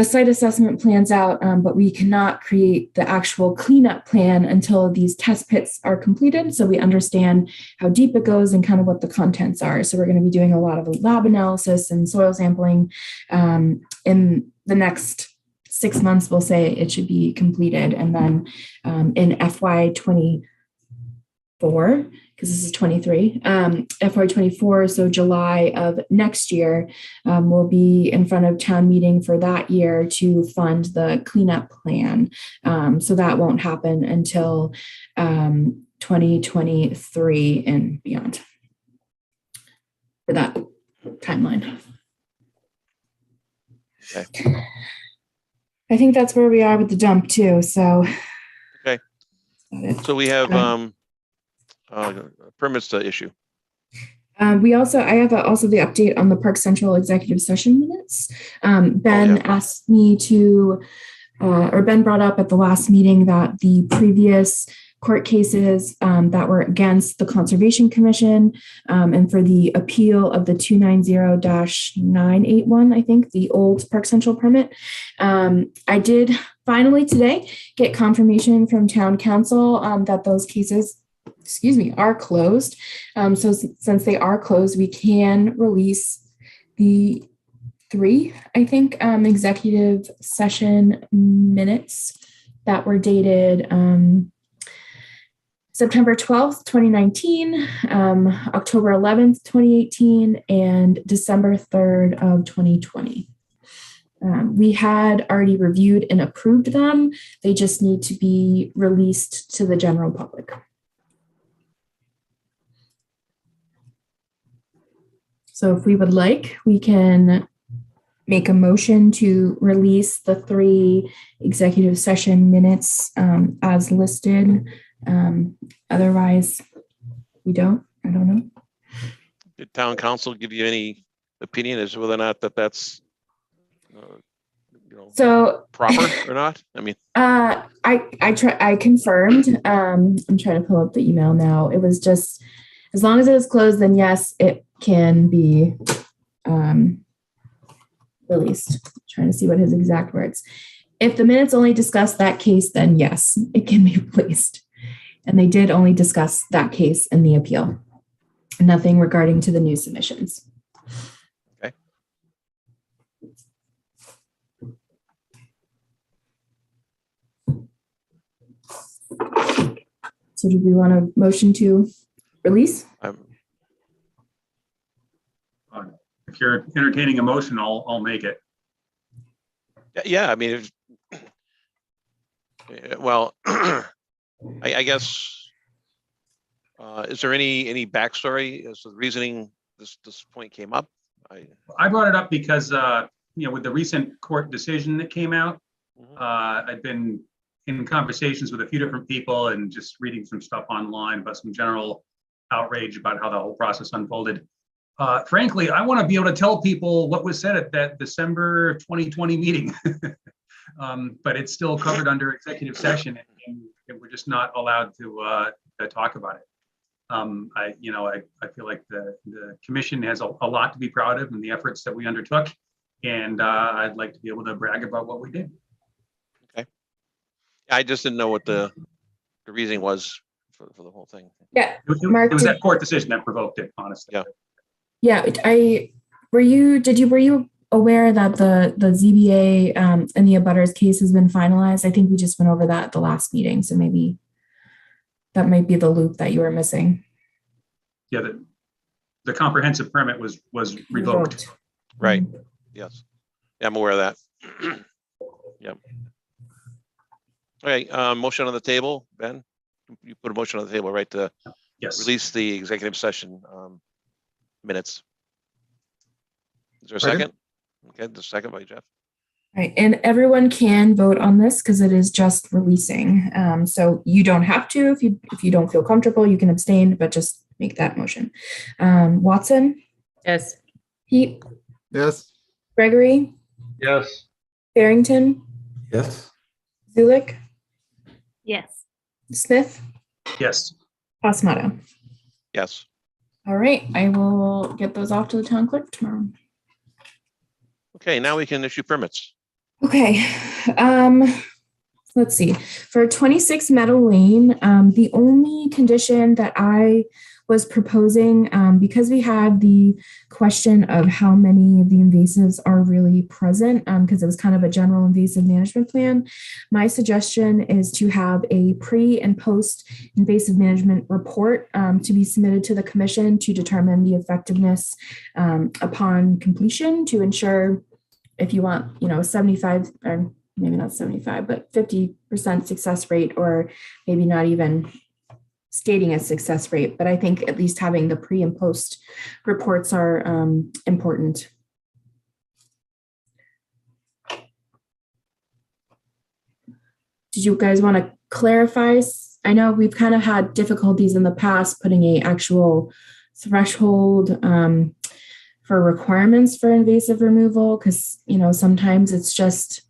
site assessment plans out, but we cannot create the actual cleanup plan until these test pits are completed, so we understand how deep it goes and kind of what the contents are. So we're going to be doing a lot of lab analysis and soil sampling. In the next 6 months, we'll say it should be completed, and then in FY24, because this is 23, FY24, so July of next year, we'll be in front of town meeting for that year to fund the cleanup plan. So that won't happen until 2023 and beyond for that timeline. Okay. I think that's where we are with the dump too. So. Okay. So we have permits to issue. I have also the update on the Park Central executive session minutes. Ben asked me to, or Ben brought up at the last meeting that the previous court cases that were against the Conservation Commission and for the appeal of the 290-981, I think, the old Park Central permit. I did finally today get confirmation from town council that those cases are closed. So since they are closed, we can release the 3, I think, executive session minutes that were dated September 12th, 2019, October 11th, 2018, and December 3rd of 2020. We had already reviewed and approved them. They just need to be released to the general public. So if we would like, we can make a motion to release the 3 executive session minutes as listed. Otherwise, we don't. I don't know. Did town council give you any opinion as to whether or not that's so proper or not? I mean, I confirmed. I'm trying to pull up the email now. It was just, as long as it is closed, then yes, it can be released. I'm trying to see what his exact words. If the minutes only discuss that case, then yes, it can be released. And they did only discuss that case in the appeal. Nothing regarding to the new submissions. Okay. So do we want a motion to release? If you're entertaining a motion, I'll make it. Yeah, I mean, well, I guess, is there any backstory as to the reasoning this point came up? I brought it up because, with the recent court decision that came out, I've been in conversations with a few different people and just reading some stuff online about some general outrage about how the whole process unfolded. Frankly, I want to be able to tell people what was said at that December 2020 meeting, but it's still covered under executive session, and we're just not allowed to talk about it. I feel like the commission has a lot to be proud of in the efforts that we undertook, and I'd like to be able to brag about what we did. Okay. I just didn't know what the reasoning was for the whole thing. Yeah, It Mark, was did- that court decision that provoked it, honestly. Yeah. yeah, were you aware that the ZBA and the abutters case has been finalized? I think we just went over that at the last meeting, so maybe that might be the loop that you were missing. Yeah, the comprehensive permit was revoked. Right. Yes. Yeah, I'm aware of that. Yep. All right, motion on the table, Ben? You put a motion on the table, right, to Yes. release the executive session minutes. Is there a Second. second? Okay, the second by Jeff. Right, and everyone can vote on this because it is just releasing. So you don't have to if you don't feel comfortable, you can abstain, but just make that motion. Watson, Yes. Pete, Yes. Gregory, Yes. Barrington, Yes. Zulik, Yes. Smith, Yes. Pasmato. Yes. All right, I will get those off to the town clerk tomorrow. Okay, now we can issue permits. Okay, let's see. For 26 Meadow Lane, the only condition that I was proposing, because we had the question of how many of the invasives are really present, because it was kind of a general invasive management plan, my suggestion is to have a pre and post invasive management report to be submitted to the commission to determine the effectiveness upon completion, to ensure if you want, 75 or maybe not 75, but 50% success rate, or maybe not even stating a success rate. But I think at least having the pre and post reports are important. Did you guys want to clarify? I know we've kind of had difficulties in the past putting a actual threshold for requirements for invasive removal, because sometimes it's just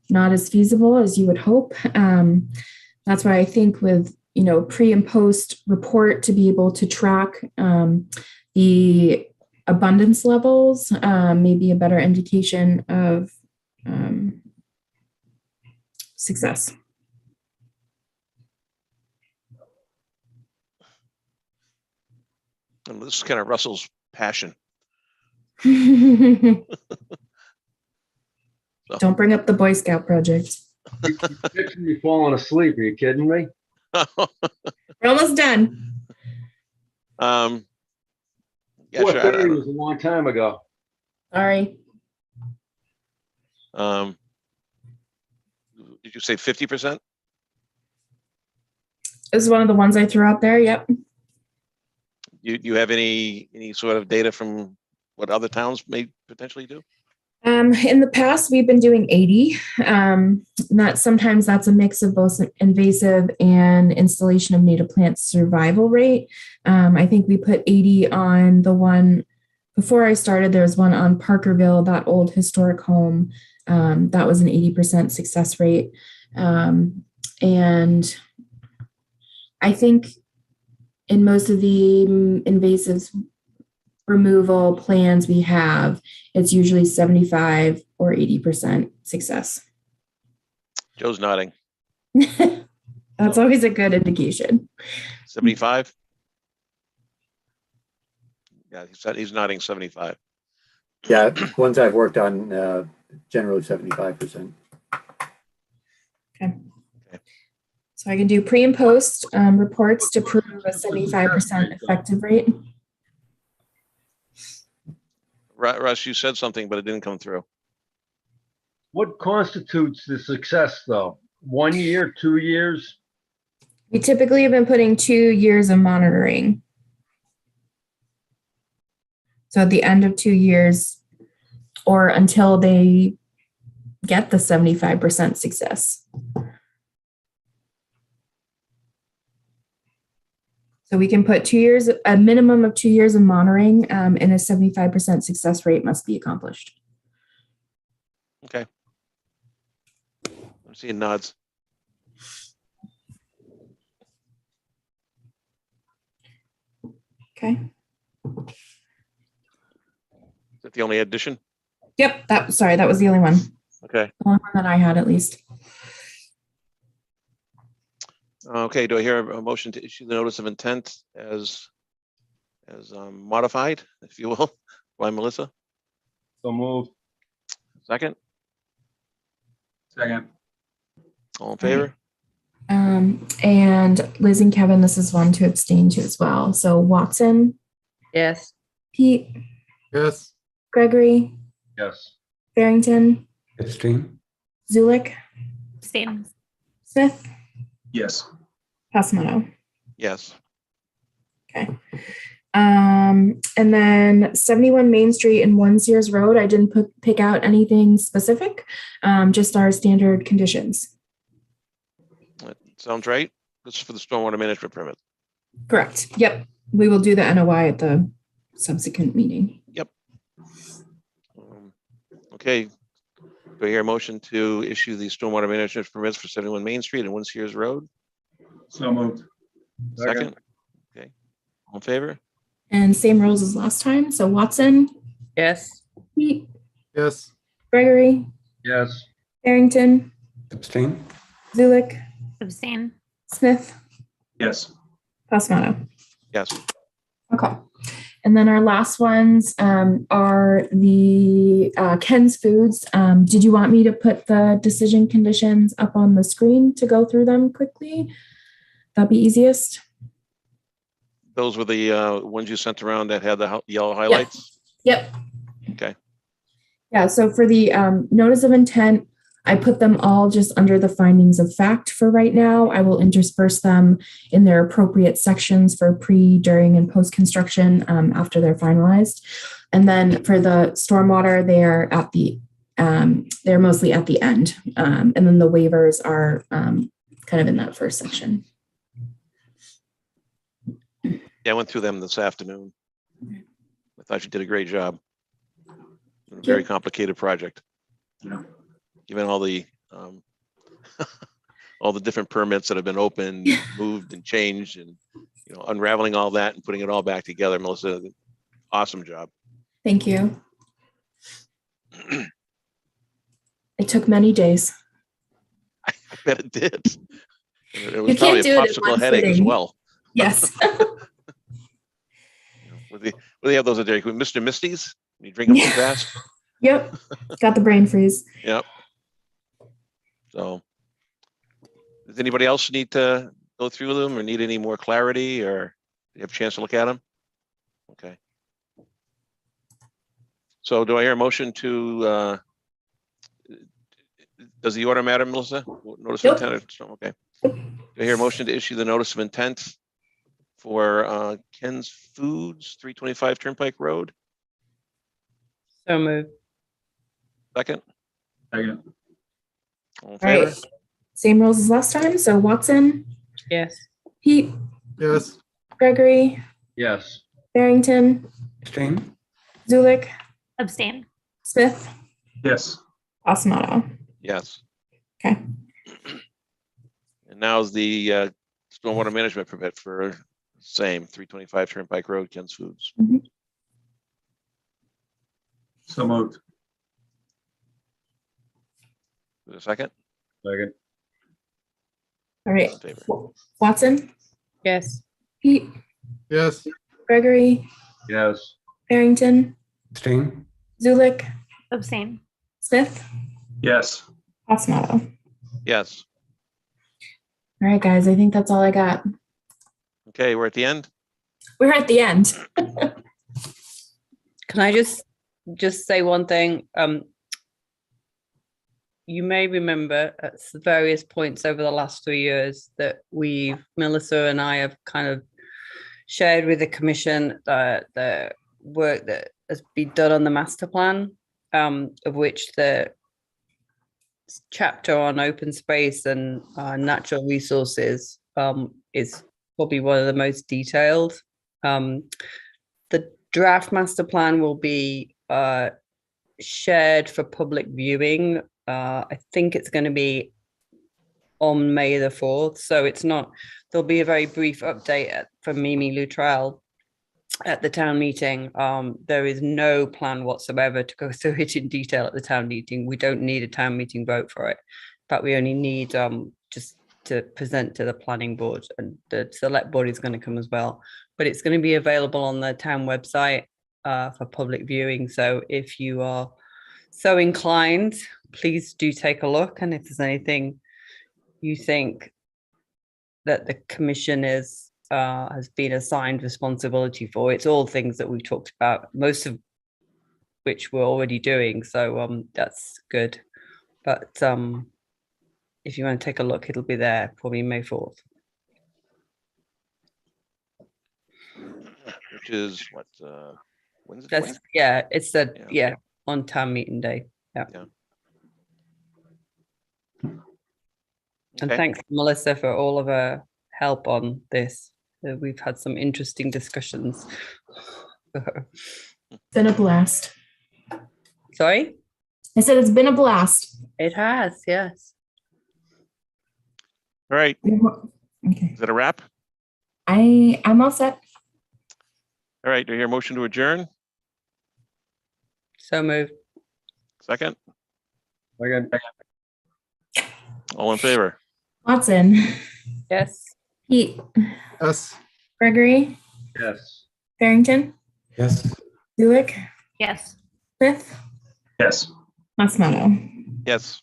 not as feasible as you would hope. That's why I think with pre and post report to be able to track the abundance levels, maybe a better indication of success. And this is kind of Russell's passion. Don't bring up the Boy Scout project. You picture me falling asleep. Are you kidding me? We're almost done. Yeah, sure. 4:30 was a long time ago. Sorry. Did you say 50%? This is one of the ones I threw out there. Yep. You have any sort of data from what other towns may potentially do? In the past, we've been doing 80. Sometimes that's a mix of both invasive and installation of native plant survival rate. I think we put 80 on the one before I started. There was one on Parkerville, that old historic home. That was an 80% success rate. And I think in most of the invasive removal plans we have, it's usually 75 or 80% success. Joe's nodding. That's always a good indication. 75? Yeah, he's nodding 75. Yeah, ones I've worked on, generally 75%. Okay. So I can do pre and post reports to prove a 75% effective rate. Russ, you said something, but it didn't come through. What constitutes the success, though? 1 year, 2 years? We typically have been putting 2 years of monitoring. So at the end of 2 years, or until they get the 75% success. So we can put 2 years, a minimum of 2 years of monitoring, and a 75% success rate must be accomplished. Okay. I'm seeing nods. Okay. Is that the only addition? Yep, that was the only one. Okay. The only one that I had, at least. Okay, do I hear a motion to issue the notice of intent as modified, if you will, by Melissa? So moved. Second, Second. all in favor? And Liz and Kevin, this is one to abstain to as well. So Watson, Yes. Pete, Yes. Gregory, Yes. Barrington, Abstain. Zulik, Abstain. Smith, Yes. Passamoto. Yes. Okay. And then 71 Main Street and 1 Sears Road, I didn't pick out anything specific, just our standard conditions. That sounds right. This is for the stormwater management permit. Correct. Yep. We will do the NOI at the subsequent meeting. Yep. Okay. Do I hear a motion to issue the stormwater management permits for 71 Main Street and 1 Sears Road? So moved. Second. Okay. All in favor? And same rules as last time. So Watson, Yes. Pete, Yes. Gregory, Yes. Barrington, Abstain. Zulik, Abstain. Smith, Yes. Passamoto. Yes. Okay. And then our last ones are the Ken's Foods. Did you want me to put the decision conditions up on the screen to go through them quickly? That'd be easiest. Those were the ones you sent around that had the yellow highlights? Yep. Okay. Yeah, so for the notice of intent, I put them all just under the findings of fact for right now. I will intersperse them in their appropriate sections for pre, during, and post-construction after they're finalized. And then for the stormwater, they're mostly at the end. And then the waivers are kind of in that first section. Yeah, I went through them this afternoon. I thought you did a great job. A very complicated project. Yeah. Given all the all the different permits that have been opened, moved, and changed, and unraveling all that and putting it all back together, Melissa, awesome job. Thank you. It took many days. I bet it did. It You was can't probably do a it in popsicle one headache as sitting. well. Yes. What do they have those at Dairy Queen? Mr. Misty's? You drink them too fast? Yep. Got the brain freeze. Yep. So, does anybody else need to go through them or need any more clarity, or you have a chance to look at them? Okay. So do I hear a motion to, does the order matter, Melissa? Notice of intent? Okay. Do I hear a motion to issue the notice of intent for Ken's Foods, 325 Turnpike Road? So moved. Second? Second. All in All favor? right. Same rules as last time. So Watson, Yes. Pete, Yes. Gregory, Yes. Barrington, Abstain. Zulik, Abstain. Smith, Yes. Passamoto. Yes. Okay. And now's the stormwater management permit for same 325 Turnpike Road, Ken's Foods. So moved. Is there a second? Second. All right. All in favor? Watson, Yes. Pete, Yes. Gregory, Yes. Barrington, Abstain. Zulik, Abstain. Smith, Yes. Passamoto. Yes. All right, guys. I think that's all I got. Okay, we're at the end. We're at the end. Can I just say one thing? You may remember at various points over the last 3 years that Melissa and I have kind of shared with the commission the work that has been done on the master plan, of which the chapter on open space and natural resources is probably one of the most detailed. The draft master plan will be shared for public viewing. I think it's going to be on May the 4th. So there'll be a very brief update from Mimi Luttrell at the town meeting. There is no plan whatsoever to go through it in detail at the town meeting. We don't need a town meeting vote for it, but we only need just to present to the planning board, and the select board is going to come as well. But it's going to be available on the town website for public viewing. So if you are so inclined, please do take a look. And if there's anything you think that the commission is has been assigned responsibility for, it's all things that we've talked about, most of which we're already doing. So that's good. But if you want to take a look, it'll be there probably May 4th. Which is what, when's it? That's, yeah, it's the, yeah, on town meeting day. Yeah. And Okay. thanks, Melissa, for all of her help on this. We've had some interesting discussions. It's been a blast. Sorry? I said it's been a blast. It has, yes. All right. Okay. Is that a wrap? I'm all set. All right. Do you hear a motion to adjourn? So moved. Second? Second. All in favor? Watson. Yes. Pete. Yes. Gregory. Yes. Farrington. Yes. Zulik. Yes. Frith. Yes. Massimo. Yes.